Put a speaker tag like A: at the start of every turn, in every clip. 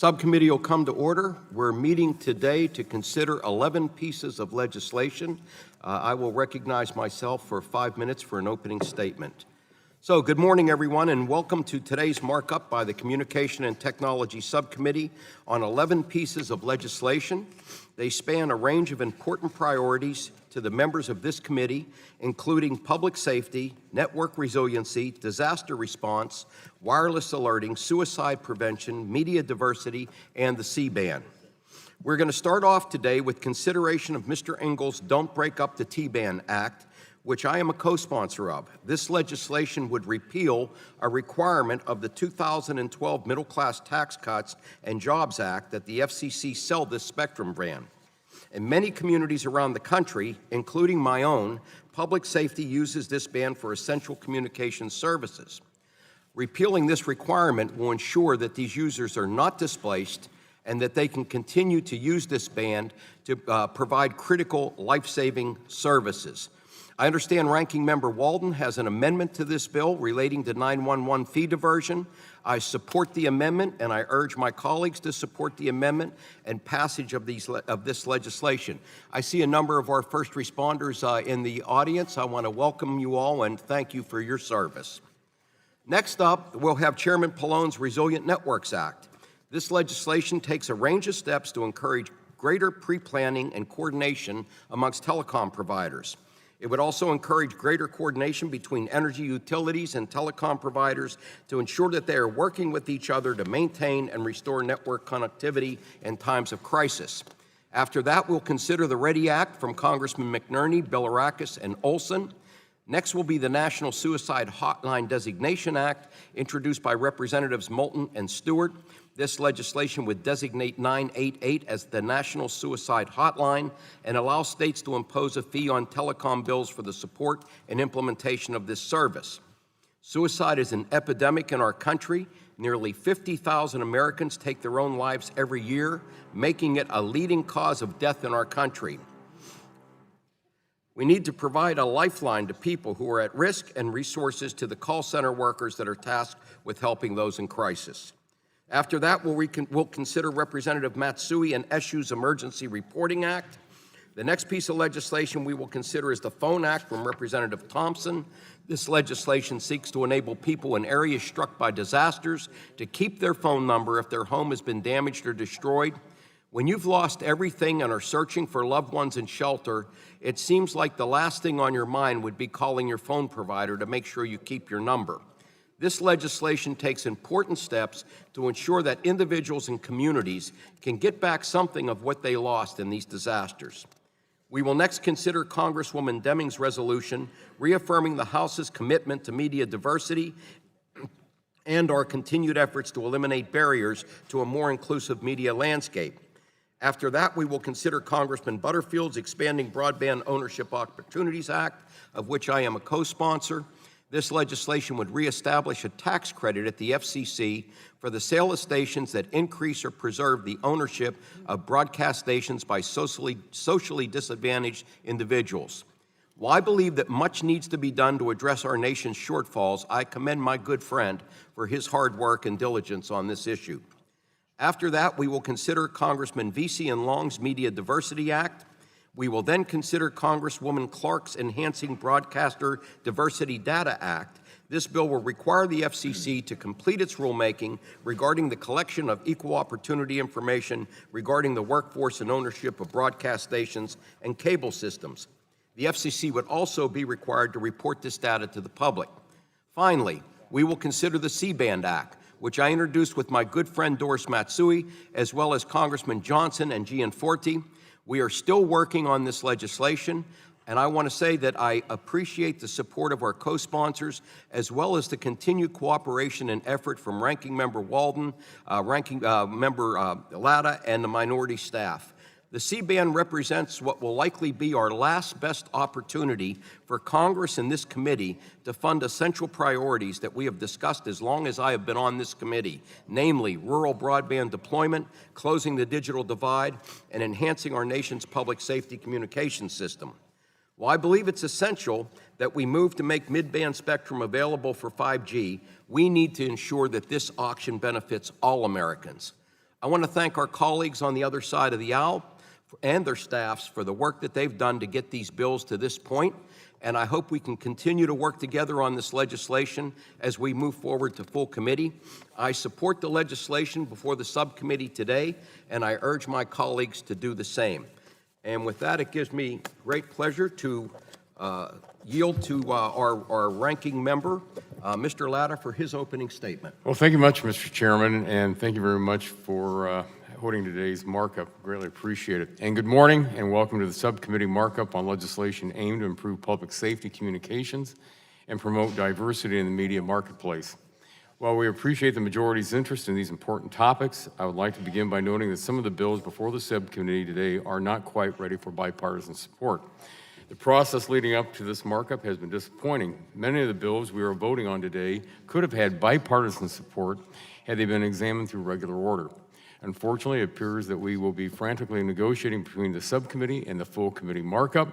A: Subcommittee will come to order. We're meeting today to consider 11 pieces of legislation. I will recognize myself for 5 minutes for an opening statement. So, good morning, everyone, and welcome to today's markup by the Communication and Technology Subcommittee on 11 pieces of legislation. They span a range of important priorities to the members of this committee, including public safety, network resiliency, disaster response, wireless alerting, suicide prevention, media diversity, and the C-band. We're going to start off today with consideration of Mr. Engel's Don't Break Up the T-Band Act, which I am a co-sponsor of. This legislation would repeal a requirement of the 2012 Middle Class Tax Cuts and Jobs Act that the FCC sell this spectrum brand. In many communities around the country, including my own, public safety uses this band for essential communication services. Repealing this requirement will ensure that these users are not displaced and that they can continue to use this band to provide critical life-saving services. I understand Ranking Member Walden has an amendment to this bill relating to 911 fee diversion. I support the amendment, and I urge my colleagues to support the amendment and passage of this legislation. I see a number of our first responders in the audience. I want to welcome you all and thank you for your service. Next up, we'll have Chairman Pallone's Resilient Networks Act. This legislation takes a range of steps to encourage greater pre-planning and coordination amongst telecom providers. It would also encourage greater coordination between energy utilities and telecom providers to ensure that they are working with each other to maintain and restore network connectivity in times of crisis. After that, we'll consider the READI Act from Congressman McNerney, Bilirakis, and Olson. Next will be the National Suicide Hotline Designation Act, introduced by Representatives Moulton and Stewart. This legislation would designate 988 as the National Suicide Hotline and allow states to impose a fee on telecom bills for the support and implementation of this service. Suicide is an epidemic in our country. Nearly 50,000 Americans take their own lives every year, making it a leading cause of death in our country. We need to provide a lifeline to people who are at risk and resources to the call center workers that are tasked with helping those in crisis. After that, we'll consider Representative Matsui and ESHU's Emergency Reporting Act. The next piece of legislation we will consider is the Phone Act from Representative Thompson. This legislation seeks to enable people in areas struck by disasters to keep their phone number if their home has been damaged or destroyed. When you've lost everything and are searching for loved ones in shelter, it seems like the last thing on your mind would be calling your phone provider to make sure you keep your number. This legislation takes important steps to ensure that individuals and communities can get back something of what they lost in these disasters. We will next consider Congresswoman Deming's resolution reaffirming the House's commitment to media diversity and our continued efforts to eliminate barriers to a more inclusive media landscape. After that, we will consider Congressman Butterfield's Expanding Broadband Ownership Opportunities Act, of which I am a co-sponsor. This legislation would reestablish a tax credit at the FCC for the sale of stations that increase or preserve the ownership of broadcast stations by socially disadvantaged individuals. While I believe that much needs to be done to address our nation's shortfalls, I commend my good friend for his hard work and diligence on this issue. After that, we will consider Congressman Vesey and Long's Media Diversity Act. We will then consider Congresswoman Clark's Enhancing Broadcaster Diversity Data Act. This bill will require the FCC to complete its rulemaking regarding the collection of equal opportunity information regarding the workforce and ownership of broadcast stations and cable systems. The FCC would also be required to report this data to the public. Finally, we will consider the C-band Act, which I introduced with my good friend Doris Matsui, as well as Congressman Johnson and Gianforte. We are still working on this legislation, and I want to say that I appreciate the support of our co-sponsors, as well as the continued cooperation and effort from Ranking Member Walden, Ranking Member Latta, and the minority staff. The C-band represents what will likely be our last best opportunity for Congress and this committee to fund essential priorities that we have discussed as long as I have been on this committee, namely rural broadband deployment, closing the digital divide, and enhancing our nation's public safety communication system. While I believe it's essential that we move to make mid-band spectrum available for 5G, we need to ensure that this auction benefits all Americans. I want to thank our colleagues on the other side of the aisle and their staffs for the work that they've done to get these bills to this point, and I hope we can continue to work together on this legislation as we move forward to full committee. I support the legislation before the subcommittee today, and I urge my colleagues to do the same. And with that, it gives me great pleasure to yield to our ranking member, Mr. Latta, for his opening statement.
B: Well, thank you much, Mr. Chairman, and thank you very much for holding today's markup. Greatly appreciate it. And good morning, and welcome to the Subcommittee Markup on legislation aimed to improve public safety communications and promote diversity in the media marketplace. While we appreciate the majority's interest in these important topics, I would like to begin by noting that some of the bills before the subcommittee today are not quite ready for bipartisan support. The process leading up to this markup has been disappointing. Many of the bills we are voting on today could have had bipartisan support had they been examined through regular order. Unfortunately, it appears that we will be frantically negotiating between the subcommittee and the full committee markup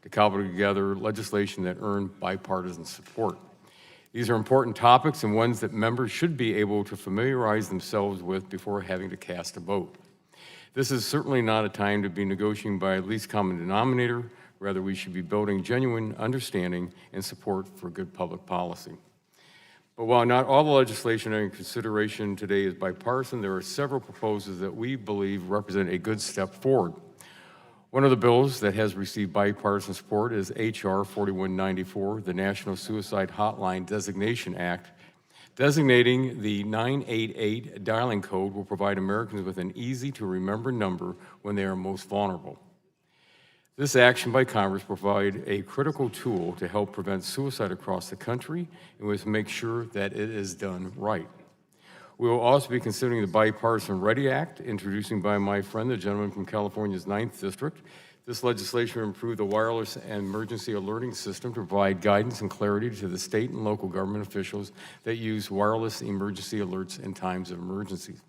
B: to cobble together legislation that earned bipartisan support. These are important topics and ones that members should be able to familiarize themselves with before having to cast a vote. This is certainly not a time to be negotiating by least common denominator. Rather, we should be building genuine understanding and support for good public policy. But while not all the legislation under consideration today is bipartisan, there are several proposals that we believe represent a good step forward. One of the bills that has received bipartisan support is H.R. 4194, the National Suicide Hotline Designation Act. Designating the 988 dialing code will provide Americans with an easy-to-remember number when they are most vulnerable. This action by Congress provides a critical tool to help prevent suicide across the country and we must make sure that it is done right. We will also be considering the bipartisan READI Act, introduced by my friend, the gentleman from California's 9th District. This legislation will improve the wireless and emergency alerting system to provide guidance and clarity to the state and local government officials that use wireless emergency alerts in times of emergencies.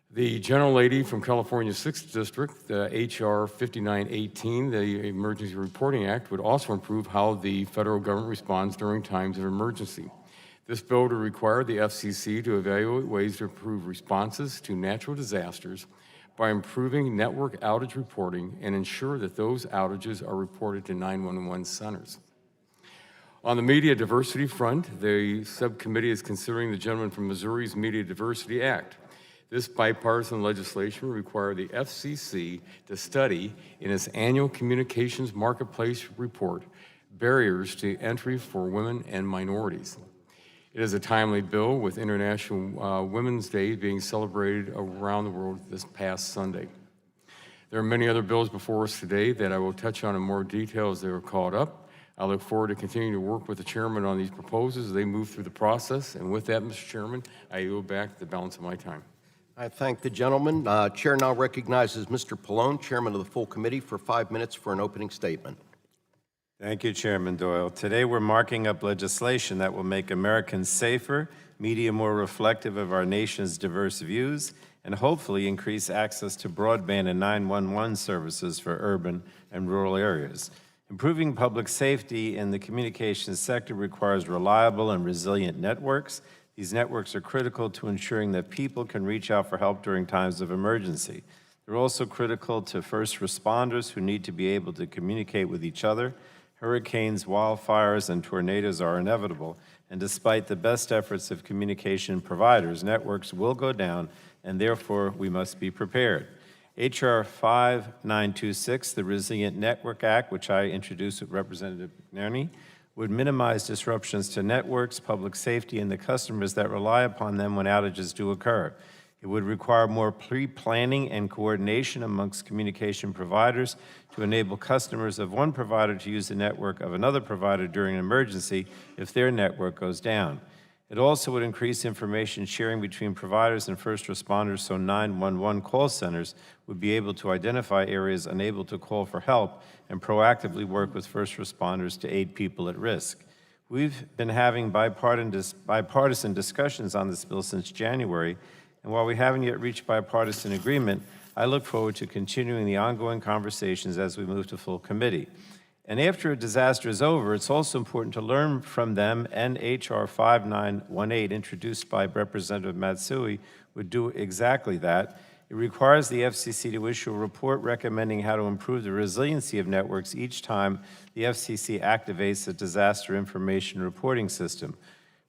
B: The gentlelady from California's 6th District, the H.R. 5918, the Emergency Reporting Act, would also improve how the federal government responds during times of emergency. This bill would require the FCC to evaluate ways to improve responses to natural disasters by improving network outage reporting and ensure that those outages are reported to 911 centers. On the media diversity front, the subcommittee is considering the gentleman from Missouri's Media Diversity Act. This bipartisan legislation will require the FCC to study in its annual communications marketplace report barriers to entry for women and minorities. It is a timely bill with International Women's Day being celebrated around the world this past Sunday. There are many other bills before us today that I will touch on in more detail as they are called up. I look forward to continuing to work with the chairman on these proposals as they move through the process. And with that, Mr. Chairman, I yield back the balance of my time.
A: I thank the gentleman. Chair now recognizes Mr. Pallone, chairman of the full committee, for 5 minutes for an opening statement.
C: Thank you, Chairman Doyle. Today we're marking up legislation that will make Americans safer, media more reflective of our nation's diverse views, and hopefully increase access to broadband and 911 services for urban and rural areas. Improving public safety in the communications sector requires reliable and resilient networks. These networks are critical to ensuring that people can reach out for help during times of emergency. They're also critical to first responders who need to be able to communicate with each other. Hurricanes, wildfires, and tornadoes are inevitable, and despite the best efforts of communication providers, networks will go down, and therefore we must be prepared. H.R. 5926, the Resilient Network Act, which I introduced with Representative McNerney, would minimize disruptions to networks, public safety, and the customers that rely upon them when outages do occur. It would require more pre-planning and coordination amongst communication providers to enable customers of one provider to use the network of another provider during an emergency if their network goes down. It also would increase information sharing between providers and first responders so 911 call centers would be able to identify areas unable to call for help and proactively work with first responders to aid people at risk. We've been having bipartisan discussions on this bill since January, and while we haven't yet reached bipartisan agreement, I look forward to continuing the ongoing conversations as we move to full committee. And after a disaster is over, it's also important to learn from them, and H.R. 5918, introduced by Representative Matsui, would do exactly that. It requires the FCC to issue a report recommending how to improve the resiliency of networks each time the FCC activates the disaster information reporting system.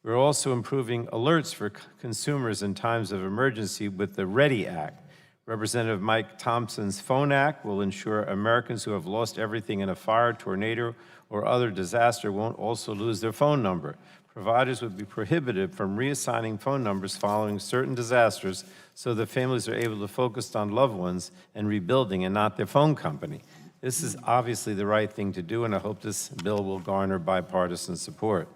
C: We're also improving alerts for consumers in times of emergency with the READI Act. Representative Mike Thompson's Phone Act will ensure Americans who have lost everything in a fire, tornado, or other disaster won't also lose their phone number. Providers would be prohibited from reassigning phone numbers following certain disasters so that families are able to focus on loved ones and rebuilding and not their phone company. This is obviously the right thing to do, and I hope this bill will garner bipartisan support.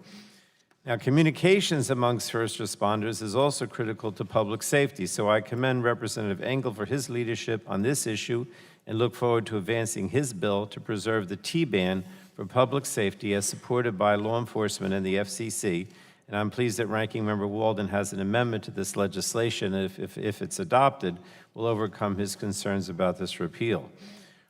C: Now, communications amongst first responders is also critical to public safety, so I commend Representative Engel for his leadership on this issue and look forward to advancing his bill to preserve the T-band for public safety as supported by law enforcement and the FCC. And I'm pleased that Ranking Member Walden has an amendment to this legislation, and if it's adopted, will overcome his concerns about this repeal.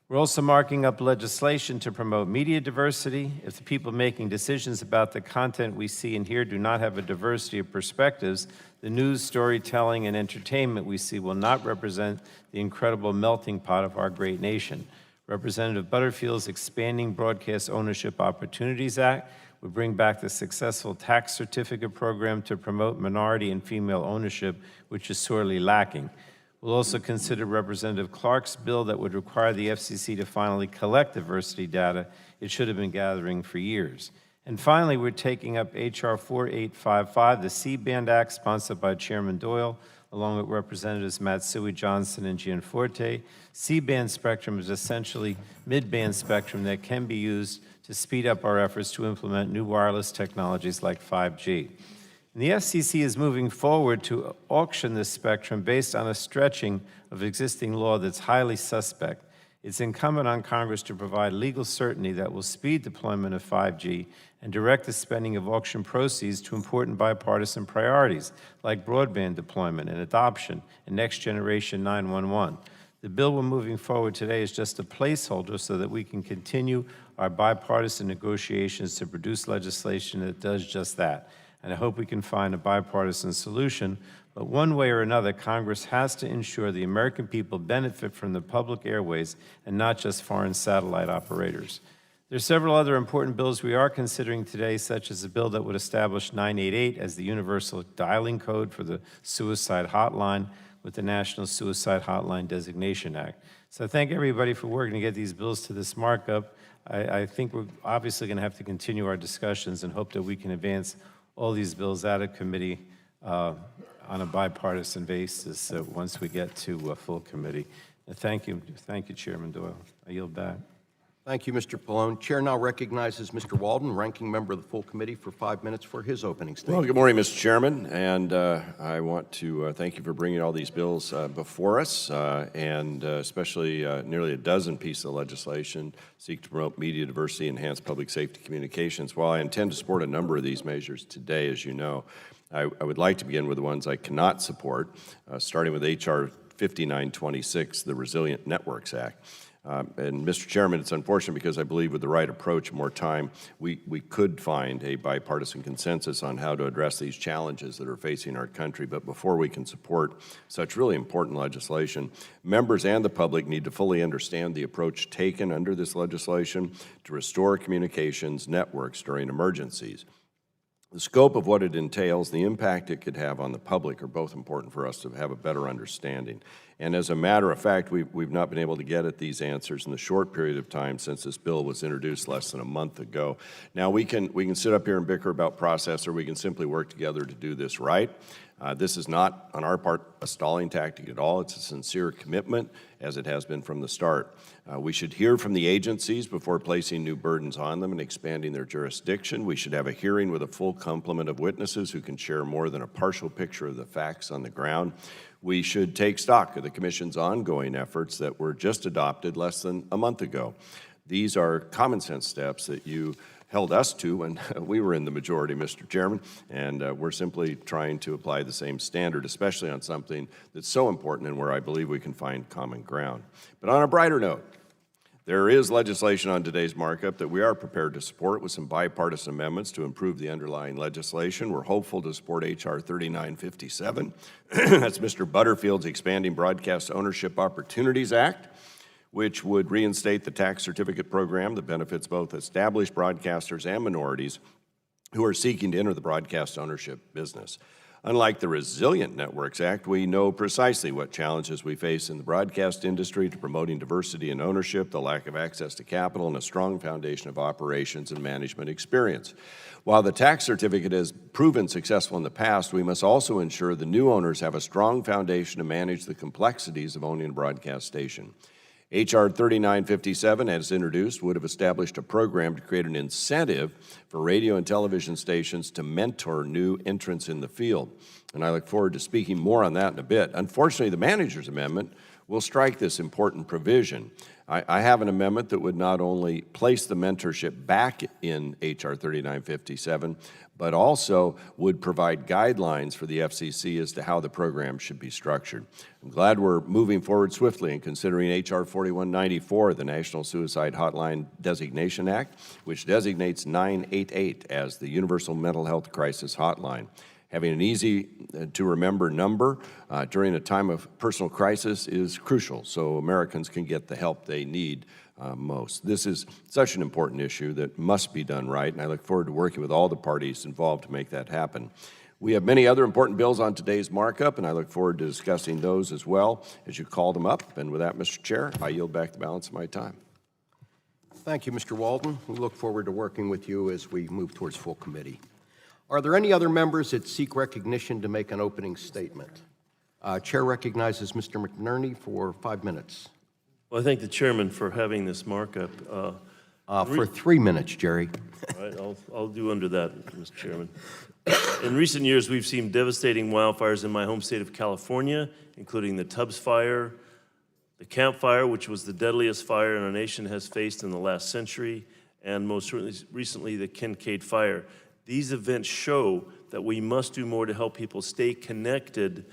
C: We're also marking up legislation to promote media diversity. If the people making decisions about the content we see and hear do not have a diversity of perspectives, the news, storytelling, and entertainment we see will not represent the incredible melting pot of our great nation. Representative Butterfield's Expanding Broadcast Ownership Opportunities Act would bring back the successful tax certificate program to promote minority and female ownership, which is sorely lacking. We'll also consider Representative Clark's bill that would require the FCC to finally collect diversity data it should have been gathering for years. And finally, we're taking up H.R. 4855, the C-band Act, sponsored by Chairman Doyle, along with Representatives Matsui, Johnson, and Gianforte. C-band spectrum is essentially mid-band spectrum that can be used to speed up our efforts to implement new wireless technologies like 5G. And the FCC is moving forward to auction this spectrum based on a stretching of existing law that's highly suspect. It's incumbent on Congress to provide legal certainty that will speed deployment of 5G and direct the spending of auction proceeds to important bipartisan priorities like broadband deployment and adoption and next generation 911. The bill we're moving forward today is just a placeholder so that we can continue our bipartisan negotiations to produce legislation that does just that. And I hope we can find a bipartisan solution. But one way or another, Congress has to ensure the American people benefit from the public airways and not just foreign satellite operators. There are several other important bills we are considering today, such as a bill that would establish 988 as the universal dialing code for the suicide hotline with the National Suicide Hotline Designation Act. So I thank everybody for working to get these bills to this markup. I think we're obviously going to have to continue our discussions and hope that we can advance all these bills out of committee on a bipartisan basis once we get to a full committee. Thank you, Chairman Doyle. I yield back.
A: Thank you, Mr. Pallone. Chair now recognizes Mr. Walden, ranking member of the full committee, for 5 minutes for his opening statement.
D: Well, good morning, Mr. Chairman, and I want to thank you for bringing all these bills before us, and especially nearly a dozen pieces of legislation seek to promote media diversity, enhance public safety communications. While I intend to support a number of these measures today, as you know, I would like to begin with the ones I cannot support, starting with H.R. 5926, the Resilient Networks Act. And Mr. Chairman, it's unfortunate because I believe with the right approach, more time, we could find a bipartisan consensus on how to address these challenges that are facing our country. But before we can support such really important legislation, members and the public need to fully understand the approach taken under this legislation to restore communications networks during emergencies. The scope of what it entails, the impact it could have on the public are both important for us to have a better understanding. And as a matter of fact, we've not been able to get at these answers in the short period of time since this bill was introduced less than a month ago. Now, we can sit up here and bicker about process, or we can simply work together to do this right. This is not, on our part, a stalling tactic at all. It's a sincere commitment, as it has been from the start. We should hear from the agencies before placing new burdens on them and expanding their jurisdiction. We should have a hearing with a full complement of witnesses who can share more than a partial picture of the facts on the ground. We should take stock of the Commission's ongoing efforts that were just adopted less than a month ago. These are common sense steps that you held us to when we were in the majority, Mr. Chairman, and we're simply trying to apply the same standard, especially on something that's so important and where I believe we can find common ground. But on a brighter note, There is legislation on today's markup that we are prepared to support with some bipartisan amendments to improve the underlying legislation. We're hopeful to support H.R. 3957. That's Mr. Butterfield's Expanding Broadcast Ownership Opportunities Act, which would reinstate the tax certificate program that benefits both established broadcasters and minorities who are seeking to enter the broadcast ownership business. Unlike the Resilient Networks Act, we know precisely what challenges we face in the broadcast industry to promoting diversity in ownership, the lack of access to capital, and a strong foundation of operations and management experience. While the tax certificate has proven successful in the past, we must also ensure the new owners have a strong foundation to manage the complexities of owning a broadcast station. H.R. 3957, as introduced, would have established a program to create an incentive for radio and television stations to mentor new entrants in the field. And I look forward to speaking more on that in a bit. Unfortunately, the manager's amendment will strike this important provision. I have an amendment that would not only place the mentorship back in H.R. 3957, but also would provide guidelines for the FCC as to how the program should be structured. I'm glad we're moving forward swiftly in considering H.R. 4194, the National Suicide Hotline Designation Act, which designates 988 as the Universal Mental Health Crisis Hotline. Having an easy-to-remember number during a time of personal crisis is crucial so Americans can get the help they need most. This is such an important issue that must be done right, and I look forward to working with all the parties involved to make that happen. We have many other important bills on today's markup, and I look forward to discussing those as well as you call them up. And with that, Mr. Chair, I yield back the balance of my time.
A: Thank you, Mr. Walden. We look forward to working with you as we move towards full committee. Are there any other members that seek recognition to make an opening statement? Chair recognizes Mr. McNerney for 5 minutes.
E: Well, I thank the chairman for having this markup.
A: For 3 minutes, Jerry.
E: All right, I'll do under that, Mr. Chairman. In recent years, we've seen devastating wildfires in my home state of California, including the Tubbs Fire, the Camp Fire, which was the deadliest fire our nation has faced in the last century, and most recently, the Kincaid Fire. These events show that we must do more to help people stay connected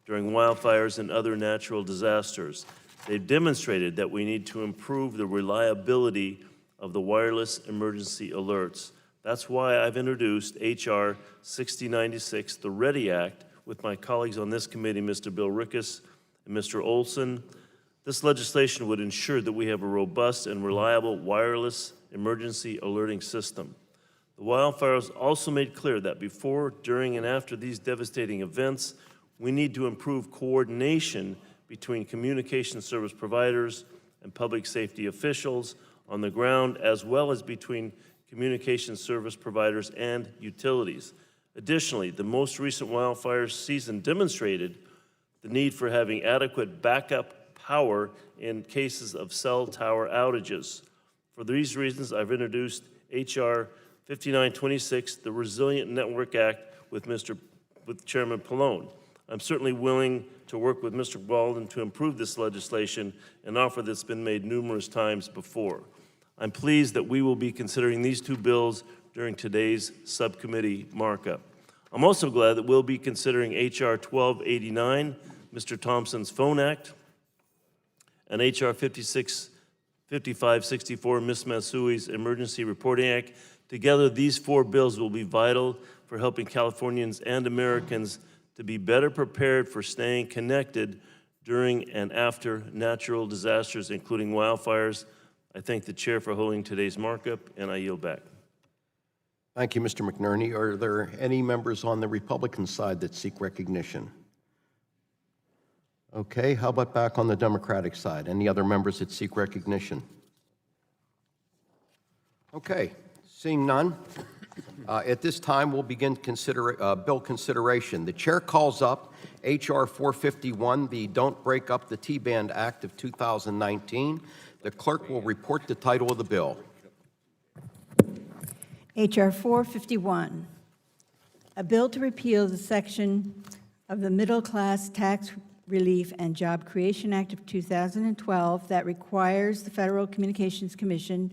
E: during wildfires and other natural disasters. They've demonstrated that we need to improve the reliability of the wireless emergency alerts. That's why I've introduced H.R. 6096, the READI Act, with my colleagues on this committee, Mr. Bill Rickus and Mr. Olson. This legislation would ensure that we have a robust and reliable wireless emergency alerting system. The wildfires also made clear that before, during, and after these devastating events, we need to improve coordination between communication service providers and public safety officials on the ground, as well as between communication service providers and utilities. Additionally, the most recent wildfire season demonstrated the need for having adequate backup power in cases of cell tower outages. For these reasons, I've introduced H.R. 5926, the Resilient Network Act, with Chairman Pallone. I'm certainly willing to work with Mr. Walden to improve this legislation, an offer that's been made numerous times before. I'm pleased that we will be considering these two bills during today's subcommittee markup. I'm also glad that we'll be considering H.R. 1289, Mr. Thompson's Phone Act, and H.R. 5564, Ms. Matsui's Emergency Reporting Act. Together, these 4 bills will be vital for helping Californians and Americans to be better prepared for staying connected during and after natural disasters, including wildfires. I thank the chair for holding today's markup, and I yield back.
A: Thank you, Mr. McNerney. Are there any members on the Republican side that seek recognition? Okay, how about back on the Democratic side? Any other members that seek recognition? Okay, seeing none, at this time we'll begin bill consideration. The chair calls up H.R. 451, the Don't Break Up the T-Band Act of 2019. The clerk will report the title of the bill.
F: H.R. 451, a bill to repeal the section of the Middle Class Tax Relief and Job Creation Act of 2012 that requires the Federal Communications Commission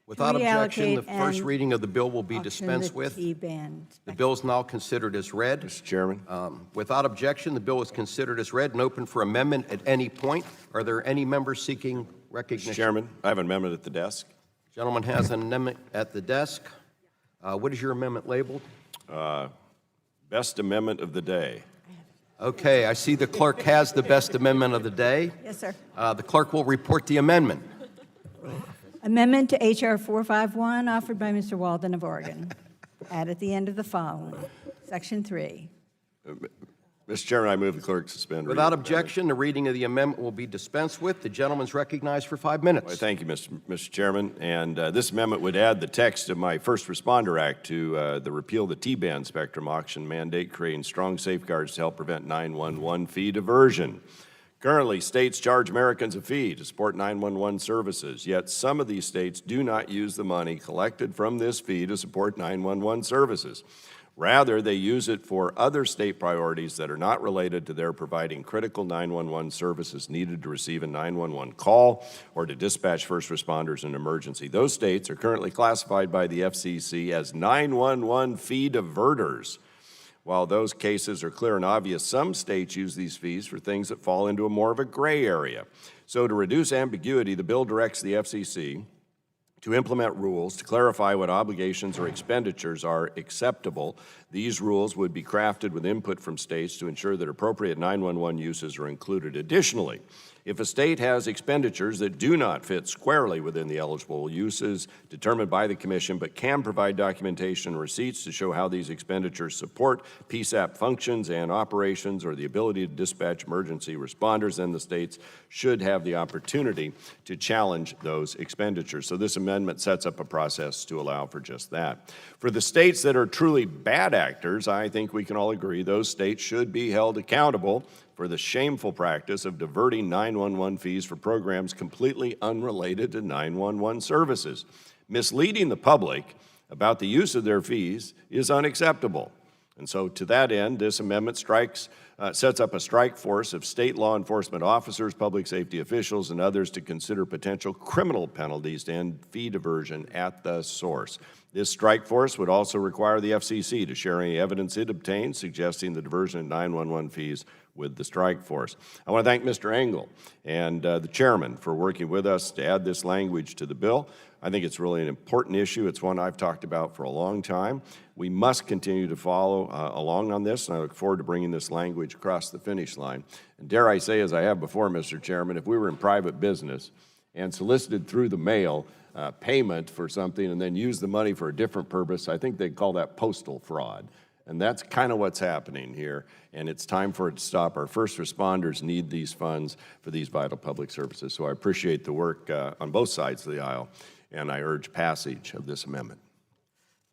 A: Without
F: to
A: objection, the
F: reallocate
A: first
F: and
A: reading of the bill will be
F: auction
A: dispensed
F: the
A: with.
F: T-band.
A: The bill is now considered as read.
D: Mr. Chairman.
A: Without objection, the bill is considered as read and open for amendment at any point. Are there any members seeking recognition.
D: Mr. Chairman, I have an amendment at the desk.
A: Gentleman has an amendment at the desk. What is your amendment labeled?
D: Best amendment of the day.
A: Okay, I see the clerk has the best amendment of the day.
F: Yes, sir.
A: The clerk will report the amendment.
F: Amendment to H.R. 451, offered by Mr. Walden of Oregon. Add at the end of the following. Section 3.
D: Mr. Chairman, I move the clerk suspend.
A: Without
D: reading of the
A: objection, the reading of the amendment will be dispensed with. The gentleman's recognized for 5 minutes.
D: amendment. Thank you, Mr. Chairman. And this amendment would add the text of my First Responder Act to the repeal of the T-band spectrum auction mandate, creating strong safeguards to help prevent 911 fee diversion. Currently, states charge Americans a fee to support 911 services, yet some of these states do not use the money collected from this fee to support 911 services. Rather, they use it for other state priorities that are not related to their providing critical 911 services needed to receive a 911 call or to dispatch first responders in an emergency. Those states are currently classified by the FCC as 911 fee diverters. While those cases are clear and obvious, some states use these fees for things that fall into a more of a gray area. So to reduce ambiguity, the bill directs the FCC to implement rules to clarify what obligations or expenditures are acceptable. These rules would be crafted with input from states to ensure that appropriate 911 uses are included. Additionally, if a state has expenditures that do not fit squarely within the eligible uses determined by the Commission, but can provide documentation and receipts to show how these expenditures support PSAP functions and operations or the ability to dispatch emergency responders, then the states should have the opportunity to challenge those expenditures. So this amendment sets up a process to allow for just that. For the states that are truly bad actors, I think we can all agree those states should be held accountable for the shameful practice of diverting 911 fees for programs completely unrelated to 911 services. Misleading the public about the use of their fees is unacceptable. And so to that end, this amendment sets up a strike force of state law enforcement officers, public safety officials, and others to consider potential criminal penalties to end fee diversion at the source. This strike force would also require the FCC to share any evidence it obtains suggesting the diversion of 911 fees with the strike force. I want to thank Mr. Engel and the chairman for working with us to add this language to the bill. I think it's really an important issue. It's one I've talked about for a long time. We must continue to follow along on this, and I look forward to bringing this language across the finish line. And dare I say, as I have before, Mr. Chairman, if we were in private business and solicited through the mail payment for something and then used the money for a different purpose, I think they'd call that postal fraud. And that's kind of what's happening here, and it's time for it to stop. Our first responders need these funds for these vital public services. So I appreciate the work on both sides of the aisle, and I urge passage of this amendment.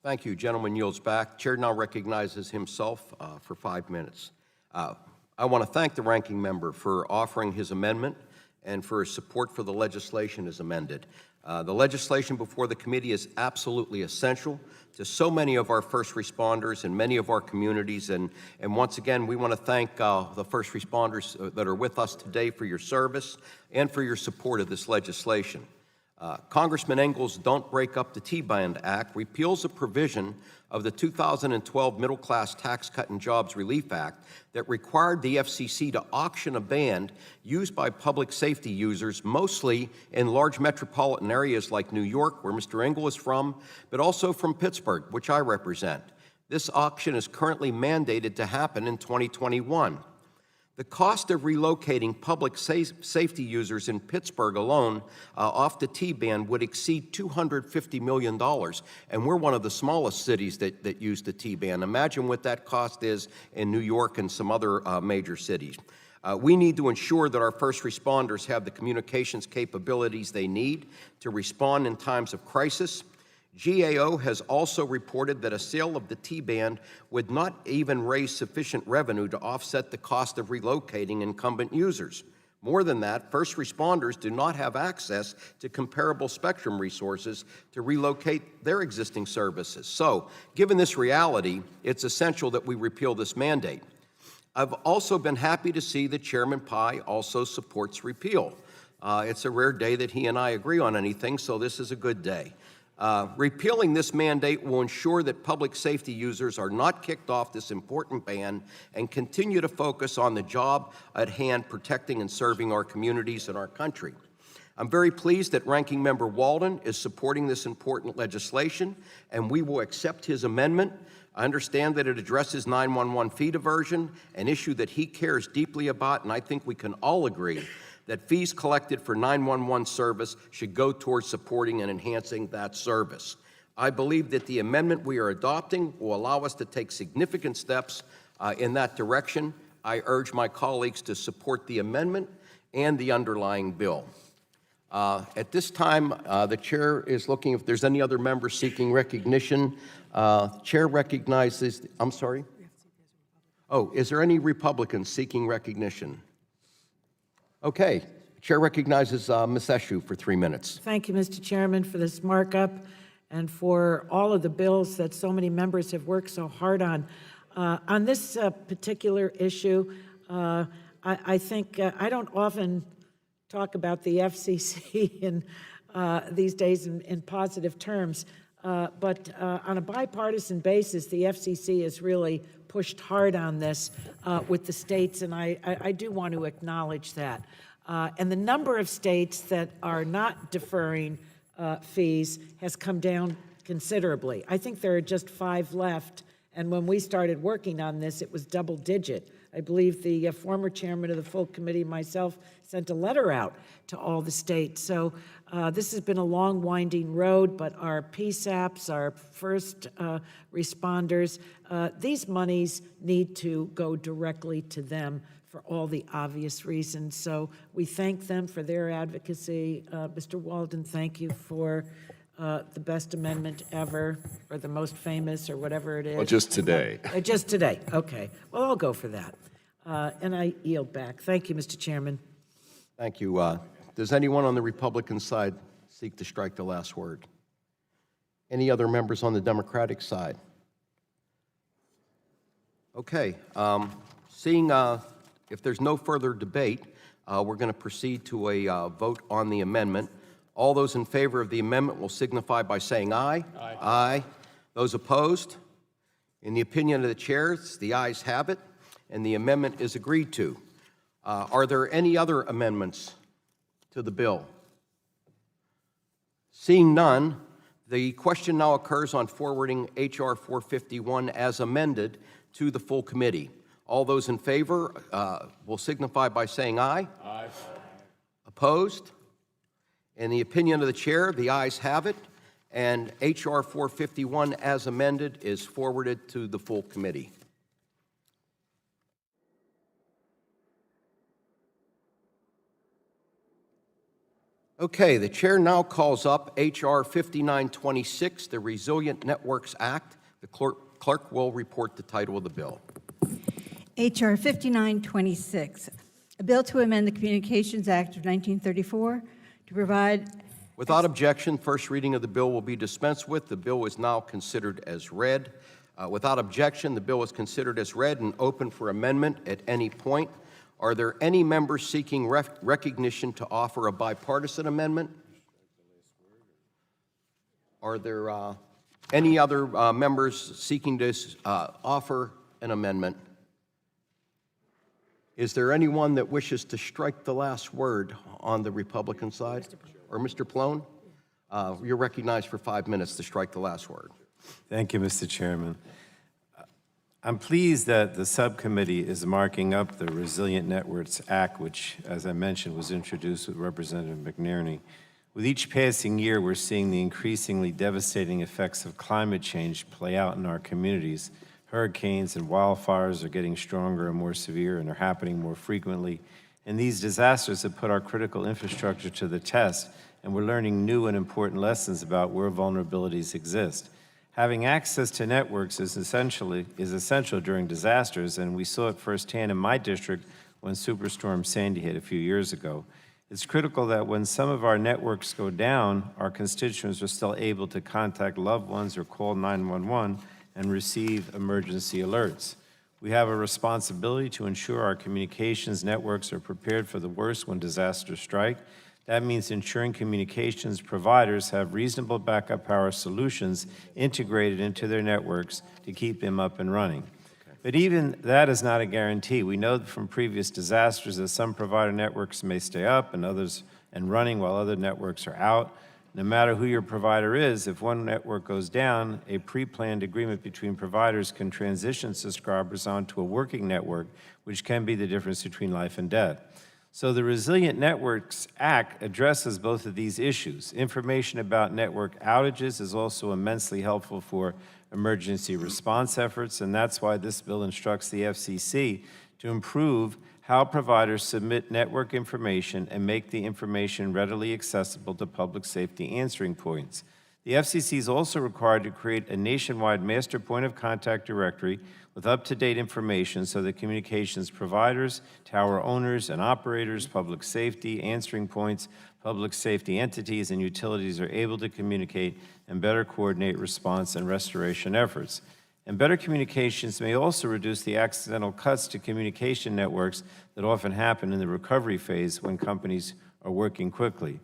A: Thank you. Gentleman yields back. Chair now recognizes himself for 5 minutes. I want to thank the ranking member for offering his amendment and for his support for the legislation as amended. The legislation before the committee is absolutely essential to so many of our first responders and many of our communities. And once again, we want to thank the first responders that are with us today for your service and for your support of this legislation. Congressman Engel's Don't Break Up the T-Band Act repeals a provision of the 2012 Middle Class Tax Cut and Jobs Relief Act that required the FCC to auction a band used by public safety users, mostly in large metropolitan areas like New York, where Mr. Engel is from, but also from Pittsburgh, which I represent. This auction is currently mandated to happen in 2021. The cost of relocating public safety users in Pittsburgh alone off the T-band would exceed $250 million, and we're one of the smallest cities that use the T-band. Imagine what that cost is in New York and some other major cities. We need to ensure that our first responders have the communications capabilities they need to respond in times of crisis. GAO has also reported that a sale of the T-band would not even raise sufficient revenue to offset the cost of relocating incumbent users. More than that, first responders do not have access to comparable spectrum resources to relocate their existing services. So, given this reality, it's essential that we repeal this mandate. I've also been happy to see that Chairman Pai also supports repeal. It's a rare day that he and I agree on anything, so this is a good day. Repealing this mandate will ensure that public safety users are not kicked off this important ban and continue to focus on the job at hand, protecting and serving our communities and our country. I'm very pleased that Ranking Member Walden is supporting this important legislation, and we will accept his amendment. I understand that it addresses 911 fee diversion, an issue that he cares deeply about, and I think we can all agree that fees collected for 911 service should go towards supporting and enhancing that service. I believe that the amendment we are adopting will allow us to take significant steps in that direction. I urge my colleagues to support the amendment and the underlying bill. At this time, the chair is looking if there's any other members seeking recognition. Chair recognizes, I'm sorry? Oh, is there any Republicans seeking recognition? Okay, chair recognizes Ms. Eshoo for 3 minutes.
G: Thank you, Mr. Chairman, for this markup and for all of the bills that so many members have worked so hard on. On this particular issue, I think I don't often talk about the FCC in these days in positive terms, but on a bipartisan basis, the FCC has really pushed hard on this with the states, and I do want to acknowledge that. And the number of states that are not deferring fees has come down considerably. I think there are just 5 left, and when we started working on this, it was double digit. I believe the former chairman of the full committee and myself sent a letter out to all the states. So this has been a long, winding road, but our PSAPs, our first responders, these monies need to go directly to them for all the obvious reasons. So we thank them for their advocacy. Mr. Walden, thank you for the best amendment ever, or the most famous, or whatever it is.
D: Well, just today.
G: Just today, okay. Well, I'll go for that. And I yield back. Thank you, Mr. Chairman.
A: Thank you. Does anyone on the Republican side seek to strike the last word? Any other members on the Democratic side? Okay. Seeing if there's no further debate, we're going to proceed to a vote on the amendment. All those in favor of the amendment will signify by saying aye. Aye. Aye. Those opposed? In the opinion of the chairs, the ayes have it, and the amendment is agreed to. Are there any other amendments to the bill? Seeing none, the question now occurs on forwarding H.R. 451 as amended to the full committee. All those in favor will signify by saying aye. Aye. Opposed? In the opinion of the chair, the ayes have it, and H.R. 451 as amended is forwarded to the full committee. Okay, the chair now calls up H.R. 5926, the Resilient Networks Act. The clerk will report the title of the bill.
F: H.R. 5926, a bill to amend the Communications Act of 1934 to provide...
A: Without objection, first reading of the bill will be dispensed with. The bill is now considered as read. Without objection, the bill is considered as read and open for amendment at any point. Are there any members seeking recognition to offer a bipartisan amendment? Are there any other members seeking to offer an amendment? Is there anyone that wishes to strike the last word on the Republican side? Or Mr. Plone? You're recognized for 5 minutes to strike the last word.
C: Thank you, Mr. Chairman. I'm pleased that the subcommittee is marking up the Resilient Networks Act, which, as I mentioned, was introduced with Representative McNerney. With each passing year, we're seeing the increasingly devastating effects of climate change play out in our communities. Hurricanes and wildfires are getting stronger and more severe and are happening more frequently. And these disasters have put our critical infrastructure to the test, and we're learning new and important lessons about where vulnerabilities exist. Having access to networks is essential during disasters, and we saw it firsthand in my district when Superstorm Sandy hit a few years ago. It's critical that when some of our networks go down, our constituents are still able to contact loved ones or call 911 and receive emergency alerts. We have a responsibility to ensure our communications networks are prepared for the worst when disasters strike. That means ensuring communications providers have reasonable backup power solutions integrated into their networks to keep them up and running. But even that is not a guarantee. We know from previous disasters that some provider networks may stay up and others and running while other networks are out. No matter who your provider is, if one network goes down, a pre-planned agreement between providers can transition subscribers onto a working network, which can be the difference between life and death. So the Resilient Networks Act addresses both of these issues. Information about network outages is also immensely helpful for emergency response efforts, and that's why this bill instructs the FCC to improve how providers submit network information and make the information readily accessible to public safety answering points. The FCC is also required to create a nationwide master point of contact directory with up-to-date information so that communications providers, tower owners and operators, public safety, answering points, public safety entities, and utilities are able to communicate and better coordinate response and restoration efforts. And better communications may also reduce the accidental cuts to communication networks that often happen in the recovery phase when companies are working quickly.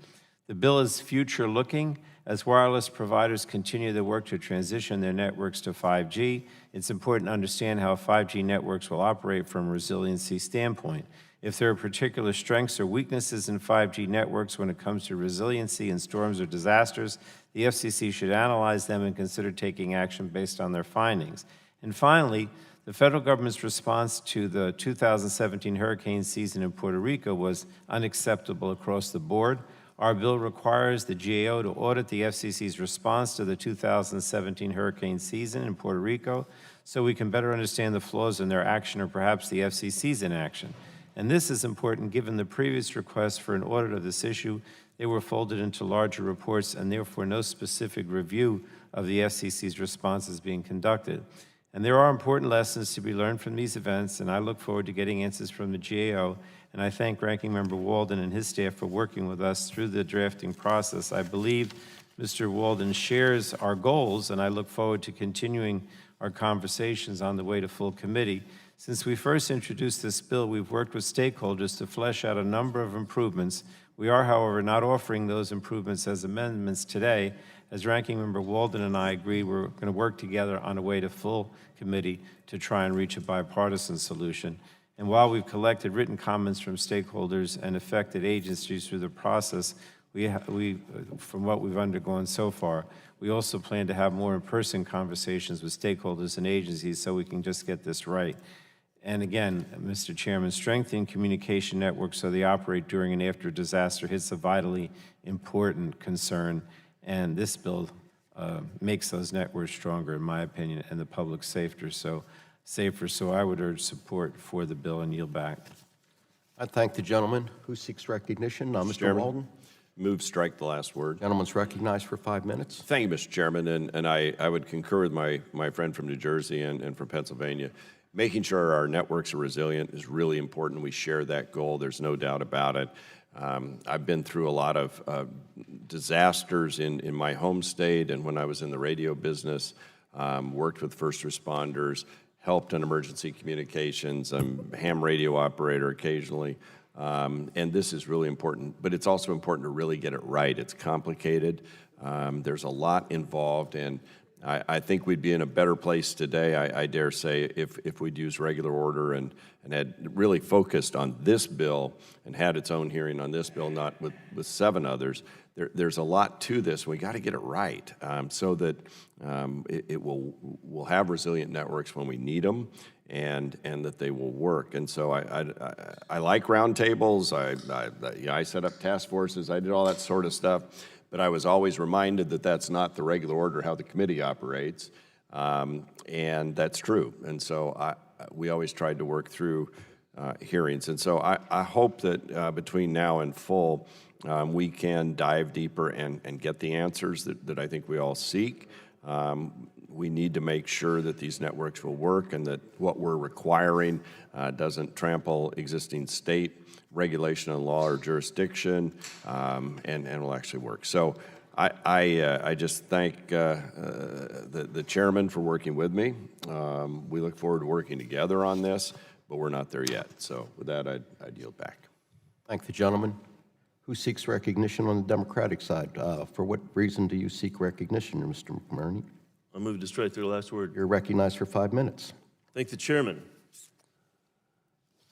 C: The bill is future-looking. As wireless providers continue their work to transition their networks to 5G, it's important to understand how 5G networks will operate from a resiliency standpoint. If there are particular strengths or weaknesses in 5G networks when it comes to resiliency in storms or disasters, the FCC should analyze them and consider taking action based on their findings. And finally, the federal government's response to the 2017 hurricane season in Puerto Rico was unacceptable across the board. Our bill requires the GAO to audit the FCC's response to the 2017 hurricane season in Puerto Rico so we can better understand the flaws in their action or perhaps the FCC's inaction. And this is important given the previous requests for an audit of this issue. They were folded into larger reports and therefore no specific review of the FCC's response is being conducted. And there are important lessons to be learned from these events, and I look forward to getting answers from the GAO. And I thank Ranking Member Walden and his staff for working with us through the drafting process. I believe Mr. Walden shares our goals, and I look forward to continuing our conversations on the way to full committee. Since we first introduced this bill, we've worked with stakeholders to flesh out a number of improvements. We are, however, not offering those improvements as amendments today. As Ranking Member Walden and I agree, we're going to work together on a way to full committee to try and reach a bipartisan solution. And while we've collected written comments from stakeholders and affected agencies through the process, from what we've undergone so far, we also plan to have more in-person conversations with stakeholders and agencies so we can just get this right. And again, Mr. Chairman, strengthening communication networks so they operate during and after a disaster is a vitally important concern, and this bill makes those networks stronger, in my opinion, and the public safer. So I would urge support for the bill and yield back.
A: I thank the gentleman who seeks recognition. Mr.
D: Chairman.
A: Walden.
D: Move strike the last word.
A: Gentleman's recognized for 5 minutes.
D: Thank you, Mr. Chairman, and I would concur with my friend from New Jersey and from Pennsylvania. Making sure our networks are resilient is really important. We share that goal. There's no doubt about it. I've been through a lot of disasters in my home state, and when I was in the radio business, worked with first responders, helped on emergency communications. I'm a ham radio operator occasionally. And this is really important, but it's also important to really get it right. It's complicated. There's a lot involved, and I think we'd be in a better place today, I dare say, if we'd used regular order and had really focused on this bill and had its own hearing on this bill, not with 7 others. There's a lot to this. We got to get it right so that we'll have resilient networks when we need them, and that they will work. And so I like roundtables. I set up task forces. I did all that sort of stuff. But I was always reminded that that's not the regular order how the committee operates, and that's true. And so we always tried to work through hearings. And so I hope that between now and full, we can dive deeper and get the answers that I think we all seek. We need to make sure that these networks will work and that what we're requiring doesn't trample existing state regulation on law or jurisdiction, and will actually work. So I just thank the chairman for working with me. We look forward to working together on this, but we're not there yet. So with that, I'd yield back.
A: Thank the gentleman who seeks recognition on the Democratic side. For what reason do you seek recognition, Mr. McMurney?
E: I'll move to strike through the last word.
A: You're recognized for 5 minutes.
E: Thank the chairman.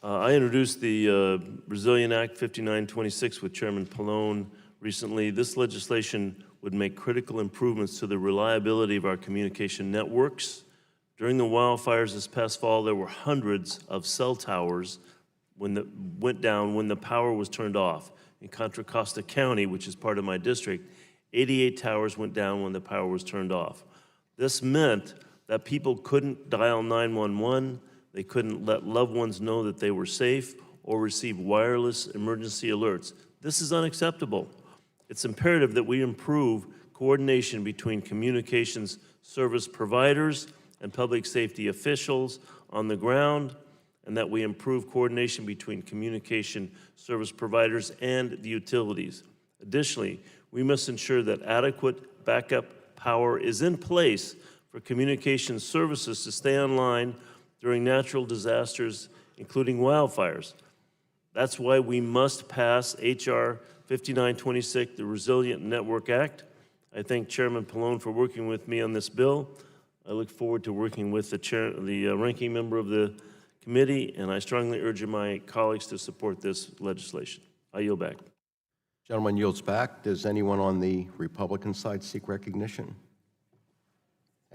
E: I introduced the Resilient Act 5926 with Chairman Pallone recently. This legislation would make critical improvements to the reliability of our communication networks. During the wildfires this past fall, there were hundreds of cell towers went down when the power was turned off. In Contra Costa County, which is part of my district, 88 towers went down when the power was turned off. This meant that people couldn't dial 911, they couldn't let loved ones know that they were safe, or receive wireless emergency alerts. This is unacceptable. It's imperative that we improve coordination between communications service providers and public safety officials on the ground, and that we improve coordination between communication service providers and the utilities. Additionally, we must ensure that adequate backup power is in place for communication services to stay online during natural disasters, including wildfires. That's why we must pass H.R. 5926, the Resilient Network Act. I thank Chairman Pallone for working with me on this bill. I look forward to working with the ranking member of the committee, and I strongly urge my colleagues to support this legislation. I yield back.
A: Gentleman yields back. Does anyone on the Republican side seek recognition?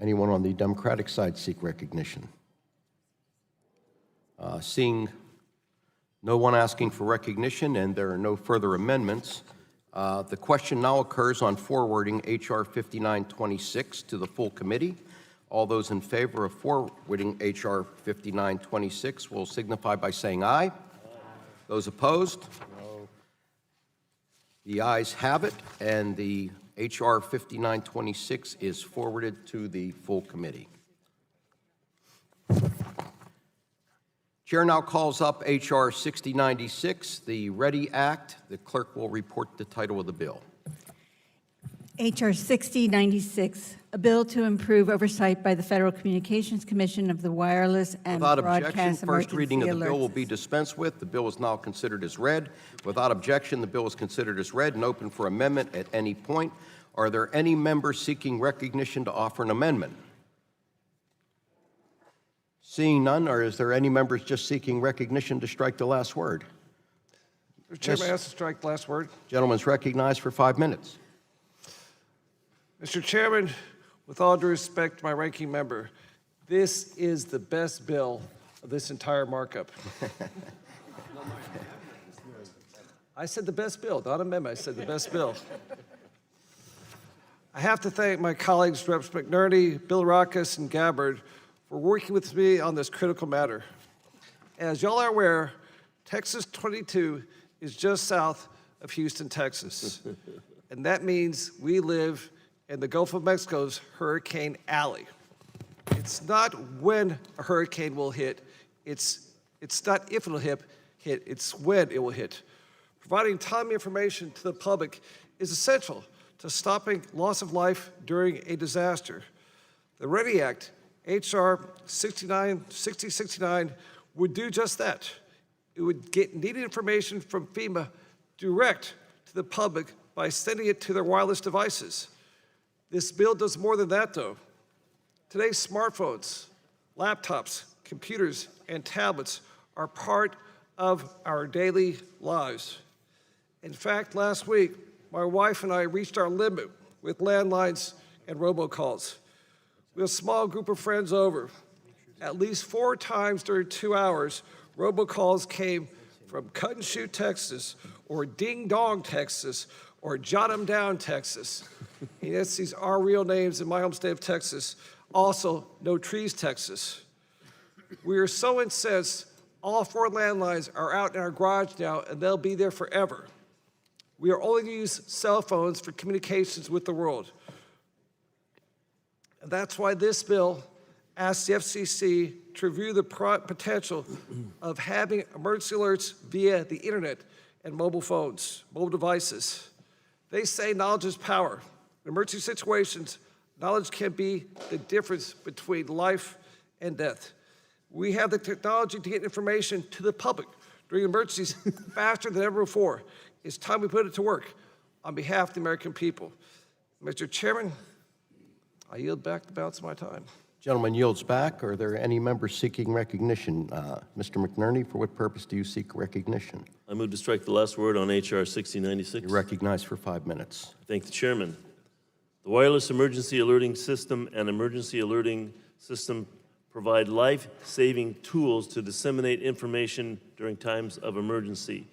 A: Anyone on the Democratic side seek recognition? Seeing no one asking for recognition and there are no further amendments, the question now occurs on forwarding H.R. 5926 to the full committee. All those in favor of forwarding H.R. 5926 will signify by saying aye. Those opposed? No. The ayes have it, and the H.R. 5926 is forwarded to the full committee. Chair now calls up H.R. 6096, the READI Act. The clerk will report the title of the bill.
F: H.R. 6096, a bill to improve oversight by the Federal Communications Commission of the wireless and
A: Without
F: broadcast
A: objection, first reading of the bill will
F: alert
A: be dispensed with. The bill is now considered as read. Without objection, the bill is considered as read and open for amendment at any point. Are there any members seeking recognition to offer an amendment? Seeing none, or is there any members just seeking recognition to strike the last word?
H: Mr. Chairman, I ask to strike the last word.
A: Gentleman's recognized for 5 minutes.
H: Mr. Chairman, with all due respect to my ranking member, this is the best bill of this entire markup. I said the best bill, not amendment. I said the best bill. I have to thank my colleagues, Reps. McNerney, Bill Rackus, and Gabbard, for working with me on this critical matter. As y'all are aware, Texas 22 is just south of Houston, Texas. And that means we live in the Gulf of Mexico's Hurricane Alley. It's not when a hurricane will hit, it's not if it'll hit, it's when it will hit. Providing timely information to the public is essential to stopping loss of life during a disaster. The READI Act, H.R. 6069, would do just that. It would get needed information from FEMA direct to the public by sending it to their wireless devices. This bill does more than that, though. Today's smartphones, laptops, computers, and tablets are part of our daily lives. In fact, last week, my wife and I reached our limit with landlines and robocalls. We have a small group of friends over. At least 4 times during 2 hours, robocalls came from Cut and Shoot, Texas, or Ding Dong, Texas, or Jot 'em Down, Texas. Yes, these are real names in my home state of Texas. Also, No Trees, Texas. We are so incensed, all 4 landlines are out in our garage now, and they'll be there forever. We are only going to use cell phones for communications with the world. And that's why this bill asks the FCC to review the potential of having emergency alerts via the internet and mobile phones, mobile devices. They say knowledge is power. In emergency situations, knowledge can be the difference between life and death. We have the technology to get information to the public during emergencies faster than ever before. It's time we put it to work on behalf of the American people. Mr. Chairman, I yield back the balance of my time.
A: Gentleman yields back. Are there any members seeking recognition? Mr. McNerney, for what purpose do you seek recognition?
E: I move to strike the last word on H.R. 6096.
A: You're recognized for 5 minutes.
E: Thank the chairman. The wireless emergency alerting system and emergency alerting system provide life-saving tools to disseminate information during times of emergency.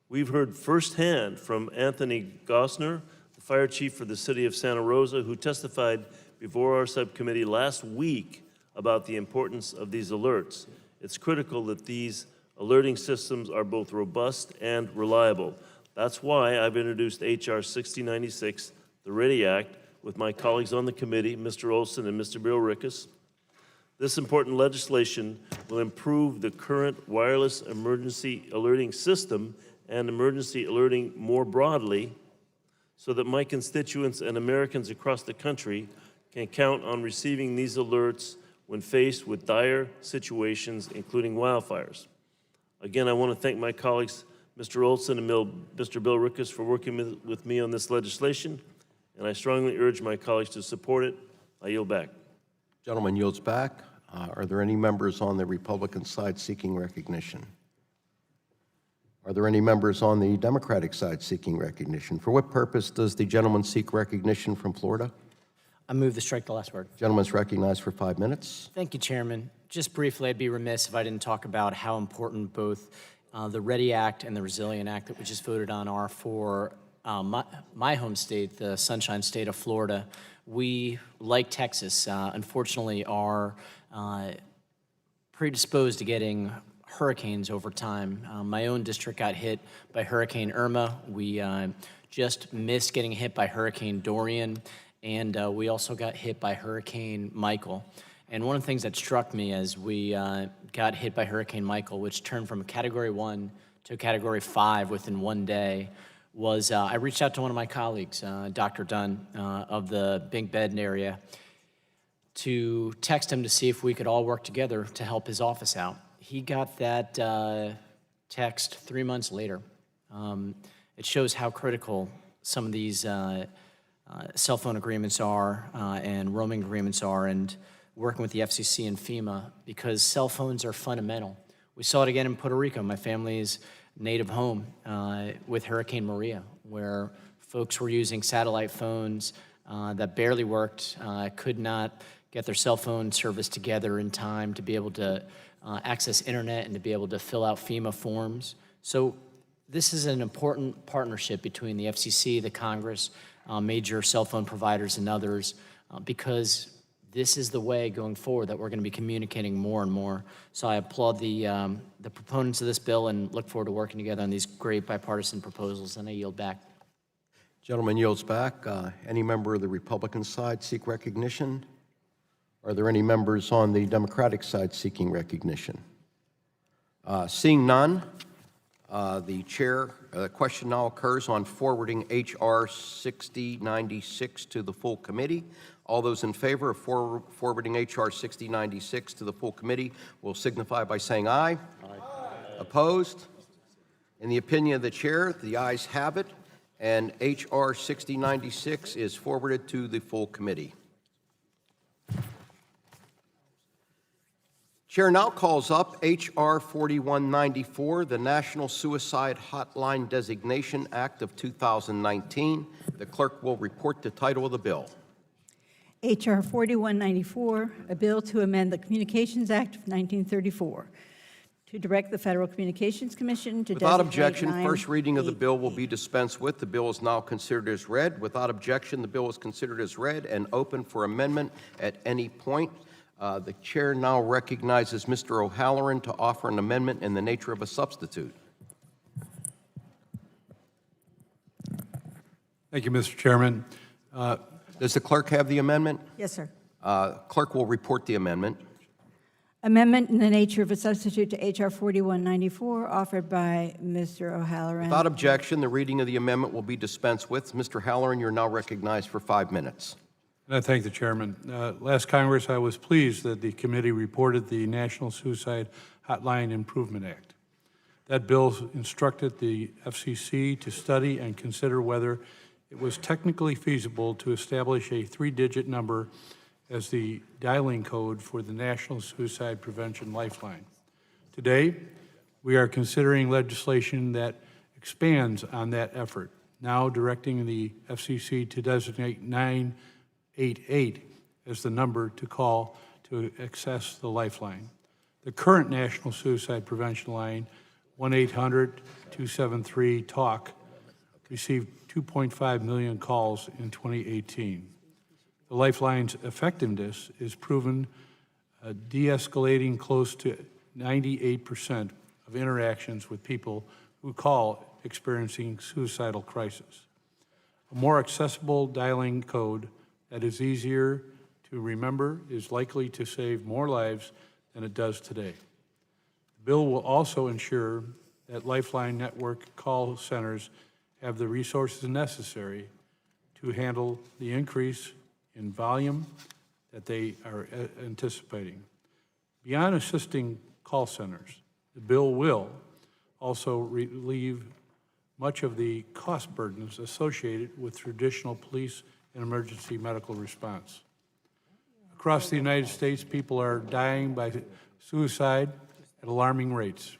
E: We've heard firsthand from Anthony Gossner, the fire chief for the city of Santa Rosa, who testified before our subcommittee last week about the importance of these alerts. It's critical that these alerting systems are both robust and reliable. That's why I've introduced H.R. 6096, the READI Act, with my colleagues on the committee, Mr. Olson and Mr. Bill Rickus. This important legislation will improve the current wireless emergency alerting system and emergency alerting more broadly so that my constituents and Americans across the country can count on receiving these alerts when faced with dire situations, including wildfires. Again, I want to thank my colleagues, Mr. Olson and Mr. Bill Rickus, for working with me on this legislation, and I strongly urge my colleagues to support it. I yield back.
A: Gentleman yields back. Are there any members on the Republican side seeking recognition? Are there any members on the Democratic side seeking recognition? For what purpose does the gentleman seek recognition from Florida?
I: I move to strike the last word.
A: Gentleman's recognized for 5 minutes.
I: Thank you, Chairman. Just briefly, I'd be remiss if I didn't talk about how important both the READI Act and the Resilient Act that we just voted on are for my home state, the Sunshine State of Florida. We, like Texas, unfortunately are predisposed to getting hurricanes over time. My own district got hit by Hurricane Irma. We just missed getting hit by Hurricane Dorian, and we also got hit by Hurricane Michael. And one of the things that struck me as we got hit by Hurricane Michael, which turned from a Category 1 to a Category 5 within one day, was I reached out to one of my colleagues, Dr. Dunn of the Big Bend area, to text him to see if we could all work together to help his office out. He got that text 3 months later. It shows how critical some of these cell phone agreements are and roaming agreements are, and working with the FCC and FEMA, because cell phones are fundamental. We saw it again in Puerto Rico, my family's native home, with Hurricane Maria, where folks were using satellite phones that barely worked, could not get their cell phone service together in time to be able to access internet and to be able to fill out FEMA forms. So this is an important partnership between the FCC, the Congress, major cell phone providers, and others, because this is the way going forward that we're going to be communicating more and more. So I applaud the proponents of this bill and look forward to working together on these great bipartisan proposals, and I yield back.
A: Gentleman yields back. Any member of the Republican side seek recognition? Are there any members on the Democratic side seeking recognition? Seeing none, the question now occurs on forwarding H.R. 6096 to the full committee. All those in favor of forwarding H.R. 6096 to the full committee will signify by saying aye. Aye. Opposed? In the opinion of the chair, the ayes have it, and H.R. 6096 is forwarded to the full committee. Chair now calls up H.R. 4194, the National Suicide Hotline Designation Act of 2019. The clerk will report the title of the bill.
F: H.R. 4194, a bill to amend the Communications Act of 1934, to direct the Federal Communications Commission to
A: Without
F: designate
A: objection, first reading of the bill will be dispensed with. The bill is now considered as read. Without objection, the bill is considered as read and open for amendment at any point. The chair now recognizes Mr. O'Halloran to offer an amendment in the nature of a substitute.
J: Thank you, Mr. Chairman.
A: Does the clerk have the amendment?
F: Yes, sir.
A: Clerk will report the amendment.
F: Amendment in the nature of a substitute to H.R. 4194, offered by Mr. O'Halloran.
A: Without objection, the reading of the amendment will be dispensed with. Mr. Halloran, you're now recognized for 5 minutes.
J: And I thank the chairman. Last Congress, I was pleased that the committee reported the National Suicide Hotline Improvement Act. That bill instructed the FCC to study and consider whether it was technically feasible to establish a 3-digit number as the dialing code for the National Suicide Prevention Lifeline. Today, we are considering legislation that expands on that effort, now directing the FCC to designate 988 as the number to call to access the lifeline. The current National Suicide Prevention Line, 1-800-273-TALK, received 2.5 million calls in 2018. The Lifeline's effectiveness is proven, de-escalating close to 98% of interactions with people who call experiencing suicidal crisis. A more accessible dialing code that is easier to remember is likely to save more lives than it does today. The bill will also ensure that Lifeline Network call centers have the resources necessary to handle the increase in volume that they are anticipating. Beyond assisting call centers, the bill will also relieve much of the cost burdens associated with traditional police and emergency medical response. Across the United States, people are dying by suicide at alarming rates.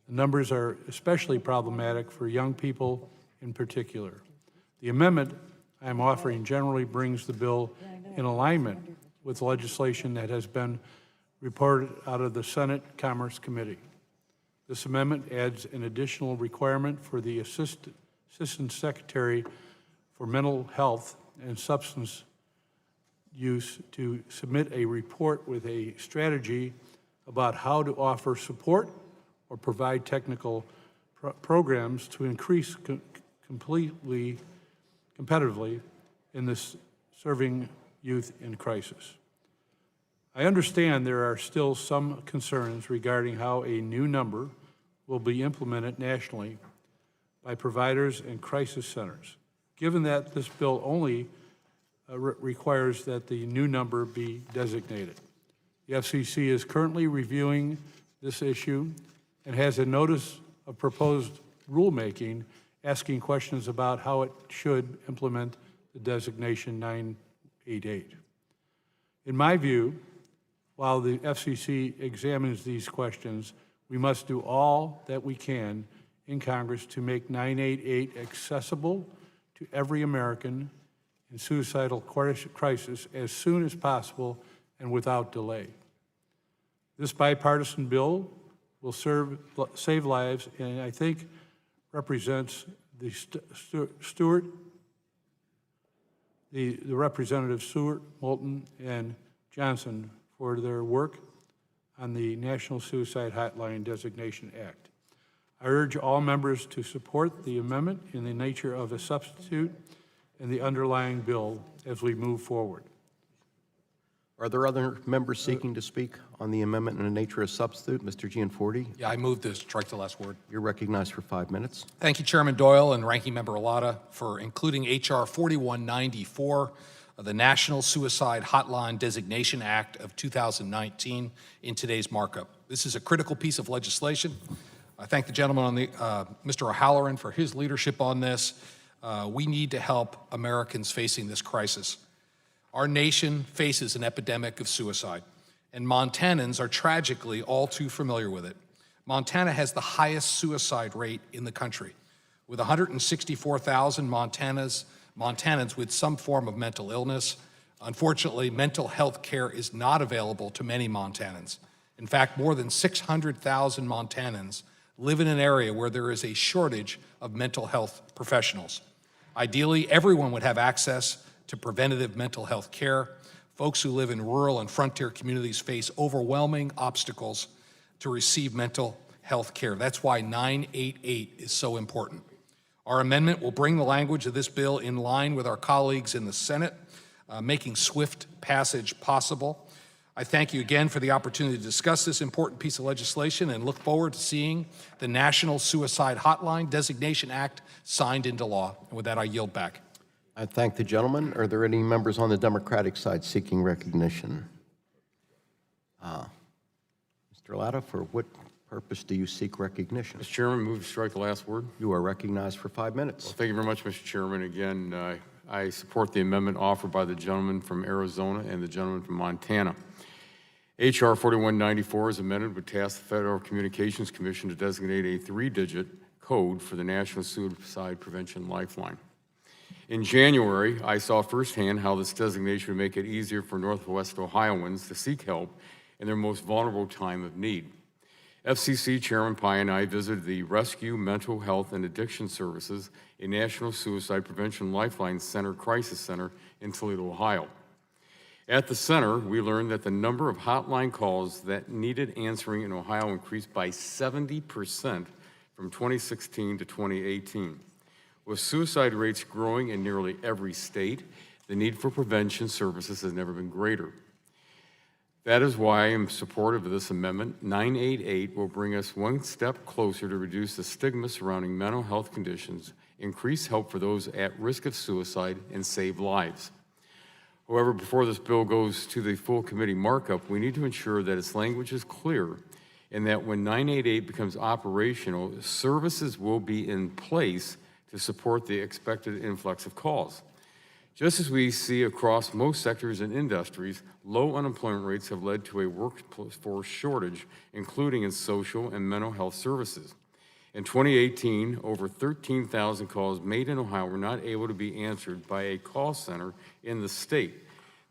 J: The numbers are especially problematic for young people in particular. The amendment I'm offering generally brings the bill in alignment with legislation that has been reported out of the Senate Commerce Committee. This amendment adds an additional requirement for the Assistant Secretary for Mental Health and Substance Use to submit a report with a strategy about how to offer support or provide technical programs to increase competitively in this serving youth in crisis. I understand there are still some concerns regarding how a new number will be implemented nationally by providers and crisis centers, given that this bill only requires that the new number be designated. The FCC is currently reviewing this issue and has a notice of proposed rulemaking asking questions about how it should implement the designation 988. In my view, while the FCC examines these questions, we must do all that we can in Congress to make 988 accessible to every American in suicidal crisis as soon as possible and without delay. This bipartisan bill will save lives, and I think represents the Representative Stewart, Moulton, and Johnson for their work on the National Suicide Hotline Designation Act. I urge all members to support the amendment in the nature of a substitute and the underlying bill as we move forward.
A: Are there other members seeking to speak on the amendment in the nature of substitute? Mr. Gianforte,
K: Yeah, I move to strike the last word.
A: you're recognized for 5 minutes.
K: Thank you, Chairman Doyle and Ranking Member Alata, for including H.R. 4194, the National Suicide Hotline Designation Act of 2019, in today's markup. This is a critical piece of legislation. I thank the gentleman on the, Mr. O'Halloran, for his leadership on this. We need to help Americans facing this crisis. Our nation faces an epidemic of suicide, and Montanans are tragically all too familiar with it. Montana has the highest suicide rate in the country, with 164,000 Montanans with some form of mental illness. Unfortunately, mental health care is not available to many Montanans. In fact, more than 600,000 Montanans live in an area where there is a shortage of mental health professionals. Ideally, everyone would have access to preventative mental health care. Folks who live in rural and frontier communities face overwhelming obstacles to receive mental health care. That's why 988 is so important. Our amendment will bring the language of this bill in line with our colleagues in the Senate, making swift passage possible. I thank you again for the opportunity to discuss this important piece of legislation and look forward to seeing the National Suicide Hotline Designation Act signed into law. And with that, I yield back.
A: I thank the gentleman. Are there any members on the Democratic side seeking recognition? Mr. Latta, for what purpose do you seek recognition?
B: Mr. Chairman, move to strike the last word.
A: You are recognized for 5 minutes.
B: Well, thank you very much, Mr. Chairman. Again, I support the amendment offered by the gentleman from Arizona and the gentleman from Montana. H.R. 4194 is amended would task the Federal Communications Commission to designate a 3-digit code for the National Suicide Prevention Lifeline. In January, I saw firsthand how this designation would make it easier for Northwest Ohioans to seek help in their most vulnerable time of need. FCC Chairman Pai and I visited the Rescue Mental Health and Addiction Services, a National Suicide Prevention Lifeline Center Crisis Center in Toledo, Ohio. At the center, we learned that the number of hotline calls that needed answering in Ohio increased by 70% from 2016 to 2018. With suicide rates growing in nearly every state, the need for prevention services has never been greater. That is why I am supportive of this amendment. 988 will bring us one step closer to reduce the stigma surrounding mental health conditions, increase help for those at risk of suicide, and save lives. However, before this bill goes to the full committee markup, we need to ensure that its language is clear and that when 988 becomes operational, services will be in place to support the expected influx of calls. Just as we see across most sectors and industries, low unemployment rates have led to a workforce shortage, including in social and mental health services. In 2018, over 13,000 calls made in Ohio were not able to be answered by a call center in the state.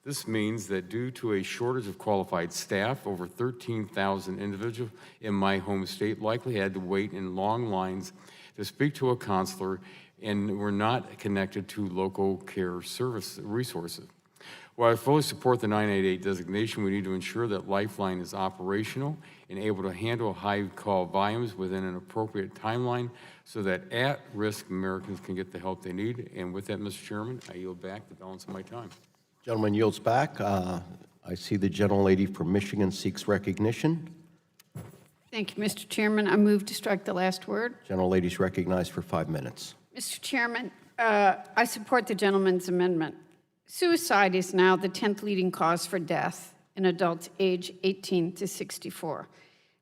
B: This means that due to a shortage of qualified staff, over 13,000 individuals in my home state likely had to wait in long lines to speak to a counselor and were not connected to local care service resources. While I fully support the 988 designation, we need to ensure that Lifeline is operational and able to handle high call volumes within an appropriate timeline so that at-risk Americans can get the help they need. And with that, Mr. Chairman, I yield back the balance of my time.
A: Gentleman yields back. I see the gentlelady from Michigan seeks recognition.
L: Thank you, Mr. Chairman. I move to strike the last word.
A: Gentlelady's recognized for 5 minutes.
L: Mr. Chairman, I support the gentleman's amendment. Suicide is now the 10th leading cause for death in adults age 18 to 64.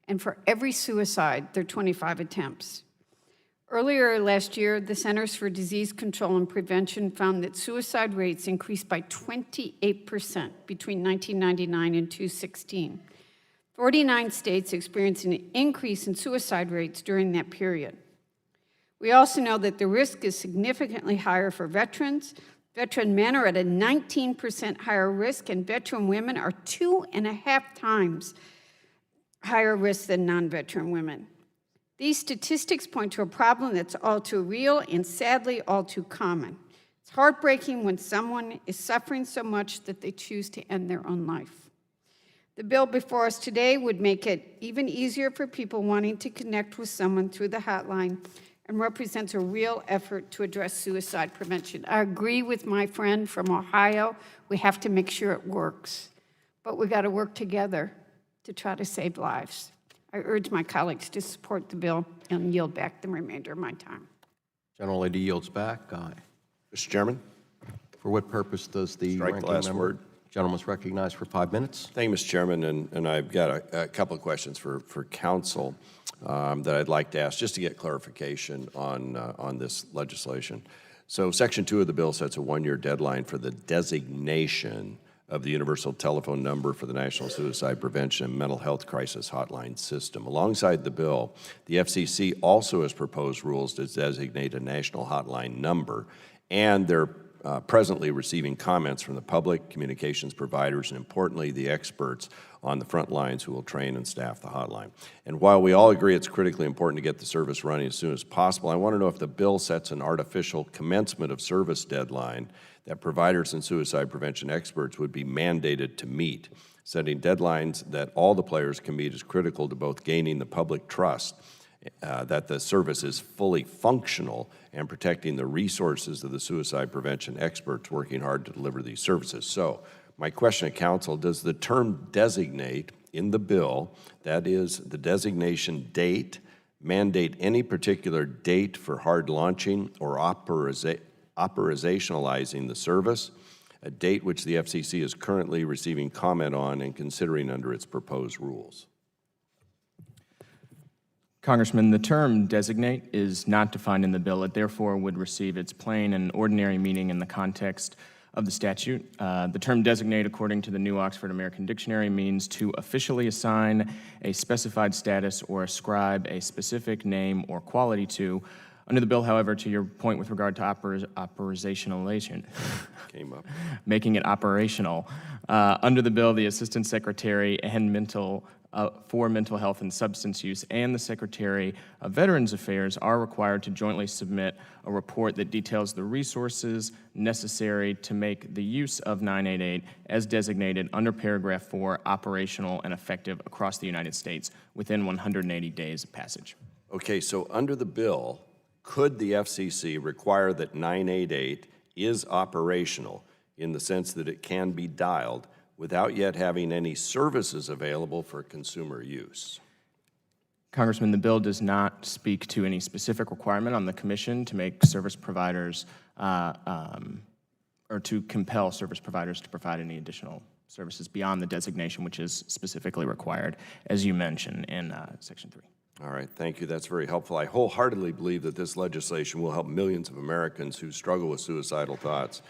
L: And for every suicide, there are 25 attempts. Earlier last year, the Centers for Disease Control and Prevention found that suicide rates increased by 28% between 1999 and 2016. 49 states experienced an increase in suicide rates during that period. We also know that the risk is significantly higher for veterans. Veteran men are at a 19% higher risk, and veteran women are 2.5 times higher risk than non-veteran women. These statistics point to a problem that's all too real and sadly all too common. It's heartbreaking when someone is suffering so much that they choose to end their own life. The bill before us today would make it even easier for people wanting to connect with someone through the hotline and represents a real effort to address suicide prevention. I agree with my friend from Ohio. We have to make sure it works, but we got to work together to try to save lives. I urge my colleagues to support the bill and yield back the remainder of my time.
A: Gentlelady yields back.
D: Mr. Chairman?
A: For what purpose does the
D: Strike the
A: ranking
D: last
A: member?
D: word.
A: Gentleman's recognized for 5 minutes.
D: Thank you, Mr. Chairman, and I've got a couple of questions for council that I'd like to ask, just to get clarification on this legislation. So Section 2 of the bill sets a 1-year deadline for the designation of the universal telephone number for the National Suicide Prevention and Mental Health Crisis Hotline System. Alongside the bill, the FCC also has proposed rules to designate a national hotline number, and they're presently receiving comments from the public, communications providers, and importantly, the experts on the front lines who will train and staff the hotline. And while we all agree it's critically important to get the service running as soon as possible, I want to know if the bill sets an artificial commencement of service deadline that providers and suicide prevention experts would be mandated to meet. Setting deadlines that all the players can meet is critical to both gaining the public trust that the service is fully functional and protecting the resources of the suicide prevention experts working hard to deliver these services. So, my question to council, does the term designate in the bill, that is the designation date, mandate any particular date for hard launching or operationalizing the service, a date which the FCC is currently receiving comment on and considering under its proposed rules?
M: Congressman, the term designate is not defined in the bill. It therefore would receive its plain and ordinary meaning in the context of the statute. The term designate, according to the New Oxford American Dictionary, means to officially assign a specified status or ascribe a specific name or quality to. Under the bill, however, to your point with regard to operationalization,
D: Came up.
M: making it operational, under the bill, the Assistant Secretary and for Mental Health and Substance Use and the Secretary of Veterans Affairs are required to jointly submit a report that details the resources necessary to make the use of 988 as designated under paragraph 4 operational and effective across the United States within 180 days of passage.
D: Okay, so under the bill, could the FCC require that 988 is operational in the sense that it can be dialed without yet having any services available for consumer use?
M: Congressman, the bill does not speak to any specific requirement on the Commission to make service providers or to compel service providers to provide any additional services beyond the designation, which is specifically required, as you mentioned, in Section 3.
D: All right, thank you. That's very helpful. I wholeheartedly believe that this legislation will help millions of Americans who struggle with suicidal thoughts.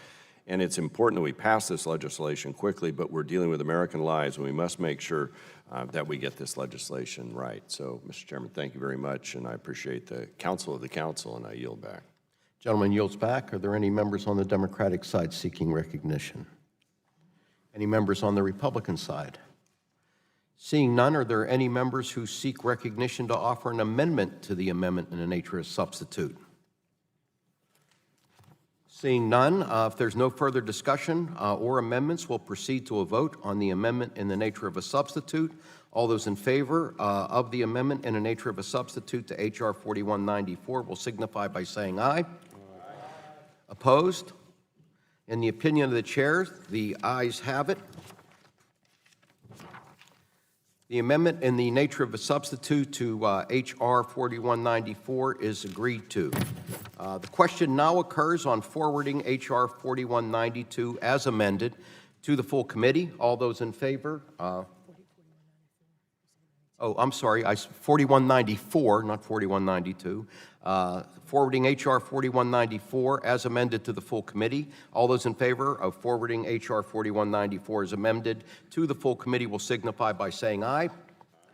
D: And it's important that we pass this legislation quickly, but we're dealing with American lives, and we must make sure that we get this legislation right. So, Mr. Chairman, thank you very much, and I appreciate the counsel of the council, and I yield back.
A: Gentleman yields back. Are there any members on the Democratic side seeking recognition? Any members on the Republican side? Seeing none, are there any members who seek recognition to offer an amendment to the amendment in the nature of substitute? Seeing none, if there's no further discussion or amendments, we'll proceed to a vote on the amendment in the nature of a substitute. All those in favor of the amendment in the nature of a substitute to H.R. 4194 will signify by saying aye. Aye. Opposed? In the opinion of the chair, the ayes have it. The amendment in the nature of a substitute to H.R. 4194 is agreed to. The question now occurs on forwarding H.R. 4192 as amended to the full committee. All those in favor? I'm sorry, 4194, not 4192. Forwarding H.R. 4194 as amended to the full committee. All those in favor of forwarding H.R. 4194 as amended to the full committee will signify by saying aye.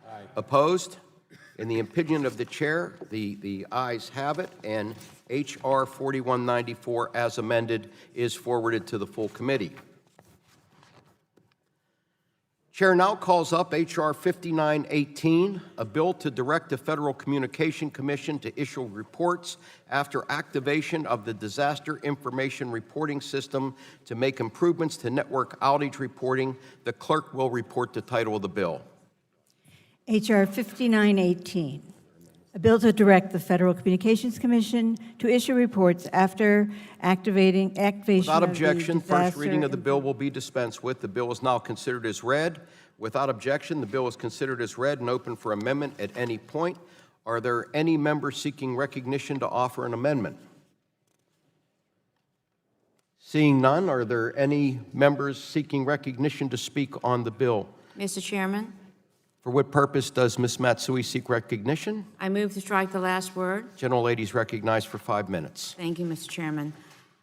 A: Aye. Opposed? In the opinion of the chair, the ayes have it, and H.R. 4194 as amended is forwarded to the full committee. Chair now calls up H.R. 5918, a bill to direct the Federal Communication Commission to issue reports after activation of the Disaster Information Reporting System to make improvements to network outage reporting. The clerk will report the title of the bill.
F: H.R. 5918, a bill to direct the Federal Communications Commission to issue reports after activation
A: Without
F: of
A: objection,
F: the
A: first reading of the bill will be dispensed with. The bill is now considered as read. Without objection, the bill is considered as read and open for amendment at any point. Are there any members seeking recognition to offer an amendment? Seeing none, are there any members seeking recognition to speak on the bill?
N: Mr. Chairman,
A: For what purpose does Ms. Matsui seek recognition?
N: I move to strike the last word.
A: General Lady is recognized for 5 minutes.
N: Thank you, Mr. Chairman.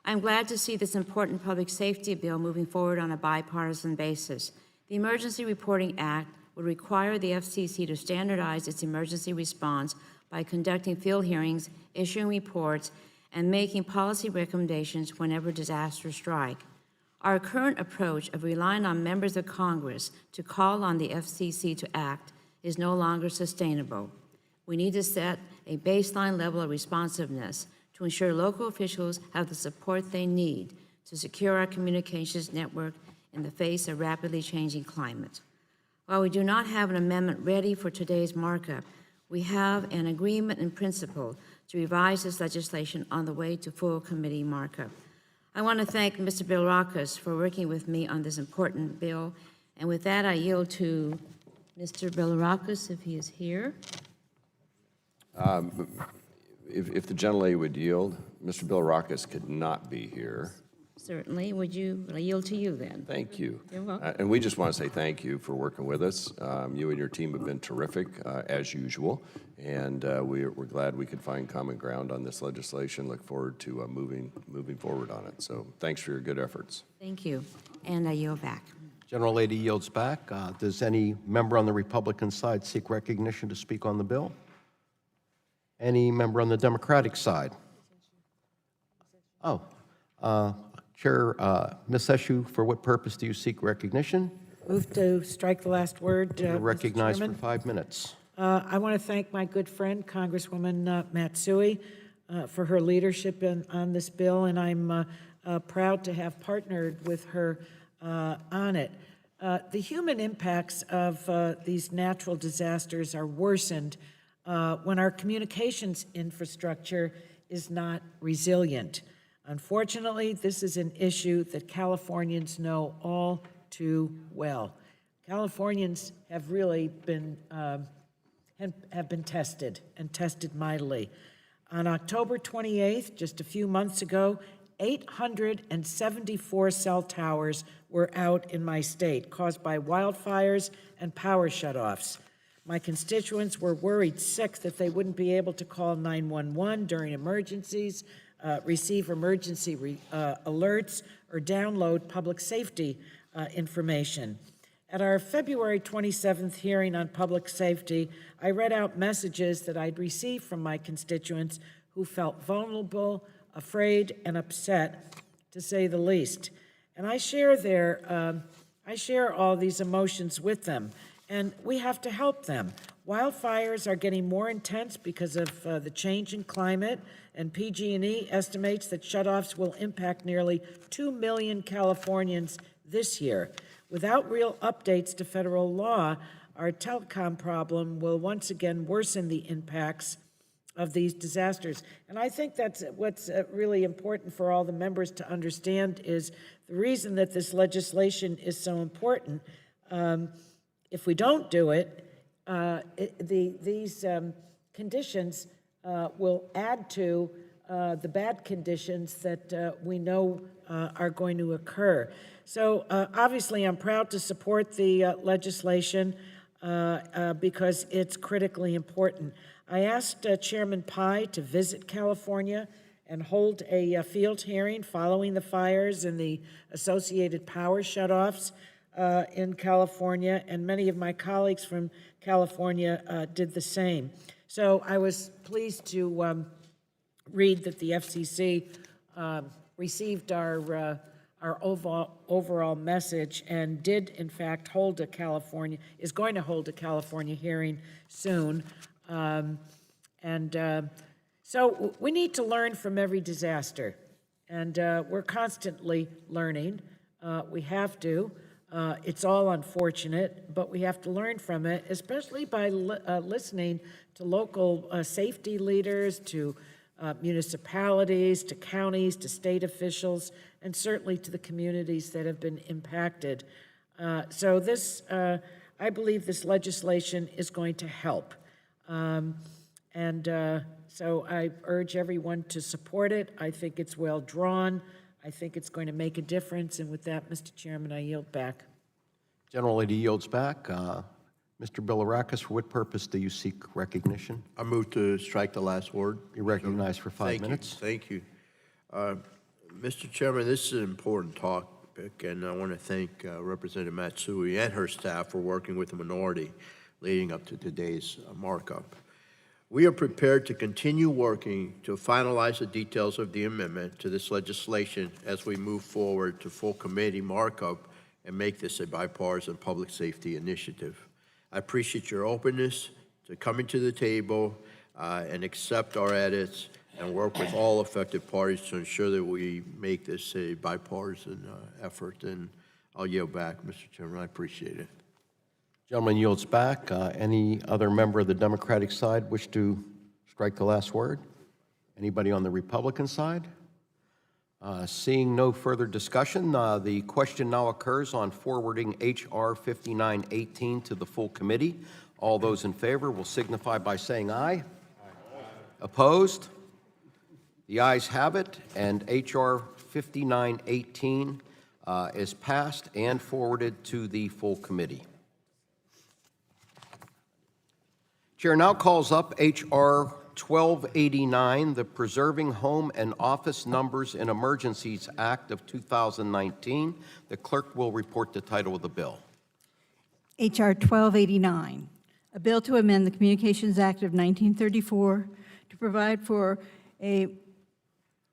N: I'm glad to see this important public safety bill moving forward on a bipartisan basis. The Emergency Reporting Act would require the FCC to standardize its emergency response by conducting field hearings, issuing reports, and making policy recommendations whenever disasters strike. Our current approach of relying on members of Congress to call on the FCC to act is no longer sustainable. We need to set a baseline level of responsiveness to ensure local officials have the support they need to secure our communications network in the face of rapidly changing climate. While we do not have an amendment ready for today's markup, we have an agreement in principle to revise this legislation on the way to full committee markup. I want to thank Mr. Bilirakis for working with me on this important bill. And with that, I yield to Mr. Bilirakis, if he is here.
D: If the gentlelady would yield, Mr. Bilirakis could not be here.
N: Certainly. Would you, I yield to you then?
D: Thank you.
N: You're welcome.
D: And we just want to say thank you for working with us. You and your team have been terrific, as usual, and we're glad we could find common ground on this legislation. Look forward to moving forward on it. So thanks for your good efforts.
N: Thank you. And I yield back.
A: General Lady yields back. Does any member on the Republican side seek recognition to speak on the bill? Any member on the Democratic side? Oh, Chair, Ms. Eshoo, for what purpose do you seek recognition?
G: Move to strike the last word.
A: You're
G: Mr.
A: recognized for
G: Chairman.
A: 5 minutes.
G: I want to thank my good friend, Congresswoman Matsui, for her leadership on this bill, and I'm proud to have partnered with her on it. The human impacts of these natural disasters are worsened when our communications infrastructure is not resilient. Unfortunately, this is an issue that Californians know all too well. Californians have really been tested, and tested mightily. On October 28th, just a few months ago, 874 cell towers were out in my state, caused by wildfires and power shutoffs. My constituents were worried sick that they wouldn't be able to call 911 during emergencies, receive emergency alerts, or download public safety information. At our February 27th hearing on public safety, I read out messages that I'd received from my constituents who felt vulnerable, afraid, and upset, to say the least. And I share all these emotions with them, and we have to help them. Wildfires are getting more intense because of the change in climate, and PG&E estimates that shutoffs will impact nearly 2 million Californians this year. Without real updates to federal law, our telecom problem will once again worsen the impacts of these disasters. And I think that's what's really important for all the members to understand is the reason that this legislation is so important. If we don't do it, these conditions will add to the bad conditions that we know are going to occur. So obviously I'm proud to support the legislation because it's critically important. I asked Chairman Pai to visit California and hold a field hearing following the fires and the associated power shutoffs in California, and many of my colleagues from California did the same. So I was pleased to read that the FCC received our overall message and did, in fact, is going to hold a California hearing soon. So we need to learn from every disaster, and we're constantly learning. We have to. It's all unfortunate, but we have to learn from it, especially by listening to local safety leaders, to municipalities, to counties, to state officials, and certainly to the communities that have been impacted. So this, I believe this legislation is going to help. So I urge everyone to support it. I think it's well drawn. I think it's going to make a difference. And with that, Mr. Chairman, I yield back.
A: General Lady yields back. Mr. Bilirakis, for what purpose do you seek recognition?
O: I move to strike the last word.
A: You're recognized for 5 minutes.
O: Thank you. Mr. Chairman, this is an important topic, and I want to thank Representative Matsui and her staff for working with the minority leading up to today's markup. We are prepared to continue working to finalize the details of the amendment to this legislation as we move forward to full committee markup and make this a bipartisan public safety initiative. I appreciate your openness to coming to the table and accept our edits and work with all affected parties to ensure that we make this a bipartisan effort. And I'll yield back, Mr. Chairman. I appreciate it.
A: Gentleman yields back. Any other member of the Democratic side wish to strike the last word? Anybody on the Republican side? Seeing no further discussion, the question now occurs on forwarding H.R. 5918 to the full committee. All those in favor will signify by saying aye. Opposed? The ayes have it, and H.R. 5918 is passed and forwarded to the full committee. Chair now calls up H.R. 1289, the Preserving Home and Office Numbers in Emergencies Act of 2019. The clerk will report the title of the bill.
F: H.R. 1289, a bill to amend the Communications Act of 1934 to provide for a...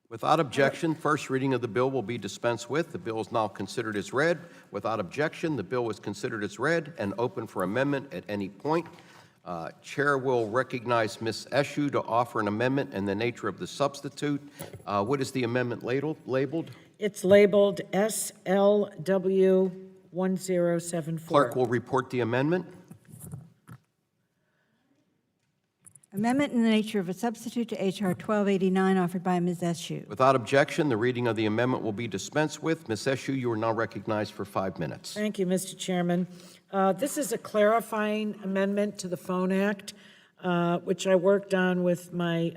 A: Without objection, first reading of the bill will be dispensed with. The bill is now considered as read. Without objection, the bill is considered as read and open for amendment at any point. Chair will recognize Ms. Eshoo to offer an amendment in the nature of the substitute. What is the amendment labeled?
G: It's labeled SLW 1074.
A: Clerk will report the amendment.
F: Amendment in the nature of a substitute to H.R. 1289 offered by Ms. Eshoo.
A: Without objection, the reading of the amendment will be dispensed with. Ms. Eshoo, you are now recognized for 5 minutes.
G: Thank you, Mr. Chairman. This is a clarifying amendment to the Phone Act, which I worked on with my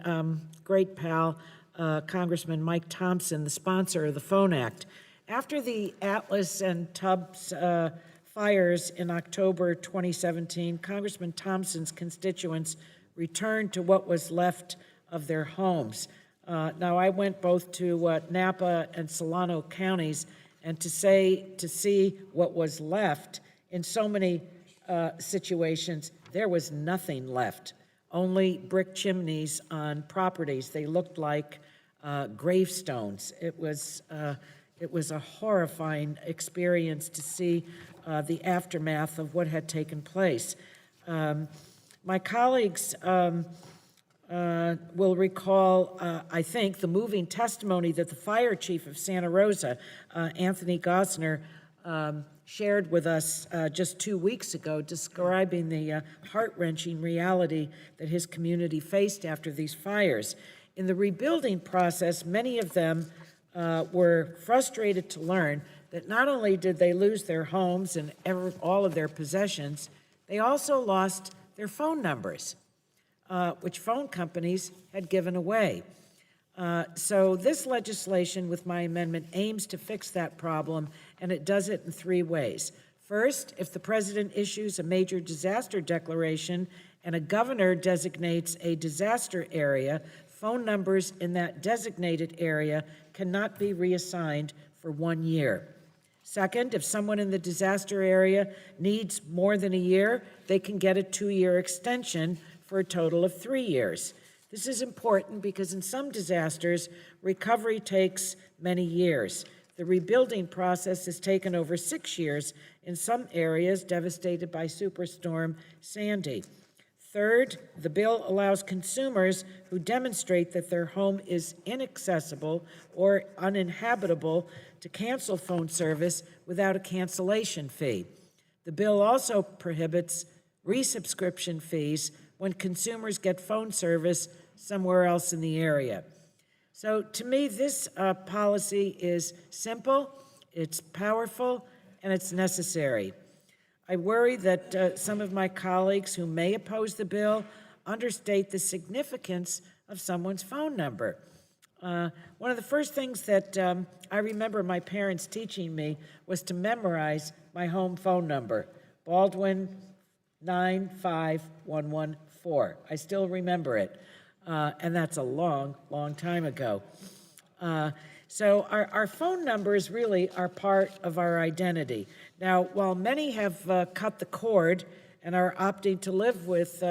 G: great pal, Congressman Mike Thompson, the sponsor of the Phone Act. After the Atlas and Tubbs fires in October 2017, Congressman Thompson's constituents returned to what was left of their homes. Now, I went both to Napa and Solano counties, and to see what was left in so many situations, there was nothing left, only brick chimneys on properties. They looked like gravestones. It was a horrifying experience to see the aftermath of what had taken place. My colleagues will recall, I think, the moving testimony that the fire chief of Santa Rosa, Anthony Gosner, shared with us just 2 weeks ago, describing the heart-wrenching reality that his community faced after these fires. In the rebuilding process, many of them were frustrated to learn that not only did they lose their homes and all of their possessions, they also lost their phone numbers, which phone companies had given away. So this legislation, with my amendment, aims to fix that problem, and it does it in 3 ways. First, if the president issues a major disaster declaration and a governor designates a disaster area, phone numbers in that designated area cannot be reassigned for 1 year. Second, if someone in the disaster area needs more than a year, they can get a 2-year extension for a total of 3 years. This is important because in some disasters, recovery takes many years. The rebuilding process has taken over 6 years in some areas devastated by Superstorm Sandy. Third, the bill allows consumers who demonstrate that their home is inaccessible or uninhabitable to cancel phone service without a cancellation fee. The bill also prohibits resubscription fees when consumers get phone service somewhere else in the area. So to me, this policy is simple, it's powerful, and it's necessary. I worry that some of my colleagues who may oppose the bill understate the significance of someone's phone number. One of the first things that I remember my parents teaching me was to memorize my home phone number, Baldwin 95114. I still remember it, and that's a long, long time ago. So our phone numbers really are part of our identity. Now, while many have cut the cord and are opting to live with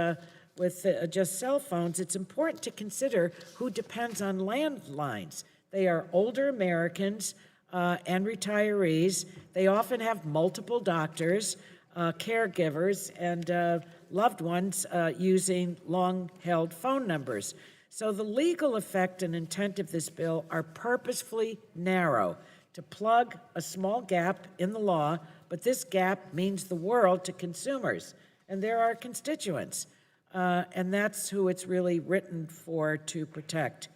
G: just cell phones, it's important to consider who depends on landlines. They are older Americans and retirees. They often have multiple doctors, caregivers, and loved ones using long-held phone numbers. So the legal effect and intent of this bill are purposefully narrow, to plug a small gap in the law, but this gap means the world to consumers, and they're our constituents, and that's who it's really written for to protect.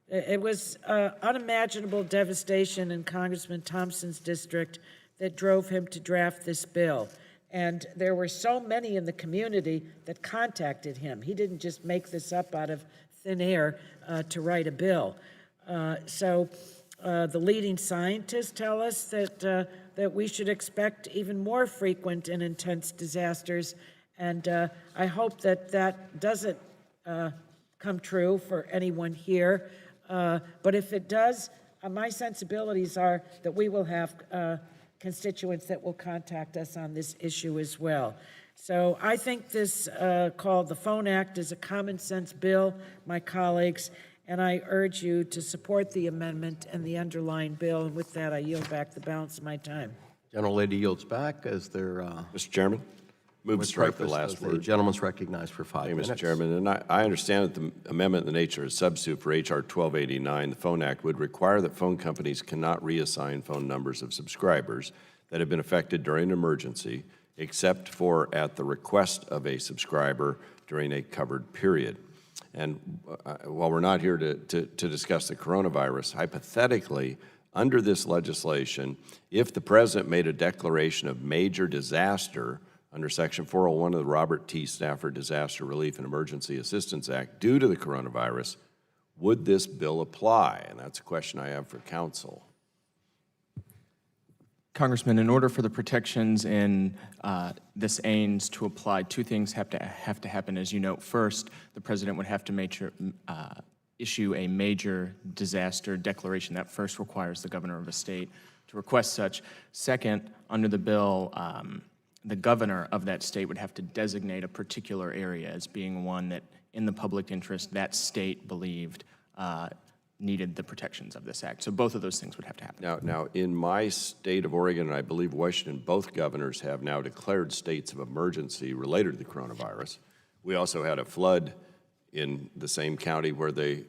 G: It was unimaginable devastation in Congressman Thompson's district that drove him to draft this bill. And there were so many in the community that contacted him. He didn't just make this up out of thin air to write a bill. So the leading scientists tell us that we should expect even more frequent and intense disasters. And I hope that doesn't come true for anyone here. But if it does, my sensibilities are that we will have constituents that will contact us on this issue as well. So I think this called the Phone Act is a common sense bill, my colleagues, and I urge you to support the amendment and the underlying bill. And with that, I yield back the balance of my time.
A: Gentlelady yields back as their.
D: Mr. Chairman, move to
A: with
D: strike the
A: purpose,
D: last
A: as the
D: word.
A: gentleman's recognized for 5
D: Thank you,
A: minutes.
D: Mr. Chairman, and I understand that the amendment in the nature of substitute for H.R. 1289, the Phone Act, would require that phone companies cannot reassign phone numbers of subscribers that have been affected during an emergency, except for at the request of a subscriber during a covered period. And while we're not here to discuss the coronavirus, hypothetically, under this legislation, if the president made a declaration of major disaster under Section 401 of the Robert T. Stafford Disaster Relief and Emergency Assistance Act due to the coronavirus, would this bill apply? And that's a question I have for council.
M: Congressman, in order for the protections in this AINS to apply, two things have to happen, as you note. First, the president would have to issue a major disaster declaration. That first requires the governor of a state to request such. Second, under the bill, the governor of that state would have to designate a particular area as being one that, in the public interest, that state believed needed the protections of this act. So both of those things would have to happen.
D: Now, in my state of Oregon, and I believe Washington, both governors have now declared states of emergency related to the coronavirus. We also had a flood in the same county where they,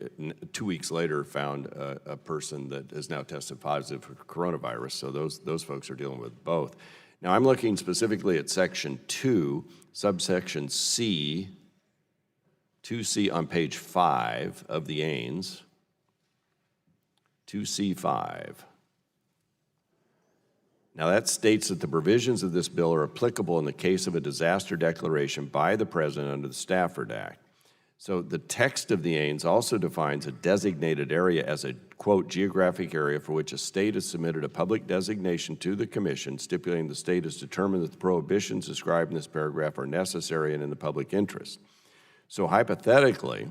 D: 2 weeks later, found a person that has now tested positive for coronavirus. So those folks are dealing with both. Now, I'm looking specifically at Section 2, subsection C, 2C on page 5 of the AINS. 2C5. Now that states that the provisions of this bill are applicable in the case of a disaster declaration by the president under the Stafford Act. So the text of the AINS also defines a designated area as a, quote, geographic area for which a state has submitted a public designation to the commission, stipulating the state has determined that the prohibitions described in this paragraph are necessary and in the public interest. So hypothetically,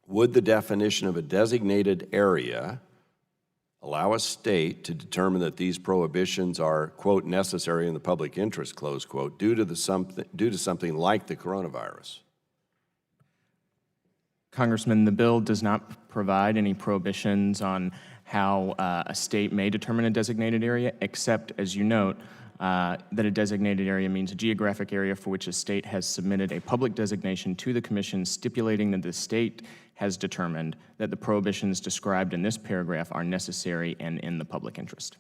D: would the definition of a designated area allow a state to determine that these prohibitions are, quote, necessary in the public interest, close quote, due to something like the coronavirus?
M: Congressman, the bill does not provide any prohibitions on how a state may determine a designated area, except, as you note, that a designated area means a geographic area for which a state has submitted a public designation to the commission stipulating that the state has determined that the prohibitions described in this paragraph are necessary and in the public interest.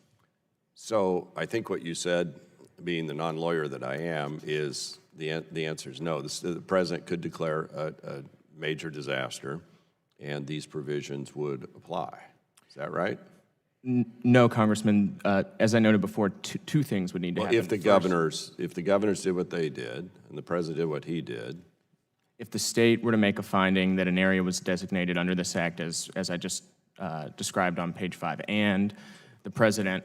D: So I think what you said, being the non-lawyer that I am, is the answer is no. The president could declare a major disaster, and these provisions would apply. Is that right?
M: No, Congressman. As I noted before, two things would need to happen.
D: If the governors did what they did, and the president did what he did,
M: if the state were to make a finding that an area was designated under this act as I just described on page 5, and the president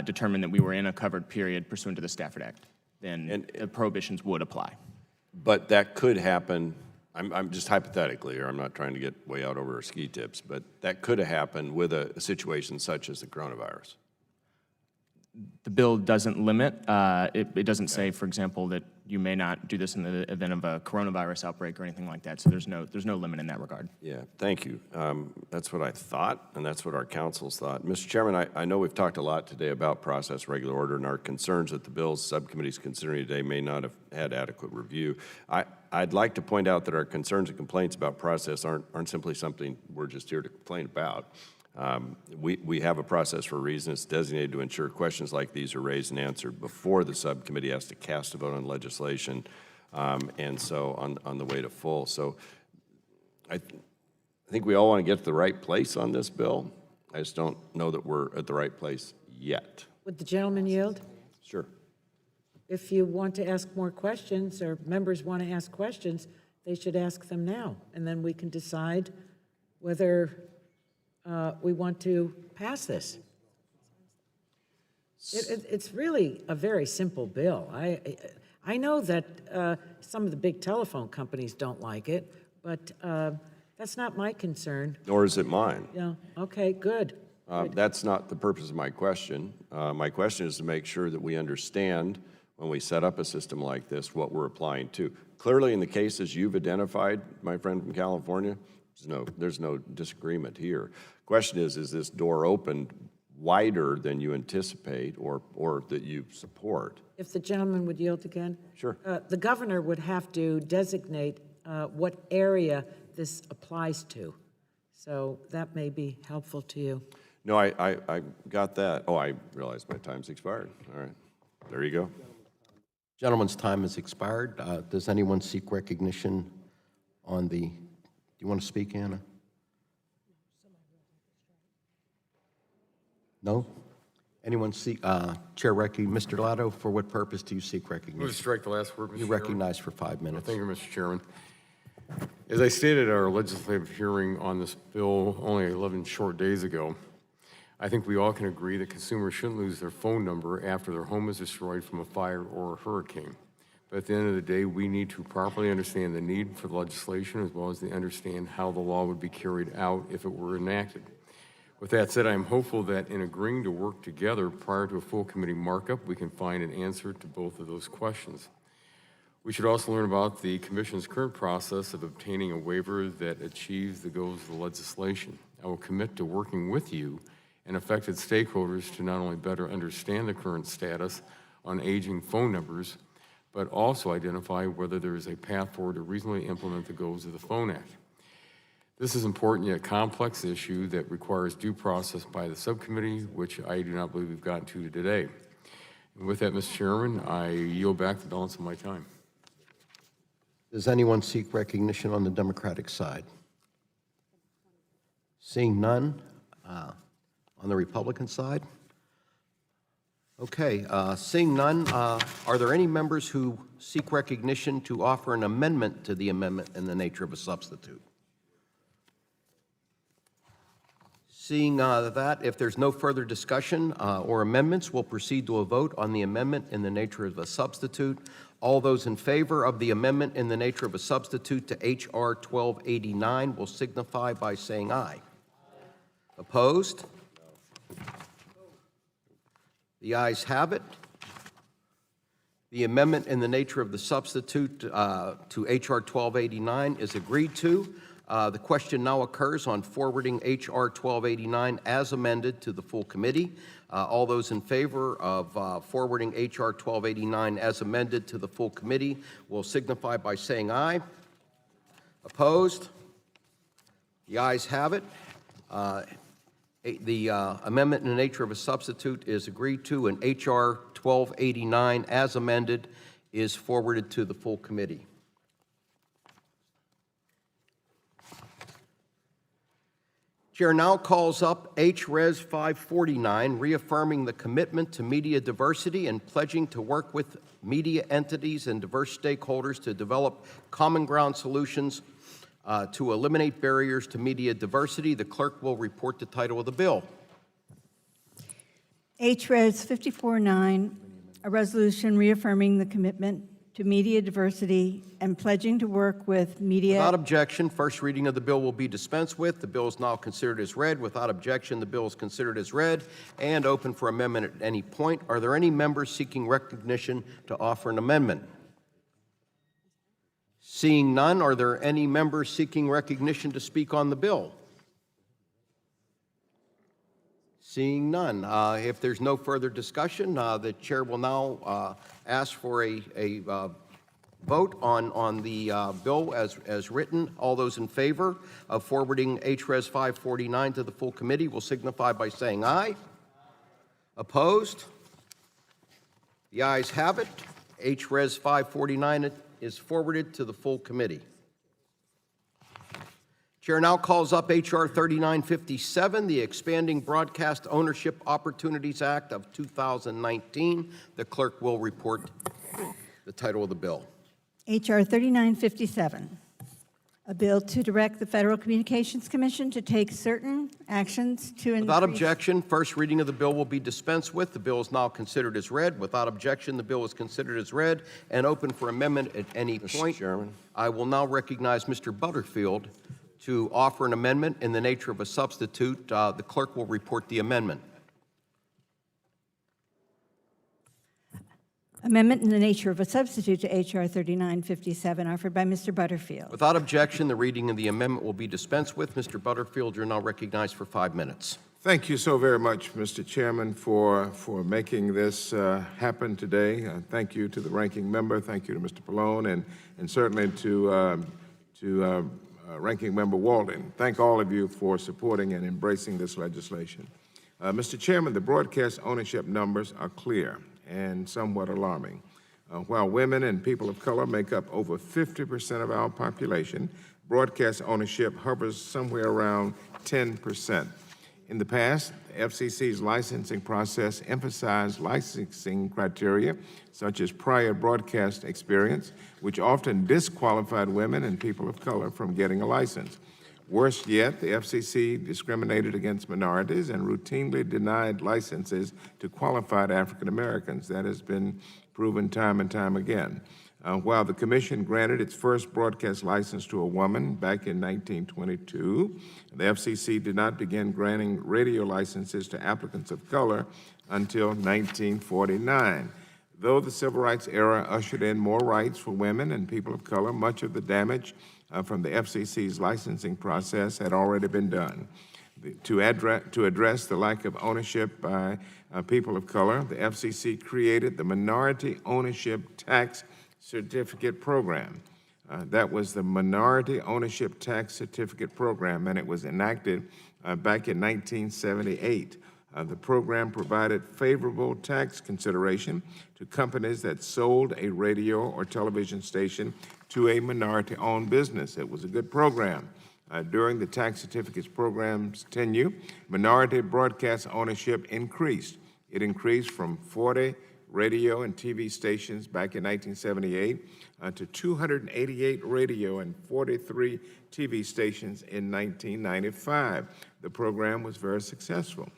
M: determined that we were in a covered period pursuant to the Stafford Act, then the prohibitions would apply.
D: but that could happen. I'm just hypothetically, or I'm not trying to get way out over our ski tips, but that could have happened with a situation such as the coronavirus.
M: The bill doesn't limit. It doesn't say, for example, that you may not do this in the event of a coronavirus outbreak or anything like that. So there's no limit in that regard.
D: Yeah, thank you. That's what I thought, and that's what our councils thought. Mr. Chairman, I know we've talked a lot today about process, regular order, and our concerns that the bill's subcommittees considering today may not have had adequate review. I'd like to point out that our concerns and complaints about process aren't simply something we're just here to complain about. We have a process for a reason. It's designated to ensure questions like these are raised and answered before the subcommittee has to cast a vote on legislation, and so on the way to full. So I think we all want to get to the right place on this bill. I just don't know that we're at the right place yet.
G: Would the gentleman yield?
D: Sure.
G: If you want to ask more questions, or members want to ask questions, they should ask them now, and then we can decide whether we want to pass this. It's really a very simple bill. I know that some of the big telephone companies don't like it, but that's not my concern.
D: Nor is it mine.
G: Yeah, okay, good.
D: That's not the purpose of my question. My question is to make sure that we understand when we set up a system like this what we're applying to. Clearly, in the cases you've identified, my friend from California, there's no disagreement here. Question is this door opened wider than you anticipate or that you support?
G: If the gentleman would yield again?
D: Sure.
G: The governor would have to designate what area this applies to. So that may be helpful to you.
D: No, I got that. Oh, I realized my time's expired. All right. There you go.
A: Gentleman's time has expired. Does anyone seek recognition on the, do you want to speak, Anna? No? Anyone seek, Chair Mr. Lotto, for what purpose do you seek
B: I'm going to
A: recognition?
B: strike the last word, Mr.
A: You're
B: Chairman.
A: recognized for 5 minutes.
B: Thank you, Mr. Chairman. As I stated at our legislative hearing on this bill only 11 short days ago, I think we all can agree that consumers shouldn't lose their phone number after their home is destroyed from a fire or a hurricane. But at the end of the day, we need to properly understand the need for the legislation as well as to understand how the law would be carried out if it were enacted. With that said, I'm hopeful that in agreeing to work together prior to a full committee markup, we can find an answer to both of those questions. We should also learn about the Commission's current process of obtaining a waiver that achieves the goals of the legislation. I will commit to working with you and affected stakeholders to not only better understand the current status on aging phone numbers, but also identify whether there is a path forward to reasonably implement the goals of the Phone Act. This is an important yet complex issue that requires due process by the subcommittee, which I do not believe we've gotten to today. And with that, Mr. Chairman, I yield back the balance of my time.
A: Does anyone seek recognition on the Democratic side? Seeing none, on the Republican side? Okay, seeing none, are there any members who seek recognition to offer an amendment to the amendment in the nature of a substitute? Seeing that, if there's no further discussion or amendments, we'll proceed to a vote on the amendment in the nature of a substitute. All those in favor of the amendment in the nature of a substitute to H.R. 1289 will signify by saying aye. Opposed? The ayes have it. The amendment in the nature of the substitute to H.R. 1289 is agreed to. The question now occurs on forwarding H.R. 1289 as amended to the full committee. All those in favor of forwarding H.R. 1289 as amended to the full committee will signify by saying aye. Opposed? The ayes have it. The amendment in the nature of a substitute is agreed to, and H.R. 1289 as amended is forwarded to the full committee. Chair now calls up H.Res. 549, reaffirming the commitment to media diversity and pledging to work with media entities and diverse stakeholders to develop common ground solutions to eliminate barriers to media diversity. The clerk will report the title of the bill.
F: H.Res. 549, a resolution reaffirming the commitment to media diversity and pledging to work with media.
A: Without objection, first reading of the bill will be dispensed with. The bill is now considered as read. Without objection, the bill is considered as read and open for amendment at any point. Are there any members seeking recognition to offer an amendment? Seeing none, are there any members seeking recognition to speak on the bill? Seeing none. If there's no further discussion, the chair will now ask for a vote on the bill as written. All those in favor of forwarding H.Res. 549 to the full committee will signify by saying aye. Opposed? The ayes have it. H.Res. 549 is forwarded to the full committee. Chair now calls up H.R. 3957, the Expanding Broadcast Ownership Opportunities Act of 2019. The clerk will report the title of the bill.
F: H.R. 3957, A bill to direct the Federal Communications Commission to take certain actions to increase...
A: Without objection, first reading of the bill will be dispensed with. The bill is now considered as read. Without objection, the bill is considered as read and open for amendment at any point.
D: Mr. Chairman.
A: I will now recognize Mr. Butterfield to offer an amendment in the nature of a substitute. The clerk will report the amendment.
F: Amendment in the nature of a substitute to H.R. 3957, offered by Mr. Butterfield.
A: Without objection, the reading of the amendment will be dispensed with. Mr. Butterfield, you're now recognized for 5 minutes.
P: Thank you so very much, Mr. Chairman, for making this happen today. Thank you to the ranking member. Thank you to Mr. Pallone, and certainly to Ranking Member Walden. Thank all of you for supporting and embracing this legislation. Mr. Chairman, the broadcast ownership numbers are clear and somewhat alarming. While women and people of color make up over 50% of our population, broadcast ownership hovers somewhere around 10%. In the past, the FCC's licensing process emphasized licensing criteria such as prior broadcast experience, which often disqualified women and people of color from getting a license. Worse yet, the FCC discriminated against minorities and routinely denied licenses to qualified African Americans. That has been proven time and time again. While the Commission granted its first broadcast license to a woman back in 1922, the FCC did not begin granting radio licenses to applicants of color until 1949. Though the Civil Rights era ushered in more rights for women and people of color, much of the damage from the FCC's licensing process had already been done. To address the lack of ownership by people of color, the FCC created the Minority Ownership Tax Certificate Program. That was the Minority Ownership Tax Certificate Program, and it was enacted back in 1978. The program provided favorable tax consideration to companies that sold a radio or television station to a minority-owned business. It was a good program. During the tax certificates program's tenure, minority broadcast ownership increased. It increased from 40 radio and TV stations back in 1978 to 288 radio and 43 TV stations in 1995. The program was very successful.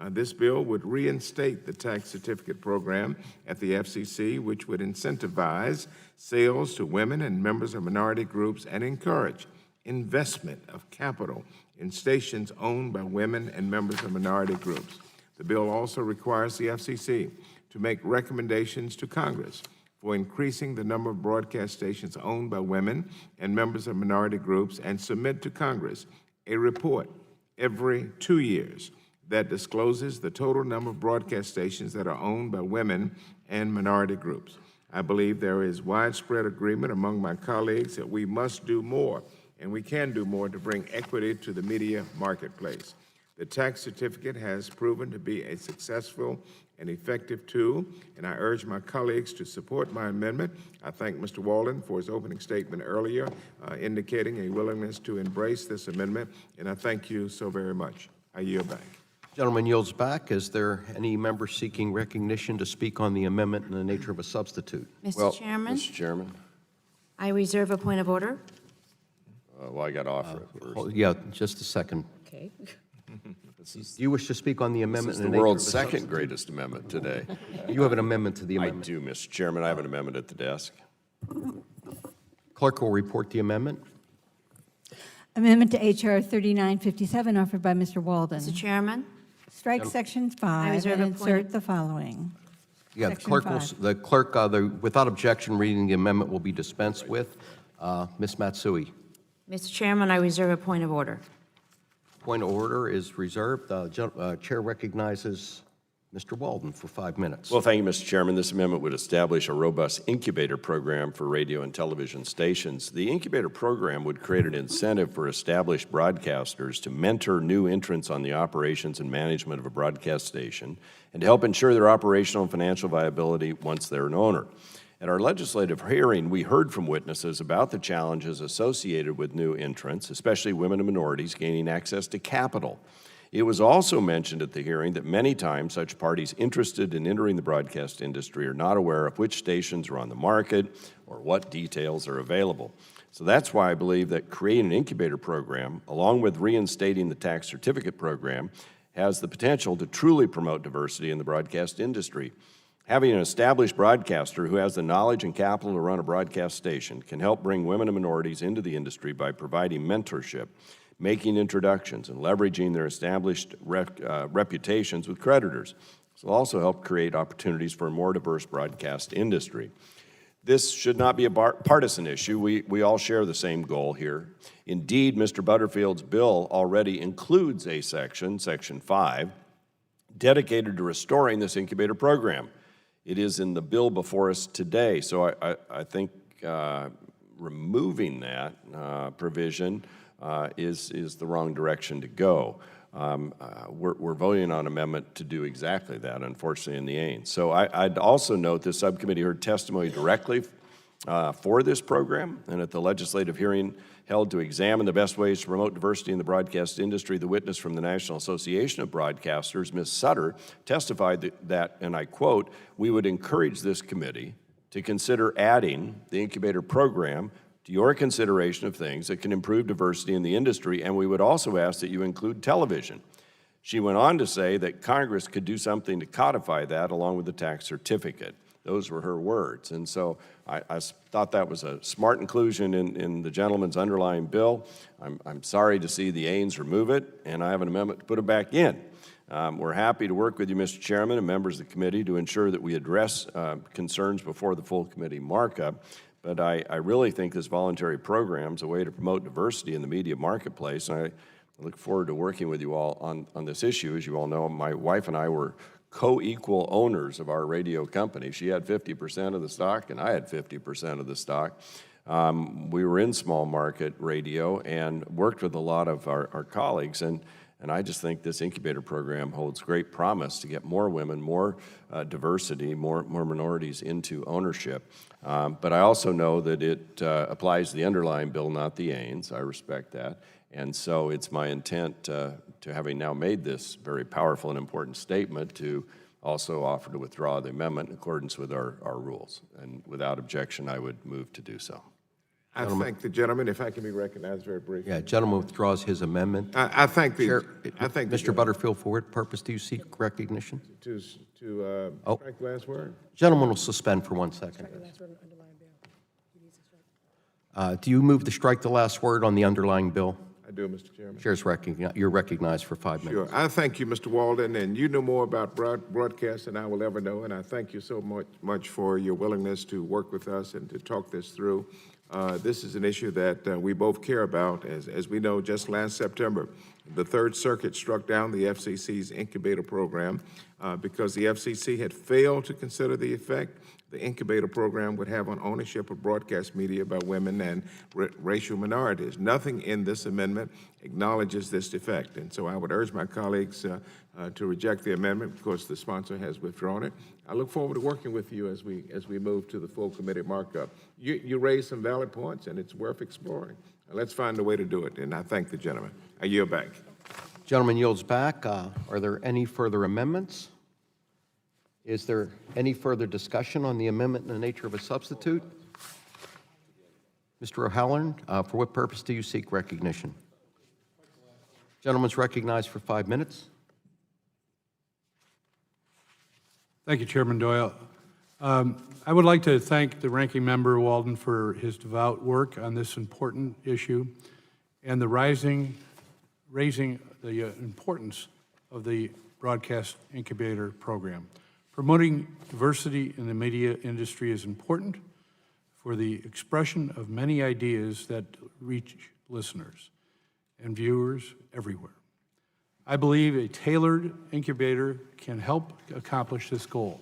P: This bill would reinstate the tax certificate program at the FCC, which would incentivize sales to women and members of minority groups and encourage investment of capital in stations owned by women and members of minority groups. The bill also requires the FCC to make recommendations to Congress for increasing the number of broadcast stations owned by women and members of minority groups and submit to Congress a report every 2 years that discloses the total number of broadcast stations that are owned by women and minority groups. I believe there is widespread agreement among my colleagues that we must do more, and we can do more to bring equity to the media marketplace. The tax certificate has proven to be a successful and effective tool, and I urge my colleagues to support my amendment. I thank Mr. Walden for his opening statement earlier, indicating a willingness to embrace this amendment, and I thank you so very much. I yield back.
A: Gentleman yields back. Is there any member seeking recognition to speak on the amendment in the nature of a substitute?
N: Mr. Chairman?
D: Mr. Chairman.
N: I reserve a point of order.
D: Well, I got to offer it first.
A: Yeah, just a second.
N: Okay.
A: Do you wish to speak on the amendment
D: This is
A: in
D: the
A: the nature
D: world's
A: of a
D: second
A: substitute?
D: greatest amendment today.
A: You have an amendment to the
D: I
A: amendment.
D: do, Mr. Chairman. I have an amendment at the desk.
A: Clerk will report the amendment.
F: Amendment to H.R. 3957, offered by Mr. Walden.
N: Mr. Chairman?
F: Strike Section 5
N: reserve
F: and
N: a point of-
F: insert the following.
A: Yeah, the
F: Section
A: clerk will,
F: 5.
A: the clerk, without objection, reading the amendment will be dispensed with. Ms. Matsui.
N: Mr. Chairman, I reserve a point of order.
A: Point of order is reserved. Chair recognizes Mr. Walden for 5 minutes.
D: Well, thank you, Mr. Chairman. This amendment would establish a robust incubator program for radio and television stations. The incubator program would create an incentive for established broadcasters to mentor new entrants on the operations and management of a broadcast station and to help ensure their operational and financial viability once they're an owner. At our legislative hearing, we heard from witnesses about the challenges associated with new entrants, especially women and minorities, gaining access to capital. It was also mentioned at the hearing that many times such parties interested in entering the broadcast industry are not aware of which stations are on the market or what details are available. So that's why I believe that creating an incubator program, along with reinstating the tax certificate program, has the potential to truly promote diversity in the broadcast industry. Having an established broadcaster who has the knowledge and capital to run a broadcast station can help bring women and minorities into the industry by providing mentorship, making introductions, and leveraging their established reputations with creditors. This will also help create opportunities for a more diverse broadcast industry. This should not be a partisan issue. We all share the same goal here. Indeed, Mr. Butterfield's bill already includes a section, Section 5, dedicated to restoring this incubator program. It is in the bill before us today, so I think removing that provision is the wrong direction to go. We're voting on an amendment to do exactly that, unfortunately, in the end. So I'd also note this subcommittee heard testimony directly for this program, and at the legislative hearing held to examine the best ways to promote diversity in the broadcast industry, the witness from the National Association of Broadcasters, Ms. Sutter, testified that, and I quote, "We would encourage this committee to consider adding the incubator program to your consideration of things that can improve diversity in the industry, and we would also ask that you include television." She went on to say that Congress could do something to codify that along with the tax certificate. Those were her words. And so I thought that was a smart inclusion in the gentleman's underlying bill. I'm sorry to see the Ains remove it, and I have an amendment to put it back in. We're happy to work with you, Mr. Chairman, and members of the committee to ensure that we address concerns before the full committee markup. But I really think this voluntary program is a way to promote diversity in the media marketplace. And I look forward to working with you all on this issue. As you all know, my wife and I were co-equal owners of our radio company. She had 50% of the stock, and I had 50% of the stock. We were in small market radio and worked with a lot of our colleagues. And I just think this incubator program holds great promise to get more women, more diversity, more minorities into ownership. But I also know that it applies to the underlying bill, not the Ains. I respect that. And so it's my intent to having now made this very powerful and important statement to also offer to withdraw the amendment in accordance with our rules. And without objection, I would move to do so.
P: I thank the gentleman, if I can be recognized very briefly.
A: Yeah, gentleman withdraws his amendment.
P: I thank the,
A: Chair,
P: I thank the
A: Mr. Butterfield, for what purpose do you seek recognition?
P: To strike the last word.
A: Gentleman will suspend for 1 second. Do you move to strike the last word on the underlying bill?
P: I do, Mr. Chairman.
A: Chair's you're recognized for 5 minutes.
P: Sure. I thank you, Mr. Walden, and you know more about broadcast than I will ever know, and I thank you so much for your willingness to work with us and to talk this through. This is an issue that we both care about. As we know, just last September, the Third Circuit struck down the FCC's incubator program because the FCC had failed to consider the effect the incubator program would have on ownership of broadcast media by women and racial minorities. Nothing in this amendment acknowledges this effect, and so I would urge my colleagues to reject the amendment because the sponsor has withdrawn it. I look forward to working with you as we move to the full committee markup. You raised some valid points, and it's worth exploring. Let's find a way to do it, and I thank the gentleman. I yield back.
A: Gentleman yields back. Are there any further amendments? Is there any further discussion on the amendment in the nature of a substitute? Mr. O'Halloran, for what purpose do you seek recognition? Gentleman's recognized for 5 minutes.
J: Thank you, Chairman Doyle. I would like to thank the ranking member, Walden, for his devout work on this important issue and the raising the importance of the broadcast incubator program. Promoting diversity in the media industry is important for the expression of many ideas that reach listeners and viewers everywhere. I believe a tailored incubator can help accomplish this goal.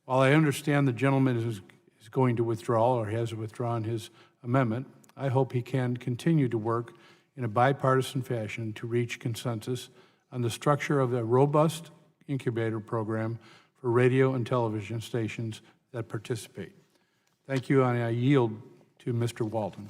J: While I understand the gentleman is going to withdraw or has withdrawn his amendment, I hope he can continue to work in a bipartisan fashion to reach consensus on the structure of a robust incubator program for radio and television stations that participate. Thank you, and I yield to Mr. Walden.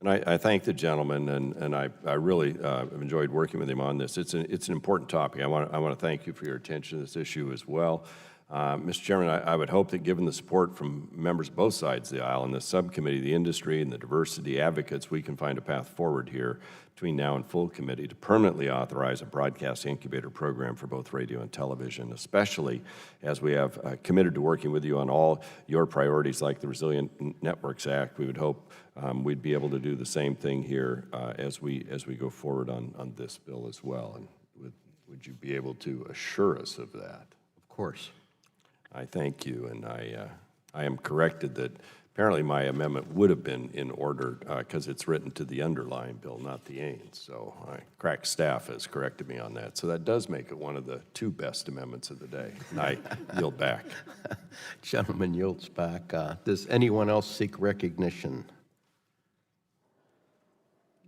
D: And I thank the gentleman, and I really have enjoyed working with him on this. It's an important topic. I want to thank you for your attention to this issue as well. Mr. Chairman, I would hope that given the support from members of both sides of the aisle and the subcommittee, the industry, and the diversity advocates, we can find a path forward here between now and full committee to permanently authorize a broadcast incubator program for both radio and television, especially as we have committed to working with you on all your priorities like the Resilient Networks Act. We would hope we'd be able to do the same thing here as we go forward on this bill as well. And would you be able to assure us of that?
A: Of course.
D: I thank you, and I am corrected that apparently my amendment would have been in order because it's written to the underlying bill, not the Ains. So crack staff has corrected me on that. So that does make it one of the two best amendments of the day. And I yield back.
A: Gentleman yields back. Does anyone else seek recognition?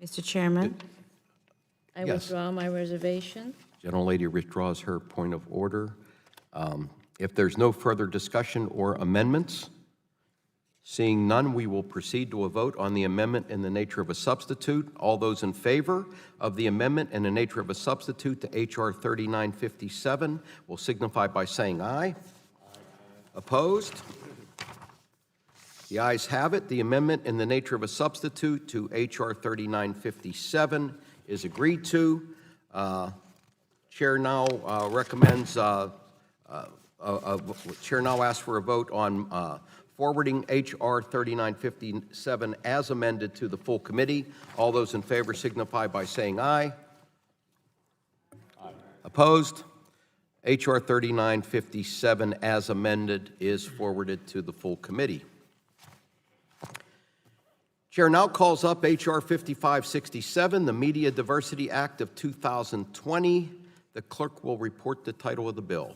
N: Mr. Chairman, I
A: Yes.
N: withdraw my reservation.
A: Gentlelady withdraws her point of order. If there's no further discussion or amendments, seeing none, we will proceed to a vote on the amendment in the nature of a substitute. All those in favor of the amendment in the nature of a substitute to H.R. 3957 will signify by saying aye. Opposed? The ayes have it. The amendment in the nature of a substitute to H.R. 3957 is agreed to. Chair now recommends Chair now asks for a vote on forwarding H.R. 3957 as amended to the full committee. All those in favor signify by saying aye. Aye. Opposed? H.R. 3957 as amended is forwarded to the full committee. Chair now calls up H.R. 5567, the Media Diversity Act of 2020. The clerk will report the title of the bill.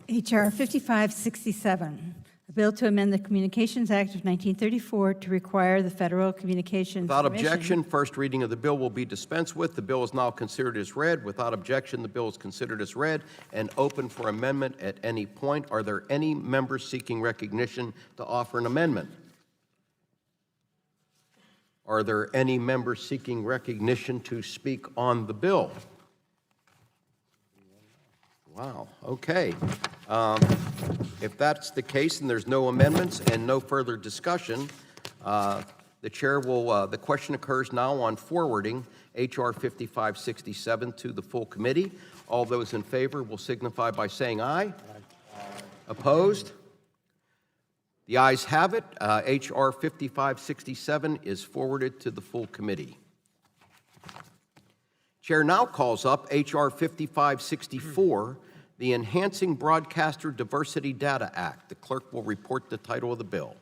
F: H.R. 5567, a bill to amend the Communications Act of 1934 to require the Federal Communications
A: Without
F: Commission.
A: objection, first reading of the bill will be dispensed with. The bill is now considered as read. Without objection, the bill is considered as read and open for amendment at any point. Are there any members seeking recognition to offer an amendment? Are there any members seeking recognition to speak on the bill? Wow, okay. If that's the case and there's no amendments and no further discussion, the chair will, the question occurs now on forwarding H.R. 5567 to the full committee. All those in favor will signify by saying aye. Aye. Opposed? The ayes have it. H.R. 5567 is forwarded to the full committee. Chair now calls up H.R. 5564, the Enhancing Broadcaster Diversity Data Act. The clerk will report the title of the bill.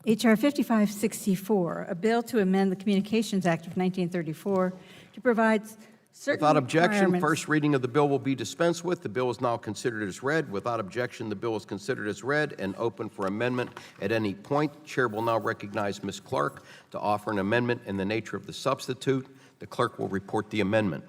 F: H.R. 5564, a bill to amend the Communications Act of 1934 to provide certain
A: Without objection,
F: requirements.
A: first reading of the bill will be dispensed with. The bill is now considered as read. Without objection, the bill is considered as read and open for amendment at any point. Chair will now recognize Ms. Clark to offer an amendment in the nature of the substitute. The clerk will report the amendment.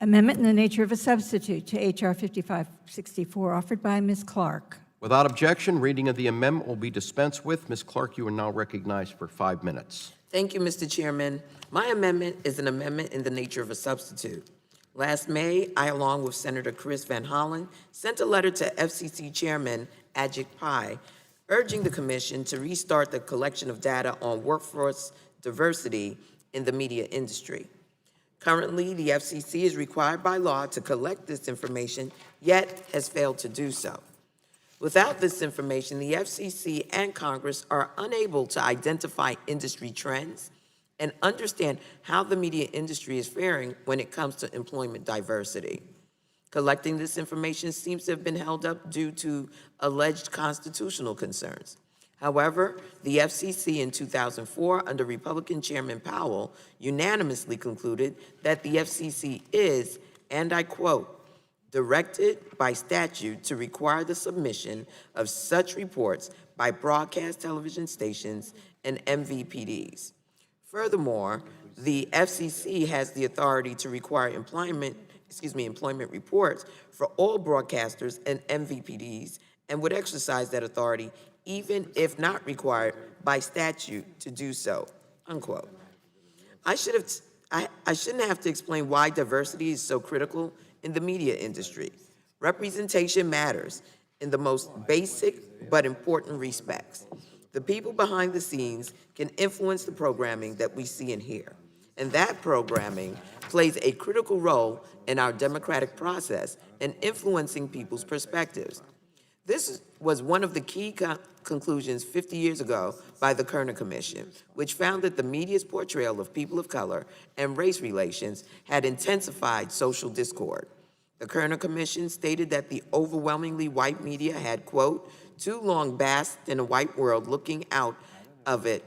F: Amendment in the nature of a substitute to H.R. 5564, offered by Ms. Clark.
A: Without objection, reading of the amendment will be dispensed with. Ms. Clark, you are now recognized for 5 minutes.
Q: Thank you, Mr. Chairman. My amendment is an amendment in the nature of a substitute. Last May, I, along with Senator Chris Van Hollen, sent a letter to FCC Chairman Ajit Pai, urging the Commission to restart the collection of data on workforce diversity in the media industry. Currently, the FCC is required by law to collect this information, yet has failed to do so. Without this information, the FCC and Congress are unable to identify industry trends and understand how the media industry is faring when it comes to employment diversity. Collecting this information seems to have been held up due to alleged constitutional concerns. However, the FCC in 2004, under Republican Chairman Powell, unanimously concluded that the FCC is, and I quote, directed by statute to require the submission of such reports by broadcast television stations and MVPDs. Furthermore, the FCC has the authority to require employment reports for all broadcasters and MVPDs and would exercise that authority even if not required by statute to do so, unquote. I shouldn't have to explain why diversity is so critical in the media industry. Representation matters in the most basic but important respects. The people behind the scenes can influence the programming that we see and hear, and that programming plays a critical role in our democratic process and influencing people's perspectives. This was one of the key conclusions 50 years ago by the Kerner Commission, which found that the media's portrayal of people of color and race relations had intensified social discord. The Kerner Commission stated that the overwhelmingly white media had, quote, too long basked in a white world looking out of it,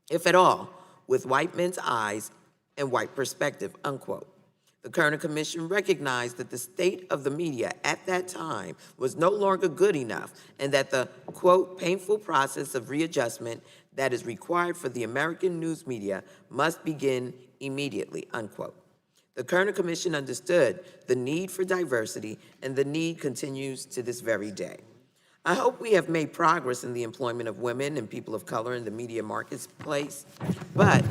Q: if at all, with white men's eyes and white perspective, unquote. The Kerner Commission recognized that the state of the media at that time was no longer good enough and that the, quote, painful process of readjustment that is required for the American news media must begin immediately, unquote. The Kerner Commission understood the need for diversity, and the need continues to this very day. I hope we have made progress in the employment of women and people of color in the media marketplace, but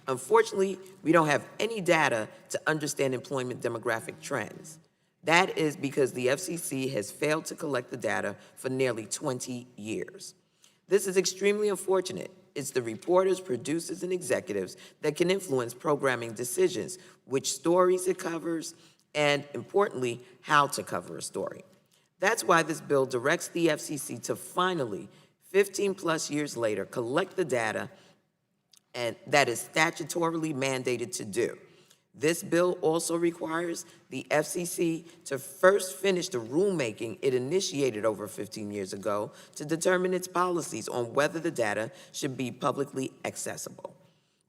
Q: unfortunately, we don't have any data to understand employment demographic trends. That is because the FCC has failed to collect the data for nearly 20 years. This is extremely unfortunate. It's the reporters, producers, and executives that can influence programming decisions, which stories it covers, and importantly, how to cover a story. That's why this bill directs the FCC to finally, 15 plus years later, collect the data and that is statutorily mandated to do. This bill also requires the FCC to first finish the rulemaking it initiated over 15 years ago to determine its policies on whether the data should be publicly accessible.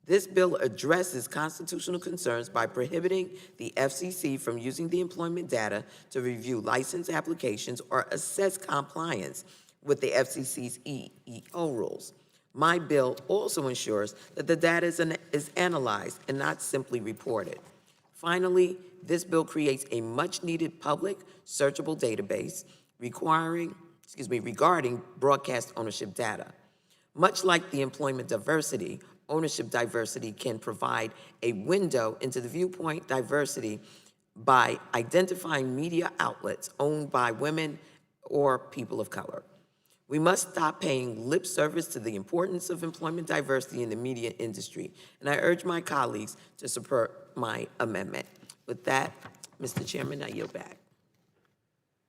Q: This bill addresses constitutional concerns by prohibiting the FCC from using the employment data to review license applications or assess compliance with the FCC's EEO rules. My bill also ensures that the data is analyzed and not simply reported. Finally, this bill creates a much-needed public searchable database regarding broadcast ownership data. Much like the employment diversity, ownership diversity can provide a window into the viewpoint diversity by identifying media outlets owned by women or people of color. We must stop paying lip service to the importance of employment diversity in the media industry, and I urge my colleagues to support my amendment. With that, Mr. Chairman, I yield back.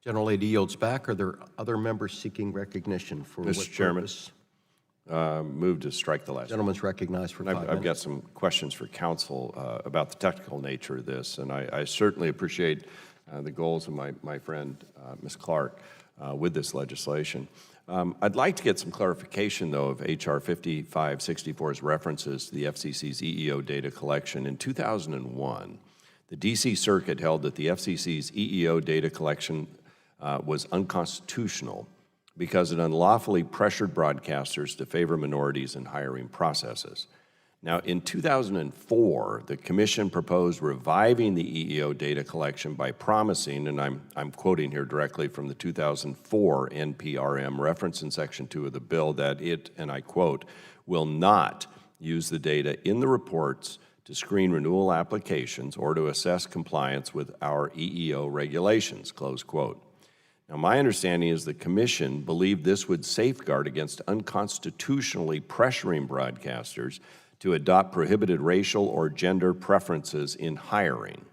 A: General Lady yields back. Are there other members seeking recognition for what
D: Mr. Chairman,
A: purpose?
D: Move to strike the last.
A: Gentleman's recognized for 5 minutes.
D: I've got some questions for counsel about the technical nature of this, and I certainly appreciate the goals of my friend, Ms. Clark, with this legislation. I'd like to get some clarification, though, of H.R. 5564's references to the FCC's EEO data collection. In 2001, the D.C. Circuit held that the FCC's EEO data collection was unconstitutional because it unlawfully pressured broadcasters to favor minorities in hiring processes. Now, in 2004, the Commission proposed reviving the EEO data collection by promising, and I'm quoting here directly from the 2004 NPRM reference in Section 2 of the bill, that it, and I quote, will not use the data in the reports to screen renewal applications or to assess compliance with our EEO regulations, close quote. Now, my understanding is the Commission believed this would safeguard against unconstitutionally pressuring broadcasters to adopt prohibited racial or gender preferences in hiring.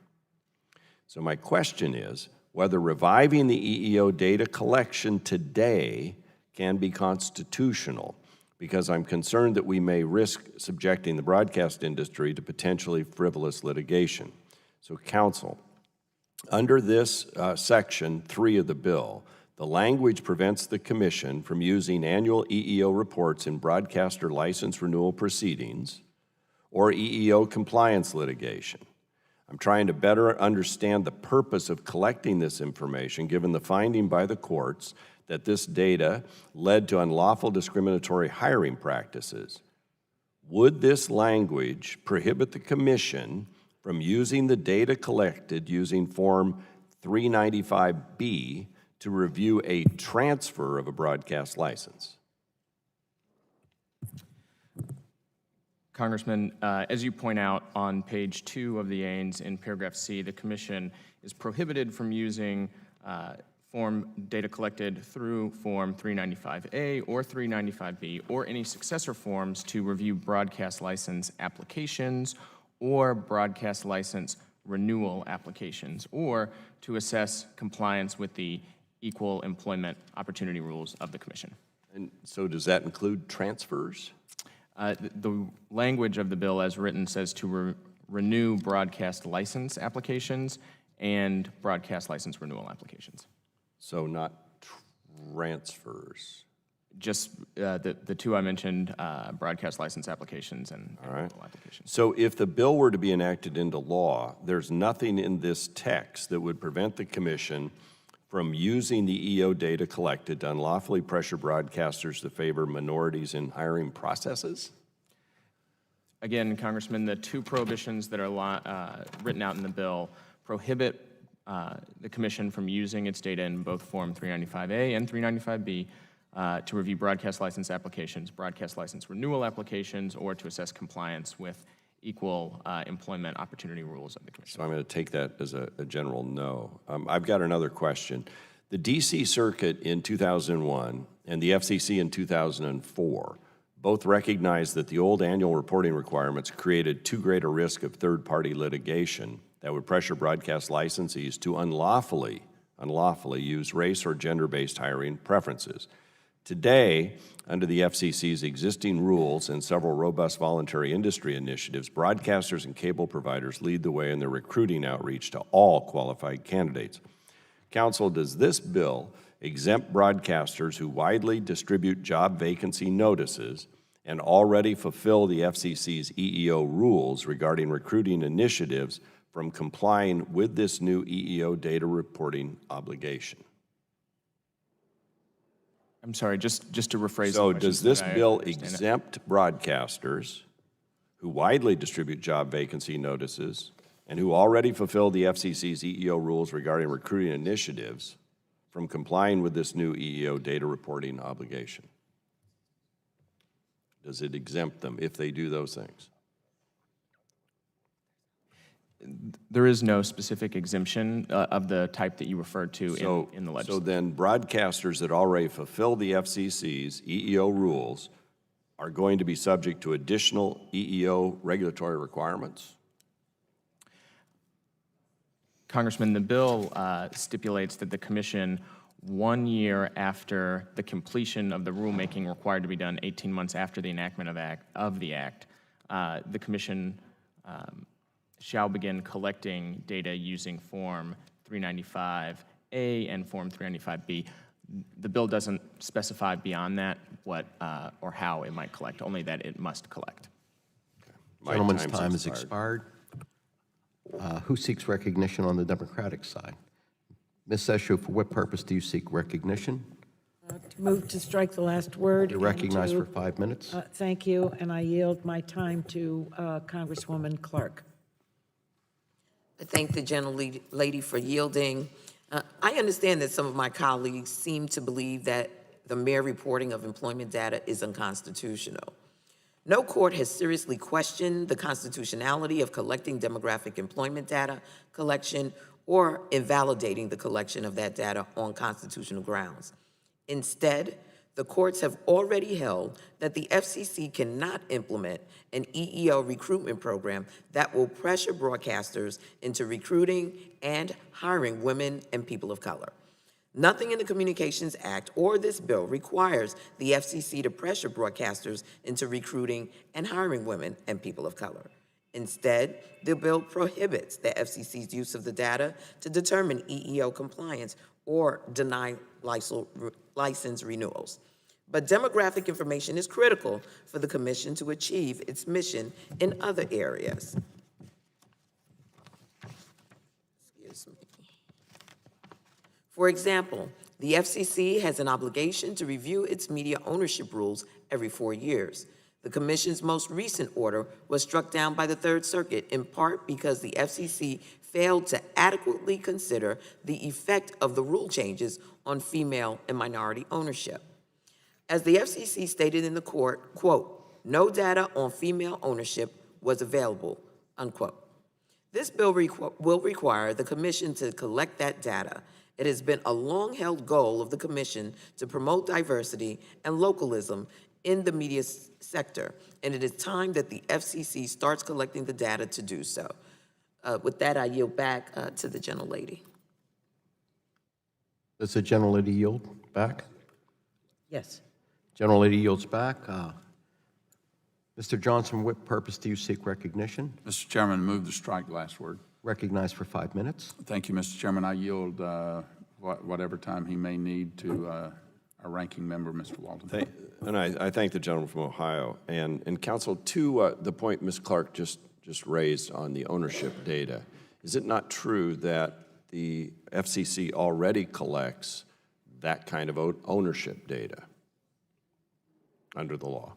D: So my question is whether reviving the EEO data collection today can be constitutional, because I'm concerned that we may risk subjecting the broadcast industry to potentially frivolous litigation. So counsel, under this Section 3 of the bill, the language prevents the Commission from using annual EEO reports in broadcaster license renewal proceedings or EEO compliance litigation. I'm trying to better understand the purpose of collecting this information, given the finding by the courts that this data led to unlawful discriminatory hiring practices. Would this language prohibit the Commission from using the data collected using Form 395B to review a transfer of a broadcast license?
M: Congressman, as you point out on page 2 of the AINS in paragraph C, the Commission is prohibited from using form data collected through Form 395A or 395B or any successor forms to review broadcast license applications or broadcast license renewal applications or to assess compliance with the equal employment opportunity rules of the Commission.
D: And so does that include transfers?
M: The language of the bill as written says to renew broadcast license applications and broadcast license renewal applications.
D: So not transfers?
M: Just the two I mentioned, broadcast license applications and renewal applications.
D: So if the bill were to be enacted into law, there's nothing in this text that would prevent the Commission from using the EO data collected to unlawfully pressure broadcasters to favor minorities in hiring processes?
M: Again, Congressman, the two prohibitions that are written out in the bill prohibit the Commission from using its data in both Form 395A and 395B to review broadcast license applications, broadcast license renewal applications, or to assess compliance with equal employment opportunity rules of the Commission.
D: So I'm going to take that as a general no. I've got another question. The D.C. Circuit in 2001 and the FCC in 2004 both recognized that the old annual reporting requirements created too great a risk of third-party litigation that would pressure broadcast licensees to unlawfully use race or gender-based hiring preferences. Today, under the FCC's existing rules and several robust voluntary industry initiatives, broadcasters and cable providers lead the way in their recruiting outreach to all qualified candidates. Council, does this bill exempt broadcasters who widely distribute job vacancy notices and already fulfill the FCC's EEO rules regarding recruiting initiatives from complying with this new EEO data reporting obligation?
M: I'm sorry, just to rephrase
D: So
M: the question
D: does this
M: so that I
D: bill
M: understand it.
D: exempt broadcasters who widely distribute job vacancy notices and who already fulfill the FCC's EEO rules regarding recruiting initiatives from complying with this new EEO data reporting obligation? Does it exempt them if they do those things?
M: There is no specific exemption of the type that you referred to in the legislation.
D: So then broadcasters that already fulfill the FCC's EEO rules are going to be subject to additional EEO regulatory requirements?
M: Congressman, the bill stipulates that the Commission, 1 year after the completion of the rulemaking required to be done 18 months after the enactment of the Act, the Commission shall begin collecting data using Form 395A and Form 395B. The bill doesn't specify beyond that what or how it might collect, only that it must collect.
A: Gentleman's time has expired. Who seeks recognition on the Democratic side? Ms. Esho, for what purpose do you seek recognition?
G: To move to strike the last word.
A: You're recognized for 5 minutes.
G: Thank you, and I yield my time to Congresswoman Clark.
Q: I thank the gentlelady for yielding. I understand that some of my colleagues seem to believe that the mere reporting of employment data is unconstitutional. No court has seriously questioned the constitutionality of collecting demographic employment data collection or invalidating the collection of that data on constitutional grounds. Instead, the courts have already held that the FCC cannot implement an EEO recruitment program that will pressure broadcasters into recruiting and hiring women and people of color. Nothing in the Communications Act or this bill requires the FCC to pressure broadcasters into recruiting and hiring women and people of color. Instead, the bill prohibits the FCC's use of the data to determine EEO compliance or deny license renewals. But demographic information is critical for the Commission to achieve its mission in other areas. Excuse me. For example, the FCC has an obligation to review its media ownership rules every 4 years. The Commission's most recent order was struck down by the Third Circuit, in part because the FCC failed to adequately consider the effect of the rule changes on female and minority ownership. As the FCC stated in the court, quote, "No data on female ownership was available," unquote. This bill will require the Commission to collect that data. It has been a long-held goal of the Commission to promote diversity and localism in the media sector, and it is time that the FCC starts collecting the data to do so. With that, I yield back to the gentlelady.
A: Does the gentlelady yield back?
G: Yes.
A: Gentlelady yields back. Mr. Johnson, what purpose do you seek recognition?
R: Mr. Chairman, move to strike last word.
A: Recognized for 5 minutes.
R: Thank you, Mr. Chairman. I yield whatever time he may need to our ranking member, Mr. Walton.
D: And I thank the gentleman from Ohio. And counsel, to the point Ms. Clark just raised on the ownership data, is it not true that the FCC already collects that kind of ownership data under the law?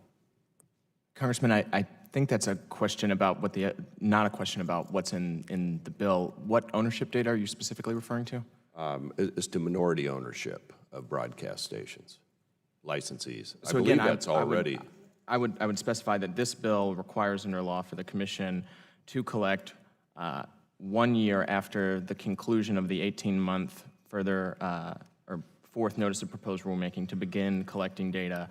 M: Congressman, I think that's a question about what not a question about what's in the bill. What ownership data are you specifically referring to?
D: As to minority ownership of broadcast stations, licensees.
M: So
D: I
M: again,
D: believe that's already.
M: I would specify that this bill requires under law for the Commission to collect 1 year after the conclusion of the 18-month further or fourth notice of proposed rulemaking to begin collecting data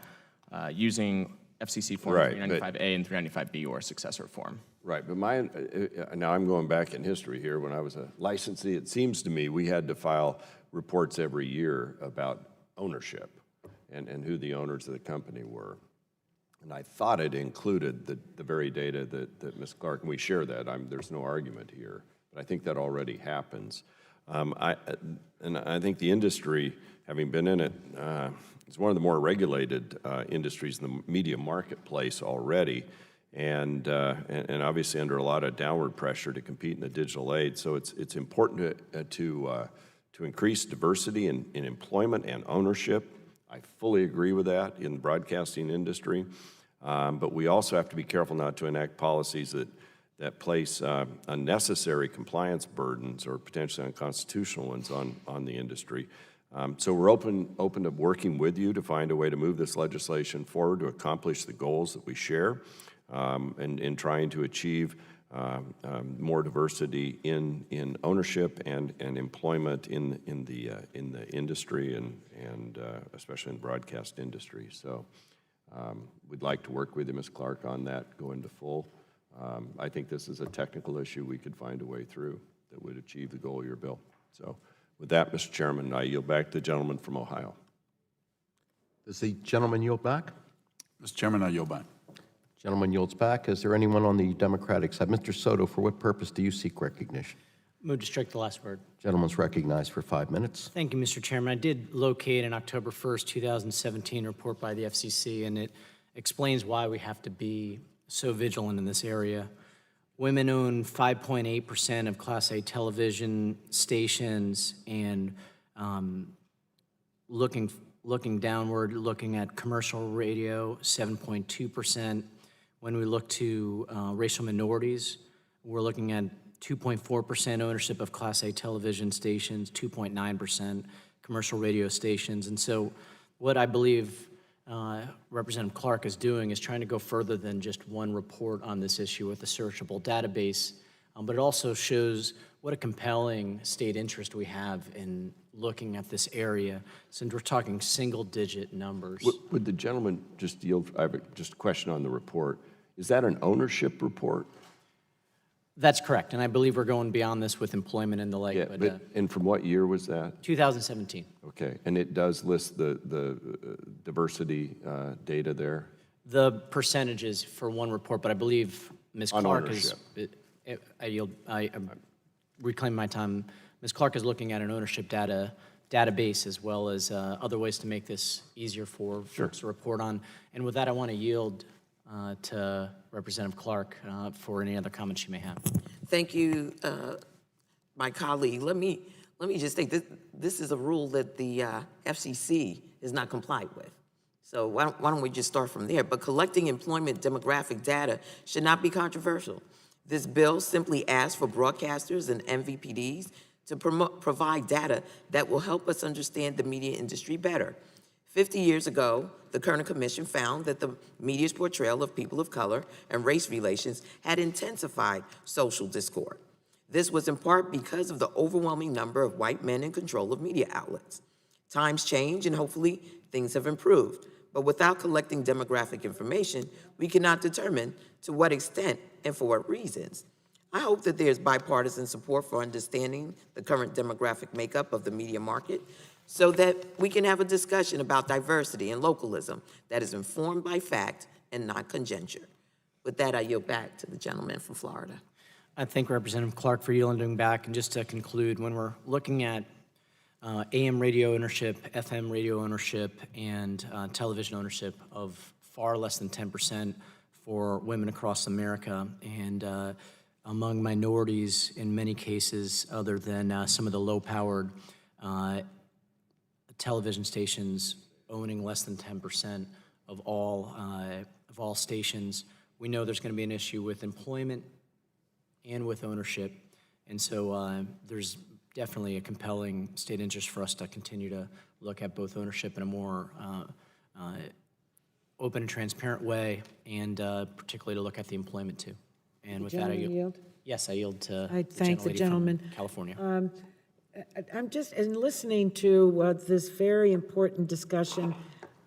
M: using FCC Form 395A and 395B or a successor form.
D: Right, but now I'm going back in history here. When I was a licensee, it seems to me we had to file reports every year about ownership and who the owners of the company were. And I thought it included the very data that Ms. Clark, and we share that, there's no argument here, but I think that already happens. I think the industry, having been in it, it's one of the more regulated industries in the media marketplace already, and obviously under a lot of downward pressure to compete in the digital age. So it's important to increase diversity in employment and ownership. I fully agree with that in the broadcasting industry, but we also have to be careful not to enact policies that place unnecessary compliance burdens or potentially unconstitutional ones on the industry. So we're open to working with you to find a way to move this legislation forward to accomplish the goals that we share, and in trying to achieve more diversity in ownership and employment in the industry and especially in the broadcast industry. So we'd like to work with you, Ms. Clark, on that, go into full. I think this is a technical issue we could find a way through that would achieve the goal of your bill. So with that, Mr. Chairman, I yield back to the gentleman from Ohio.
A: Does the gentleman yield back?
R: Mr. Chairman, I yield back.
A: Gentleman yields back. Is there anyone on the Democratic side? Mr. Soto, for what purpose do you seek recognition?
I: Move to strike the last word.
A: Gentleman's recognized for 5 minutes.
I: Thank you, Mr. Chairman. I did locate an October 1st, 2017 report by the FCC, and it explains why we have to be so vigilant in this area. Women own 5.8% of Class A television stations, and looking downward, looking at commercial radio, 7.2%. When we look to racial minorities, we're looking at 2.4% ownership of Class A television stations, 2.9% commercial radio stations. And so what I believe Representative Clark is doing is trying to go further than just one report on this issue with a searchable database, but it also shows what a compelling state interest we have in looking at this area, since we're talking single-digit numbers.
D: Would the gentleman just yield? I have just a question on the report. Is that an ownership report?
I: That's correct, and I believe we're going beyond this with employment and the like.
D: Yeah, but and from what year was that?
I: 2017.
D: Okay, and it does list the diversity data there?
I: The percentages for one report, but I believe Ms. Clark is, I reclaim my time. Ms. Clark is looking at an ownership database as well as other ways to make this easier for folks to report on. And with that, I want to yield to Representative Clark for any other comments she may have.
Q: Thank you, my colleague. Let me just say this is a rule that the FCC is not complied with. So why don't we just start from there? But collecting employment demographic data should not be controversial. This bill simply asks for broadcasters and MVPDs to provide data that will help us understand the media industry better. 50 years ago, the Kerner Commission found that the media's portrayal of people of color and race relations had intensified social discord. This was in part because of the overwhelming number of white men in control of media outlets. Times change, and hopefully things have improved. But without collecting demographic information, we cannot determine to what extent and for what reasons. I hope that there's bipartisan support for understanding the current demographic makeup of the media market so that we can have a discussion about diversity and localism that is informed by fact and not conjecture. With that, I yield back to the gentleman from Florida.
I: I thank Representative Clark for yielding back. And just to conclude, when we're looking at AM radio ownership, FM radio ownership, and television ownership of far less than 10% for women across America, and among minorities in many cases other than some of the low-powered television stations owning less than 10% of all stations, we know there's going to be an issue with employment and with ownership. And so there's definitely a compelling state interest for us to continue to look at both ownership in a more open and transparent way, and particularly to look at the employment too. And with that, I yield. Yes, I yield to
G: I thank the gentleman.
I: From California.
G: I'm just, in listening to this very important discussion,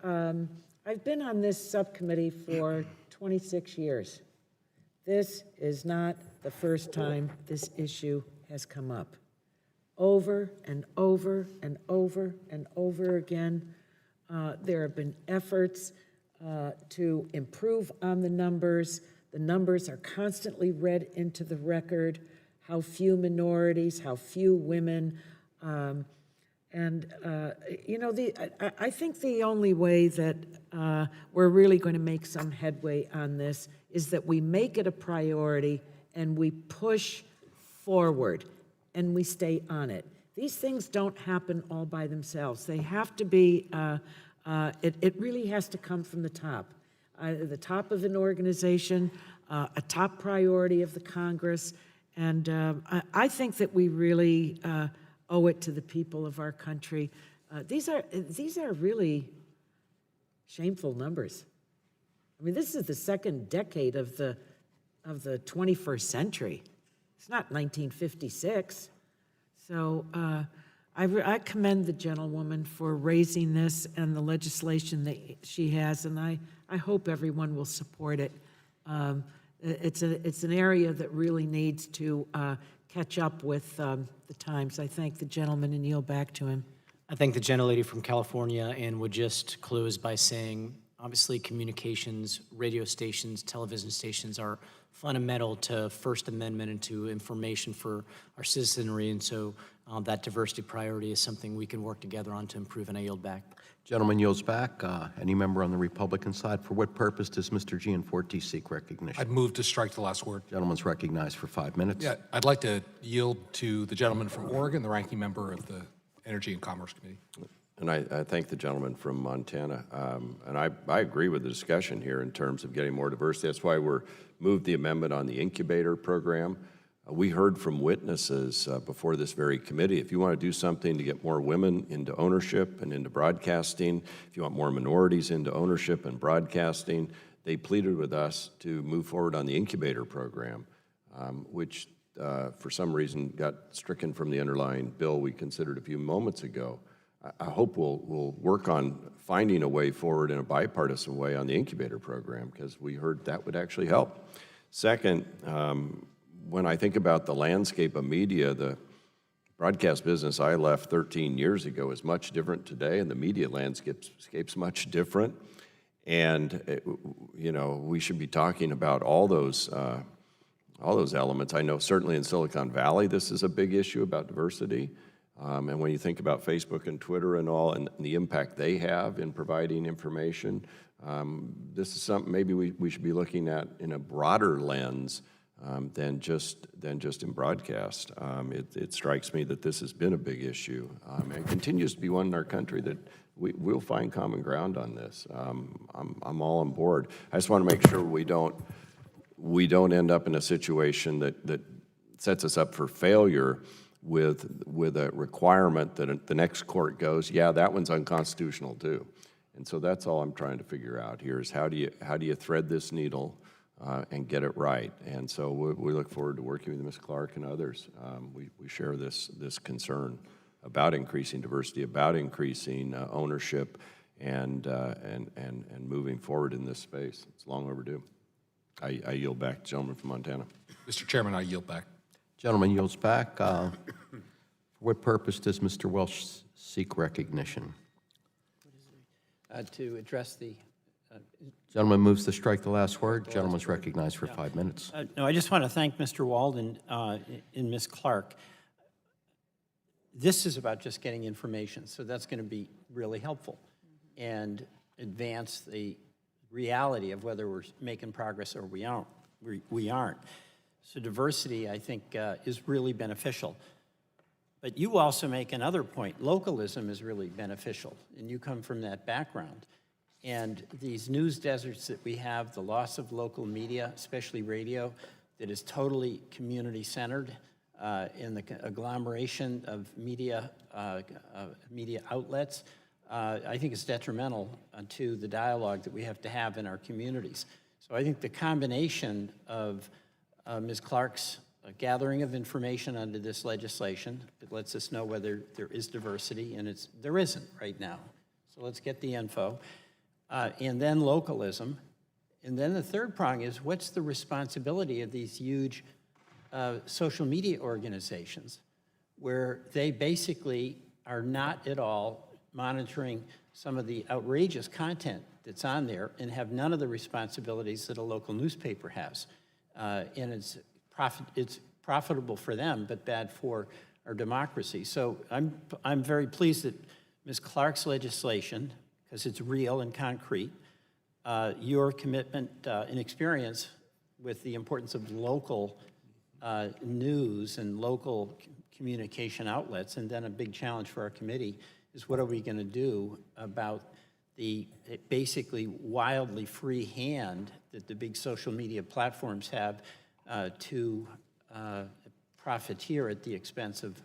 G: I've been on this subcommittee for 26 years. This is not the first time this issue has come up. Over and over and over and over again, there have been efforts to improve on the numbers. The numbers are constantly read into the record, how few minorities, how few women. I think the only way that we're really going to make some headway on this is that we make it a priority and we push forward and we stay on it. These things don't happen all by themselves. They have to be, it really has to come from the top of an organization, a top priority of the Congress. And I think that we really owe it to the people of our country. These are really shameful numbers. I mean, this is the second decade of the 21st century. It's not 1956. So I commend the gentlewoman for raising this and the legislation that she has, and I hope everyone will support it. It's an area that really needs to catch up with the times. I thank the gentleman and yield back to him.
I: I thank the gentlelady from California and would just close by saying, obviously communications, radio stations, television stations are fundamental to First Amendment and to information for our citizenry, and so that diversity priority is something we can work together on to improve, and I yield back.
A: Gentleman yields back. Any member on the Republican side? For what purpose does Mr. Gianforte seek recognition?
K: I'd move to strike the last word.
A: Gentleman's recognized for 5 minutes.
K: Yeah, I'd like to yield to the gentleman from Oregon, the ranking member of the Energy and Commerce Committee.
D: And I thank the gentleman from Montana. And I agree with the discussion here in terms of getting more diversity. That's why we're moved the amendment on the incubator program. We heard from witnesses before this very committee, if you want to do something to get more women into ownership and into broadcasting, if you want more minorities into ownership and broadcasting, they pleaded with us to move forward on the incubator program, which for some reason got stricken from the underlying bill we considered a few moments ago. I hope we'll work on finding a way forward in a bipartisan way on the incubator program, because we heard that would actually help. Second, when I think about the landscape of media, the broadcast business I left 13 years ago is much different today, and the media landscape's much different. And we should be talking about all those elements. I know certainly in Silicon Valley this is a big issue about diversity. And when you think about Facebook and Twitter and all, and the impact they have in providing information, this is something maybe we should be looking at in a broader lens than just in broadcast. It strikes me that this has been a big issue and continues to be one in our country that we'll find common ground on this. I'm all on board. I just want to make sure we don't end up in a situation that sets us up for failure with a requirement that the next court goes, yeah, that one's unconstitutional too. And so that's all I'm trying to figure out here is how do you thread this needle and get it right? And so we look forward to working with Ms. Clark and others. We share this concern about increasing diversity, about increasing ownership, and moving forward in this space. It's long overdue. I yield back, gentleman from Montana.
K: Mr. Chairman, I yield back.
A: Gentleman yields back. For what purpose does Mr. Welsh seek recognition?
S: To address the...
A: Gentleman moves to strike the last word. Gentleman's recognized for 5 minutes.
S: No, I just want to thank Mr. Walden and Ms. Clark. This is about just getting information, so that's going to be really helpful and advance the reality of whether we're making progress or we aren't. So diversity, I think, is really beneficial. But you also make another point. Localism is really beneficial, and you come from that background. And these news deserts that we have, the loss of local media, especially radio, that is totally community-centered, in the agglomeration of media outlets, I think is detrimental to the dialogue that we have to have in our communities. So I think the combination of Ms. Clark's gathering of information under this legislation, it lets us know whether there is diversity, and there isn't right now. So let's get the info. And then localism. And then the third prong is what's the responsibility of these huge social media organizations where they basically are not at all monitoring some of the outrageous content that's on there and have none of the responsibilities that a local newspaper has. And it's profitable for them, but bad for our democracy. So I'm very pleased that Ms. Clark's legislation, because it's real and concrete, your commitment and experience with the importance of local news and local communication outlets, and then a big challenge for our committee is what are we going to do about the basically wildly free hand that the big social media platforms have to profiteer at the expense of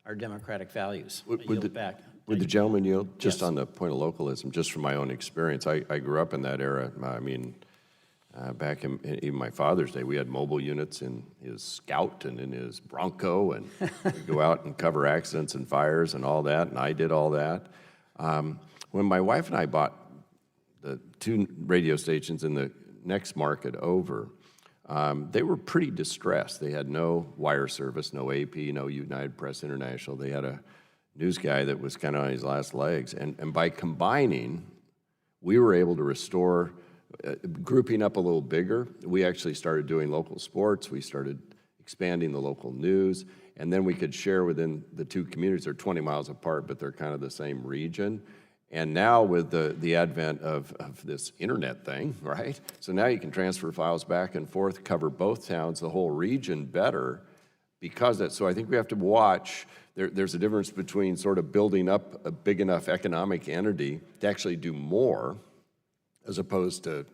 S: our democratic values.
D: Would the gentleman yield? Just yes. On the point of localism, just from my own experience, I grew up in that era. I mean, back in even my father's day, we had mobile units in his Scout and in his Bronco, and we'd go out and cover accidents and fires and all that, and I did all that. When my wife and I bought the 2 radio stations in the next market over, they were pretty distressed. They had no wire service, no AP, no United Press International. They had a news guy that was kind of on his last legs. And by combining, we were able to restore, grouping up a little bigger. We actually started doing local sports. We started expanding the local news. And then we could share within the 2 communities. They're 20 miles apart, but they're kind of the same region. And now with the advent of this internet thing, right? So now you can transfer files back and forth, cover both towns, the whole region better because that. So I think we have to watch. There's a difference between sort of building up a big enough economic entity to actually do more as opposed to,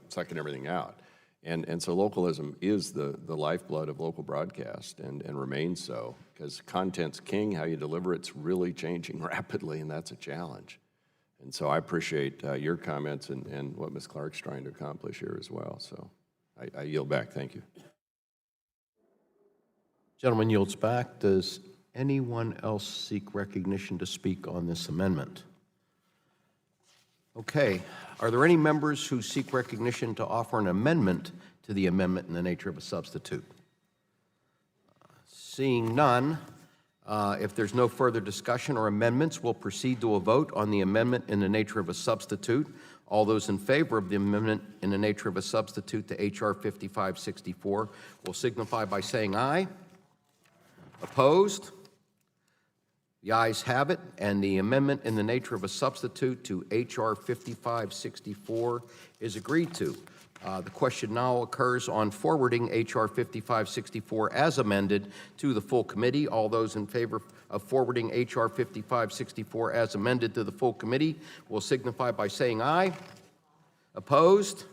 D: sucking everything out. And so localism is the lifeblood of local broadcast and remains so because content's king, how you deliver it's really changing rapidly, and that's a challenge. And so I appreciate your comments and what Ms. Clark's trying to accomplish here as well. So I yield back. Thank you.
A: Gentleman yields back. Does anyone else seek recognition to speak on this amendment? Okay. Are there any members who seek recognition to offer an amendment to the amendment in the nature of a substitute? Seeing none, if there's no further discussion or amendments, we'll proceed to a vote on the amendment in the nature of a substitute. All those in favor of the amendment in the nature of a substitute to H.R. 5564 will signify by saying aye. Opposed? The ayes have it, and the amendment in the nature of a substitute to H.R. 5564 is agreed to. The question now occurs on forwarding H.R. 5564 as amended to the full committee. All those in favor of forwarding H.R. 5564 as amended to the full committee will signify by saying aye. Opposed?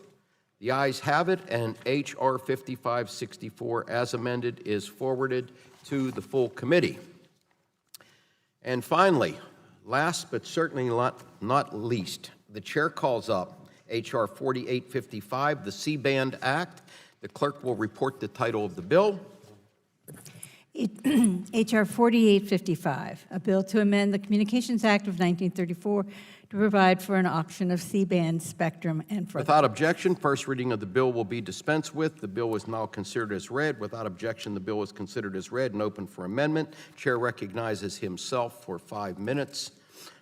A: The ayes have it, and H.R. 5564 as amended is forwarded to the full committee. And finally, last but certainly not least, the chair calls up H.R. 4855, the C-Band Act. The clerk will report the title of the bill.
F: H.R. 4855, a bill to amend the Communications Act of 1934 to provide for an auction of C-band spectrum and for...
A: Without objection, first reading of the bill will be dispensed with. The bill is now considered as read. Without objection, the bill is considered as read and open for amendment. Chair recognizes himself for 5 minutes.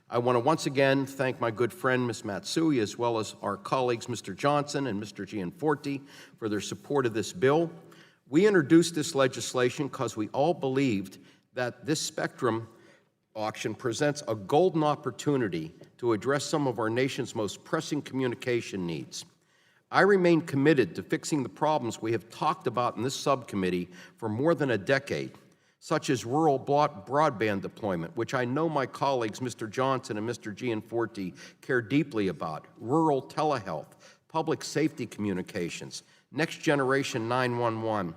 A: I want to once again thank my good friend, Ms. Matsui, as well as our colleagues, Mr. Johnson and Mr. Gianforte, for their support of this bill. We introduced this legislation because we all believed that this spectrum auction presents a golden opportunity to address some of our nation's most pressing communication needs. I remain committed to fixing the problems we have talked about in this subcommittee for more than a decade, such as rural broadband deployment, which I know my colleagues, Mr. Johnson and Mr. Gianforte, care deeply about, rural telehealth, public safety communications, next generation 911,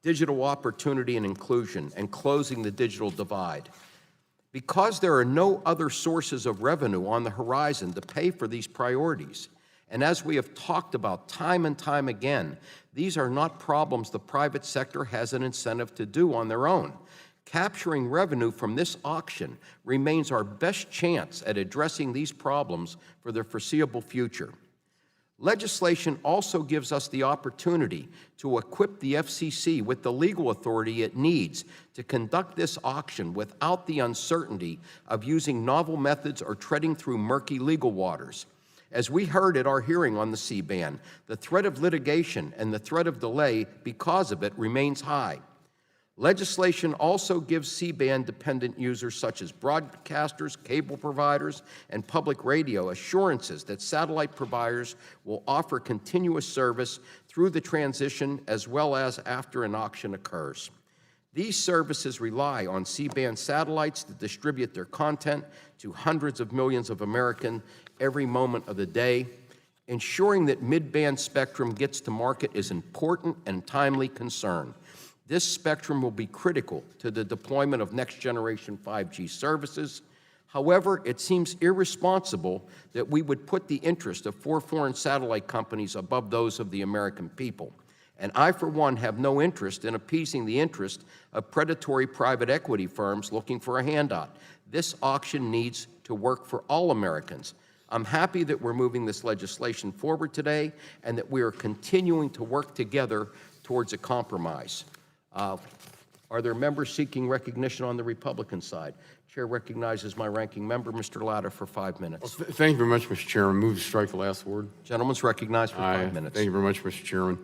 A: digital opportunity and inclusion, and closing the digital divide. Because there are no other sources of revenue on the horizon to pay for these priorities, and as we have talked about time and time again, these are not problems the private sector has an incentive to do on their own. Capturing revenue from this auction remains our best chance at addressing these problems for the foreseeable future. Legislation also gives us the opportunity to equip the FCC with the legal authority it needs to conduct this auction without the uncertainty of using novel methods or treading through murky legal waters. As we heard at our hearing on the C-band, the threat of litigation and the threat of delay because of it remains high. Legislation also gives C-band dependent users such as broadcasters, cable providers, and public radio assurances that satellite providers will offer continuous service through the transition as well as after an auction occurs. These services rely on C-band satellites to distribute their content to hundreds of millions of Americans every moment of the day. Ensuring that mid-band spectrum gets to market is important and timely concern. This spectrum will be critical to the deployment of next-generation 5G services. However, it seems irresponsible that we would put the interest of 4 foreign satellite companies above those of the American people. And I, for one, have no interest in appeasing the interest of predatory private equity firms looking for a handout. This auction needs to work for all Americans. I'm happy that we're moving this legislation forward today and that we are continuing to work together towards a compromise. Are there members seeking recognition on the Republican side? Chair recognizes my ranking member, Mr. Latta, for 5 minutes.
B: Well, thank you very much, Mr. Chairman. Move to strike the last word.
A: Gentleman's recognized for 5 minutes.
B: Thank you very much, Mr. Chairman.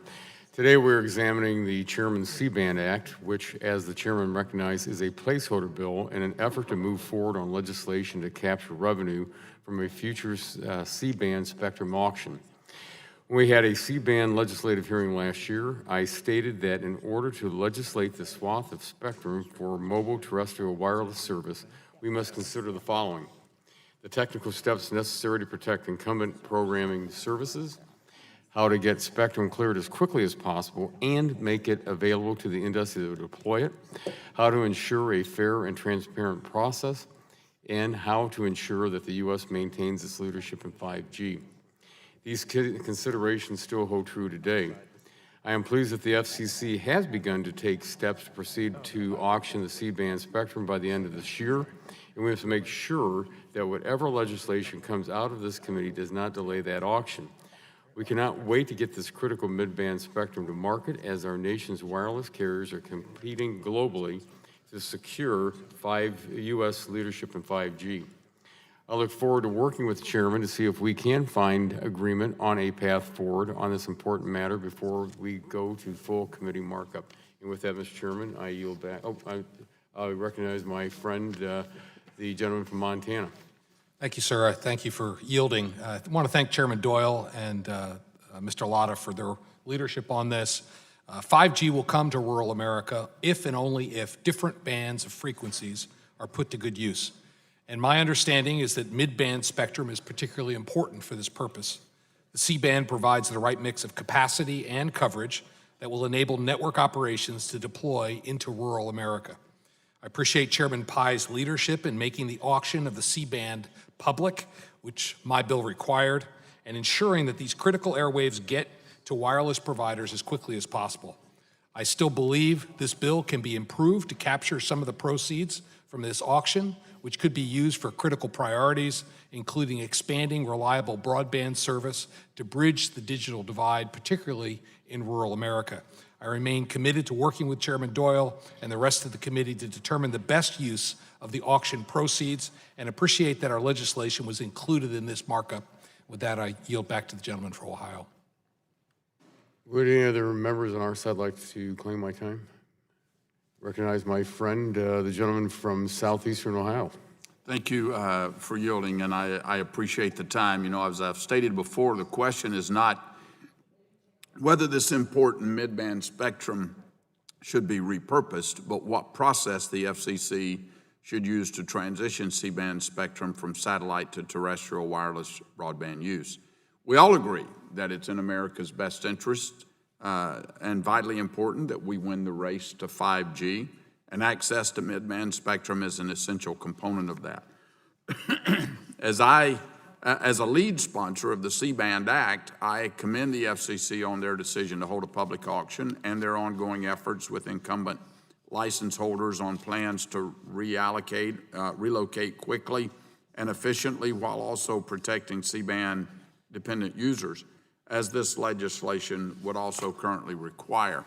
B: Today we're examining the Chairman's C-band Act, which, as the Chairman recognized, is a placeholder bill in an effort to move forward on legislation to capture revenue from a future C-band spectrum auction. When we had a C-band legislative hearing last year, I stated that in order to legislate the swath of spectrum for mobile terrestrial wireless service, we must consider the following: the technical steps necessary to protect incumbent programming services, how to get spectrum cleared as quickly as possible and make it available to the industry to deploy it, how to ensure a fair and transparent process, and how to ensure that the U.S. maintains its leadership in 5G. These considerations still hold true today. I am pleased that the FCC has begun to take steps to proceed to auction the C-band spectrum by the end of this year, and we have to make sure that whatever legislation comes out of this committee does not delay that auction. We cannot wait to get this critical mid-band spectrum to market as our nation's wireless carriers are competing globally to secure U.S. leadership in 5G. I look forward to working with the Chairman to see if we can find agreement on a path forward on this important matter before we go to full committee markup. And with that, Mr. Chairman, I yield back. I recognize my friend, the gentleman from Montana.
K: Thank you, sir. Thank you for yielding. I want to thank Chairman Doyle and Mr. Latta for their leadership on this. 5G will come to rural America if and only if different bands of frequencies are put to good use. And my understanding is that mid-band spectrum is particularly important for this purpose. The C-band provides the right mix of capacity and coverage that will enable network operations to deploy into rural America. I appreciate Chairman Pai's leadership in making the auction of the C-band public, which my bill required, and ensuring that these critical airwaves get to wireless providers as quickly as possible. I still believe this bill can be improved to capture some of the proceeds from this auction, which could be used for critical priorities, including expanding reliable broadband service to bridge the digital divide, particularly in rural America. I remain committed to working with Chairman Doyle and the rest of the committee to determine the best use of the auction proceeds and appreciate that our legislation was included in this markup. With that, I yield back to the gentleman for Ohio.
B: Would any other members on our side like to claim my time? Recognize my friend, the gentleman from southeastern Ohio.
R: Thank you for yielding, and I appreciate the time. You know, as I've stated before, the question is not whether this important mid-band spectrum should be repurposed, but what process the FCC should use to transition C-band spectrum from satellite to terrestrial wireless broadband use. We all agree that it's in America's best interest and vitally important that we win the race to 5G, and access to mid-band spectrum is an essential component of that. As a lead sponsor of the C-band Act, I commend the FCC on their decision to hold a public auction and their ongoing efforts with incumbent license holders on plans to relocate quickly and efficiently while also protecting C-band dependent users, as this legislation would also currently require.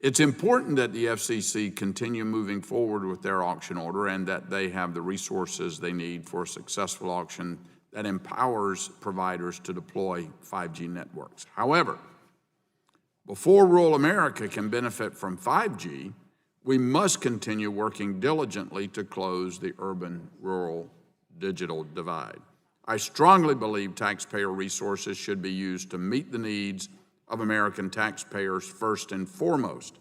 R: It's important that the FCC continue moving forward with their auction order and that they have the resources they need for a successful auction that empowers providers to deploy 5G networks. However, before rural America can benefit from 5G, we must continue working diligently to close the urban-rural digital divide. I strongly believe taxpayer resources should be used to meet the needs of American taxpayers first and foremost.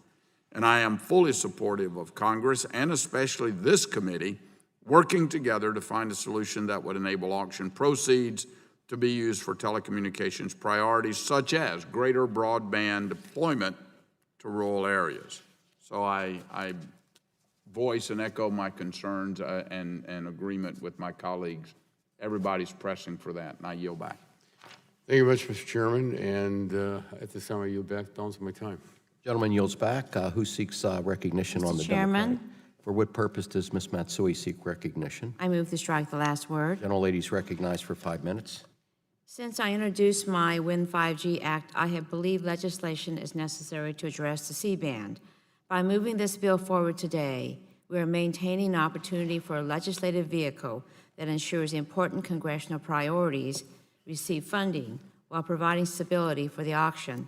R: And I am fully supportive of Congress and especially this committee working together to find a solution that would enable auction proceeds to be used for telecommunications priorities such as greater broadband deployment to rural areas. So I voice and echo my concerns and agreement with my colleagues. Everybody's pressing for that, and I yield back.
B: Thank you much, Mr. Chairman, and at this time I yield back the balance of my time.
A: Gentleman yields back. Who seeks recognition on the
N: Chairman?
A: Democratic? For what purpose does Ms. Matsui seek recognition?
N: I move to strike the last word.
A: Gentlelady is recognized for 5 minutes.
N: Since I introduced my Win 5G Act, I have believed legislation is necessary to address the C-band. By moving this bill forward today, we are maintaining an opportunity for a legislative vehicle that ensures important congressional priorities receive funding while providing stability for the auction.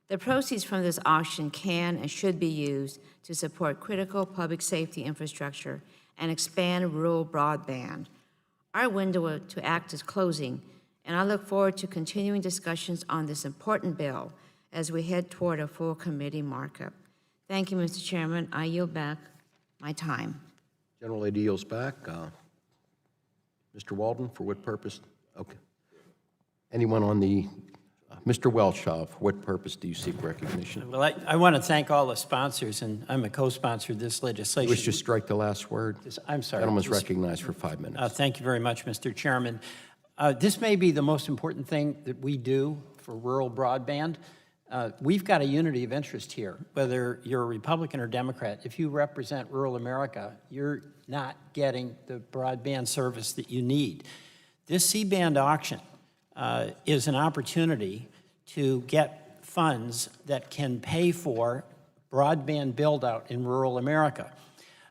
N: The proceeds from this auction can and should be used to support critical public safety infrastructure and expand rural broadband. Our window to act is closing, and I look forward to continuing discussions on this important bill as we head toward a full committee markup. Thank you, Mr. Chairman. I yield back my time.
A: Gentlelady yields back. Mr. Walden, for what purpose? Okay. Anyone on the, Mr. Welch, for what purpose do you seek recognition?
S: Well, I want to thank all the sponsors, and I'm a co-sponsor of this legislation.
A: Wish to strike the last word?
S: I'm sorry.
A: Gentleman's recognized for 5 minutes.
S: Thank you very much, Mr. Chairman. This may be the most important thing that we do for rural broadband. We've got a unity of interest here, whether you're a Republican or Democrat. If you represent rural America, you're not getting the broadband service that you need. This C-band auction is an opportunity to get funds that can pay for broadband build-out in rural America.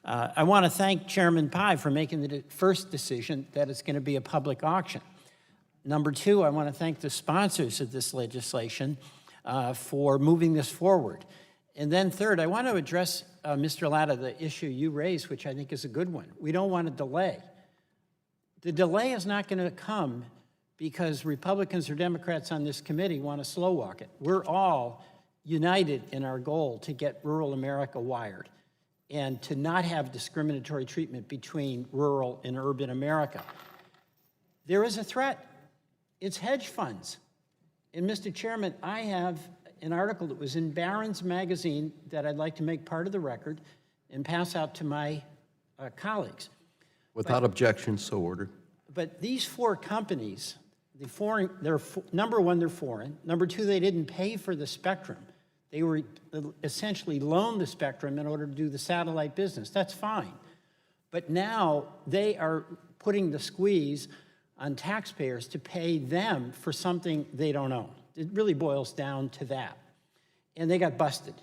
S: I want to thank Chairman Pai for making the first decision that it's going to be a public auction. Number two, I want to thank the sponsors of this legislation for moving this forward. And then third, I want to address, Mr. Latta, the issue you raised, which I think is a good one. We don't want to delay. The delay is not going to come because Republicans or Democrats on this committee want to slow walk it. We're all united in our goal to get rural America wired and to not have discriminatory treatment between rural and urban America. There is a threat. It's hedge funds. And Mr. Chairman, I have an article that was in Barron's magazine that I'd like to make part of the record and pass out to my colleagues.
A: Without objection, so ordered.
S: But these four companies, number one, they're foreign. Number two, they didn't pay for the spectrum. They were essentially loaned the spectrum in order to do the satellite business. That's fine. But now they are putting the squeeze on taxpayers to pay them for something they don't own. It really boils down to that. And they got busted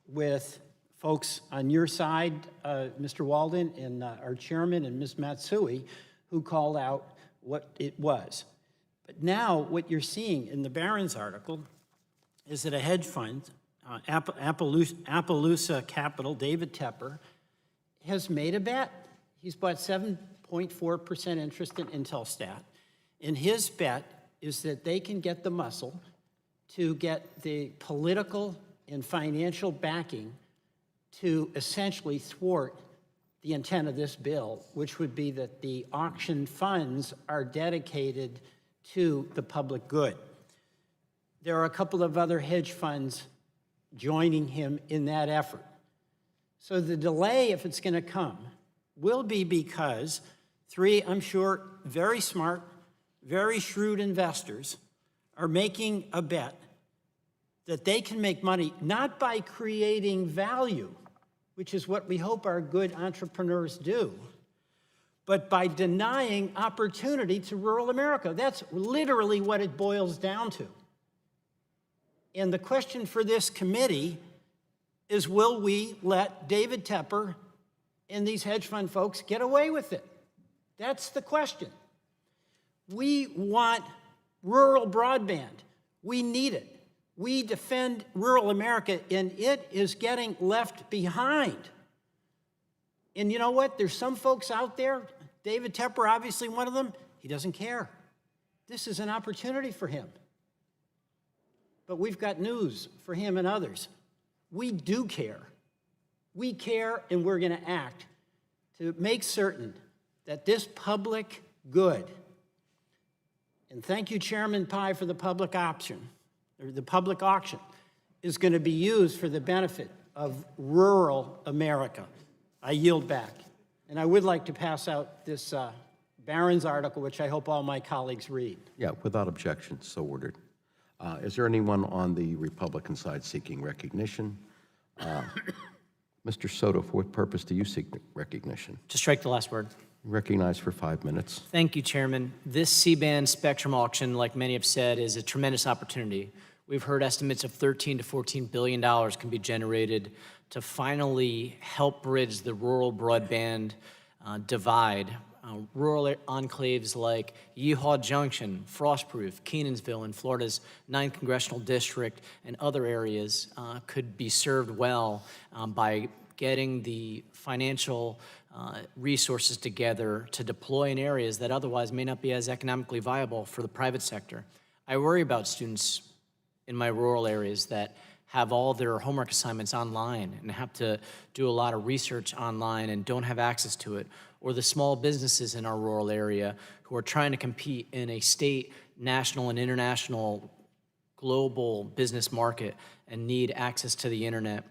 S: with folks on your side, Mr. Walden and our chairman and Ms. Matsui, who called out what it was. But now what you're seeing in the Barron's article is that a hedge fund, Appaloosa Capital, David Tepper, has made a bet. He's bought 7.4% interest in Intelstat. And his bet is that they can get the muscle to get the political and financial backing to essentially thwart the intent of this bill, which would be that the auction funds are dedicated to the public good. There are a couple of other hedge funds joining him in that effort. So the delay, if it's going to come, will be because three, I'm sure, very smart, very shrewd investors are making a bet that they can make money not by creating value, which is what we hope our good entrepreneurs do, but by denying opportunity to rural America. That's literally what it boils down to. And the question for this committee is, will we let David Tepper and these hedge fund folks get away with it? That's the question. We want rural broadband. We need it. We defend rural America, and it is getting left behind. And you know what? There's some folks out there, David Tepper, obviously one of them, he doesn't care. This is an opportunity for him. But we've got news for him and others. We do care. We care, and we're going to act to make certain that this public good, and thank you, Chairman Pai, for the public option, or the public auction, is going to be used for the benefit of rural America. I yield back. And I would like to pass out this Barron's article, which I hope all my colleagues read.
A: Yeah, without objection, so ordered. Is there anyone on the Republican side seeking recognition? Mr. Soto, for what purpose do you seek recognition?
I: To strike the last word.
A: Recognized for 5 minutes.
I: Thank you, Chairman. This C-band spectrum auction, like many have said, is a tremendous opportunity. We've heard estimates of $13 to $14 billion can be generated to finally help bridge the rural broadband divide. Rural enclaves like Yeehaw Junction, Frostproof, Kenansville in Florida's 9th Congressional District and other areas could be served well by getting the financial resources together to deploy in areas that otherwise may not be as economically viable for the private sector. I worry about students in my rural areas that have all their homework assignments online and have to do a lot of research online and don't have access to it, or the small businesses in our rural area who are trying to compete in a state, national, and international global business market and need access to the internet.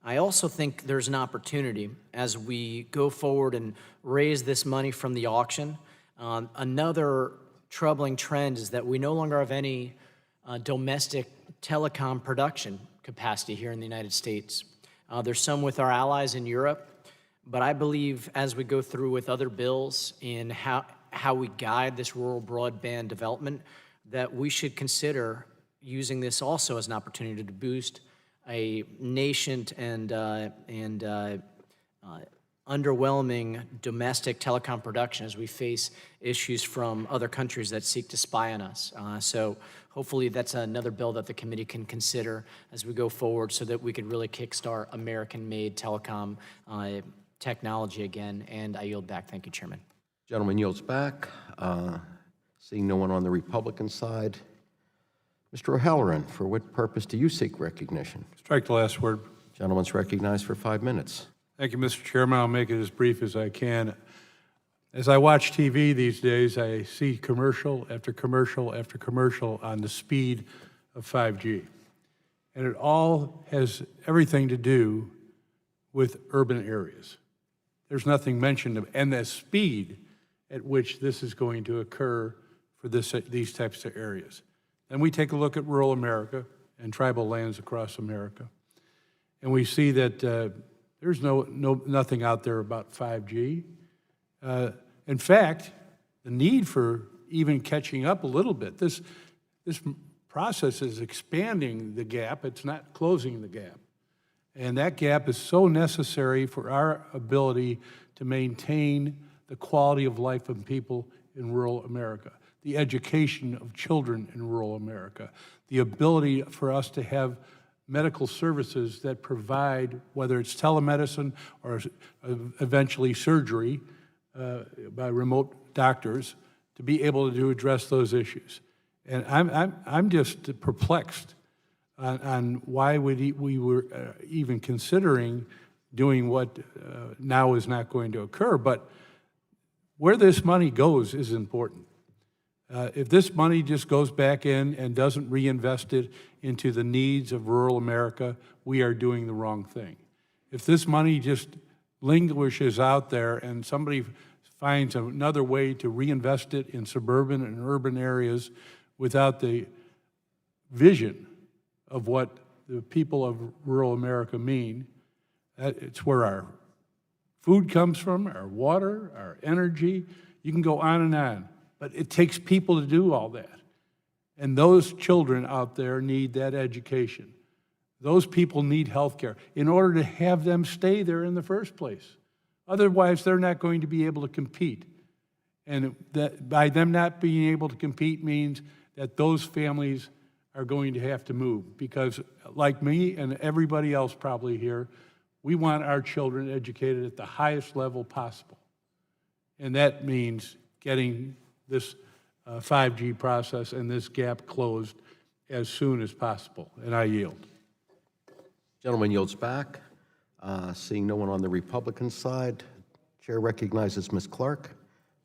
I: I also think there's an opportunity as we go forward and raise this money from the auction. Another troubling trend is that we no longer have any domestic telecom production capacity here in the United States. There's some with our allies in Europe, but I believe as we go through with other bills in how we guide this rural broadband development, that we should consider using this also as an opportunity to boost a nascent and underwhelming domestic telecom production as we face issues from other countries that seek to spy on us. So hopefully that's another bill that the committee can consider as we go forward so that we could really kickstart American-made telecom technology again. And I yield back. Thank you, Chairman.
A: Gentleman yields back. Seeing no one on the Republican side. Mr. O'Halloran, for what purpose do you seek recognition?
J: Strike the last word.
A: Gentleman's recognized for 5 minutes.
J: Thank you, Mr. Chairman. I'll make it as brief as I can. As I watch TV these days, I see commercial after commercial after commercial on the speed of 5G. And it all has everything to do with urban areas. There's nothing mentioned of, and the speed at which this is going to occur for these types of areas. Then we take a look at rural America and tribal lands across America, and we see that there's nothing out there about 5G. In fact, the need for even catching up a little bit, this process is expanding the gap, it's not closing the gap. And that gap is so necessary for our ability to maintain the quality of life of people in rural America, the education of children in rural America, the ability for us to have medical services that provide, whether it's telemedicine or eventually surgery by remote doctors, to be able to address those issues. And I'm just perplexed on why we were even considering doing what now is not going to occur. But where this money goes is important. If this money just goes back in and doesn't reinvest it into the needs of rural America, we are doing the wrong thing. If this money just languishes out there and somebody finds another way to reinvest it in suburban and urban areas without the vision of what the people of rural America mean, it's where our food comes from, our water, our energy. You can go on and on. But it takes people to do all that. And those children out there need that education. Those people need health care in order to have them stay there in the first place. Otherwise, they're not going to be able to compete. And that by them not being able to compete means that those families are going to have to move. Because like me and everybody else probably here, we want our children educated at the highest level possible. And that means getting this 5G process and this gap closed as soon as possible. And I yield.
A: Gentleman yields back. Seeing no one on the Republican side, Chair recognizes Ms. Clark.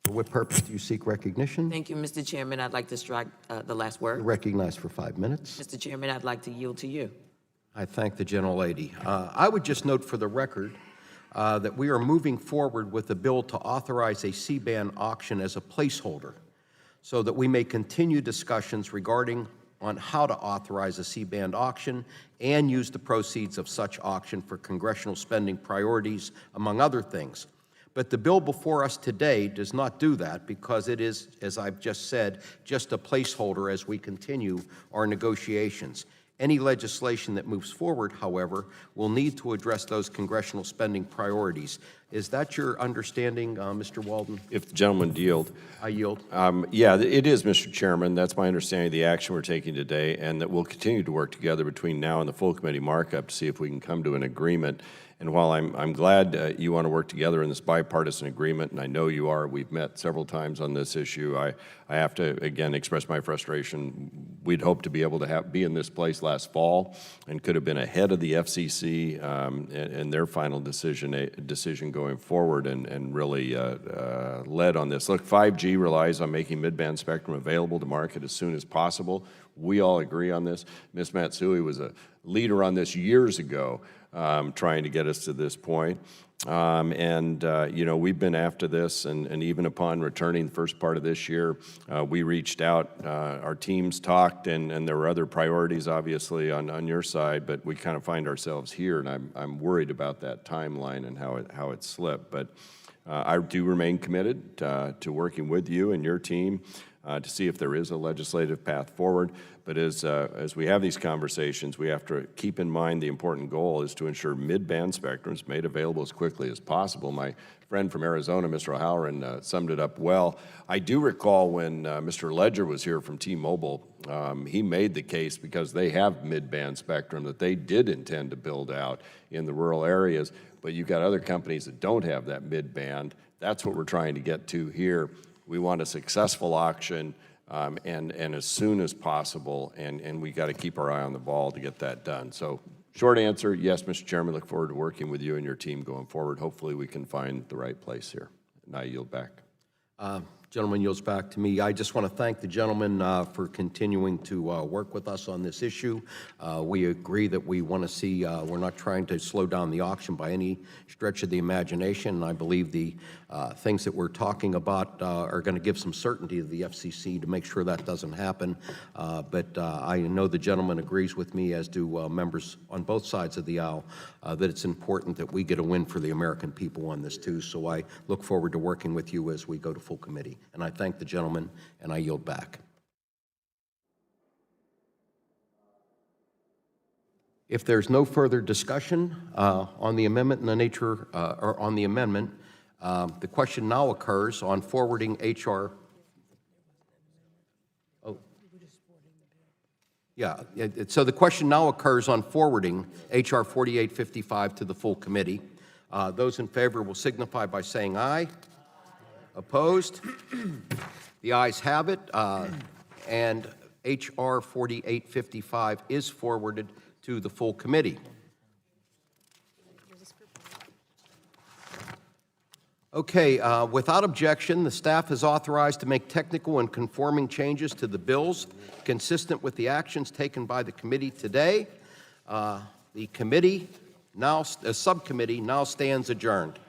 A: For what purpose do you seek recognition?
Q: Thank you, Mr. Chairman. I'd like to strike the last word.
A: Recognized for 5 minutes.
Q: Mr. Chairman, I'd like to yield to you.
A: I thank the gentlelady. I would just note for the record that we are moving forward with a bill to authorize a C-band auction as a placeholder so that we may continue discussions regarding on how to authorize a C-band auction and use the proceeds of such auction for congressional spending priorities, among other things. But the bill before us today does not do that because it is, as I've just said, just a placeholder as we continue our negotiations. Any legislation that moves forward, however, will need to address those congressional spending priorities. Is that your understanding, Mr. Walden?
D: If the gentleman yield.
A: I yield.
D: Yeah, it is, Mr. Chairman. That's my understanding of the action we're taking today, and that we'll continue to work together between now and the full committee markup to see if we can come to an agreement. And while I'm glad you want to work together in this bipartisan agreement, and I know you are, we've met several times on this issue, I have to, again, express my frustration. We'd hoped to be able to be in this place last fall and could have been ahead of the FCC and their final decision going forward and really led on this. Look, 5G relies on making mid-band spectrum available to market as soon as possible. We all agree on this. Ms. Matsui was a leader on this years ago, trying to get us to this point. You know, we've been after this, and even upon returning the first part of this year, we reached out, our teams talked, and there were other priorities, obviously, on your side, but we kind of find ourselves here, and I'm worried about that timeline and how it slipped. But I do remain committed to working with you and your team to see if there is a legislative path forward. But as we have these conversations, we have to keep in mind the important goal is to ensure mid-band spectrum is made available as quickly as possible. My friend from Arizona, Mr. O'Halloran, summed it up well. I do recall when Mr. Ledger was here from T-Mobile, he made the case, because they have mid-band spectrum, that they did intend to build out in the rural areas. But you've got other companies that don't have that mid-band That's what we're trying to get to here. We want a successful auction and as soon as possible, and we got to keep our eye on the ball to get that done. So short answer, yes, Mr. Chairman, look forward to working with you and your team going forward. Hopefully we can find the right place here. And I yield back.
A: Gentleman yields back to me. I just want to thank the gentleman for continuing to work with us on this issue. We agree that we want to see, we're not trying to slow down the auction by any stretch of the imagination. And I believe the things that we're talking about are going to give some certainty to the FCC to make sure that doesn't happen. But I know the gentleman agrees with me, as do members on both sides of the aisle, that it's important that we get a win for the American people on this too. So I look forward to working with you as we go to full committee. And I thank the gentleman, and I yield back. If there's no further discussion on the amendment in the nature, or on the amendment, the question now occurs on forwarding H.R. Oh. Yeah, so the question now occurs on forwarding H.R. 4855 to the full committee. Those in favor will signify by saying aye. Opposed? The ayes have it, and H.R. 4855 is forwarded to the full committee. Okay, without objection, the staff is authorized to make technical and conforming changes to the bills consistent with the actions taken by the committee today. The subcommittee now stands adjourned.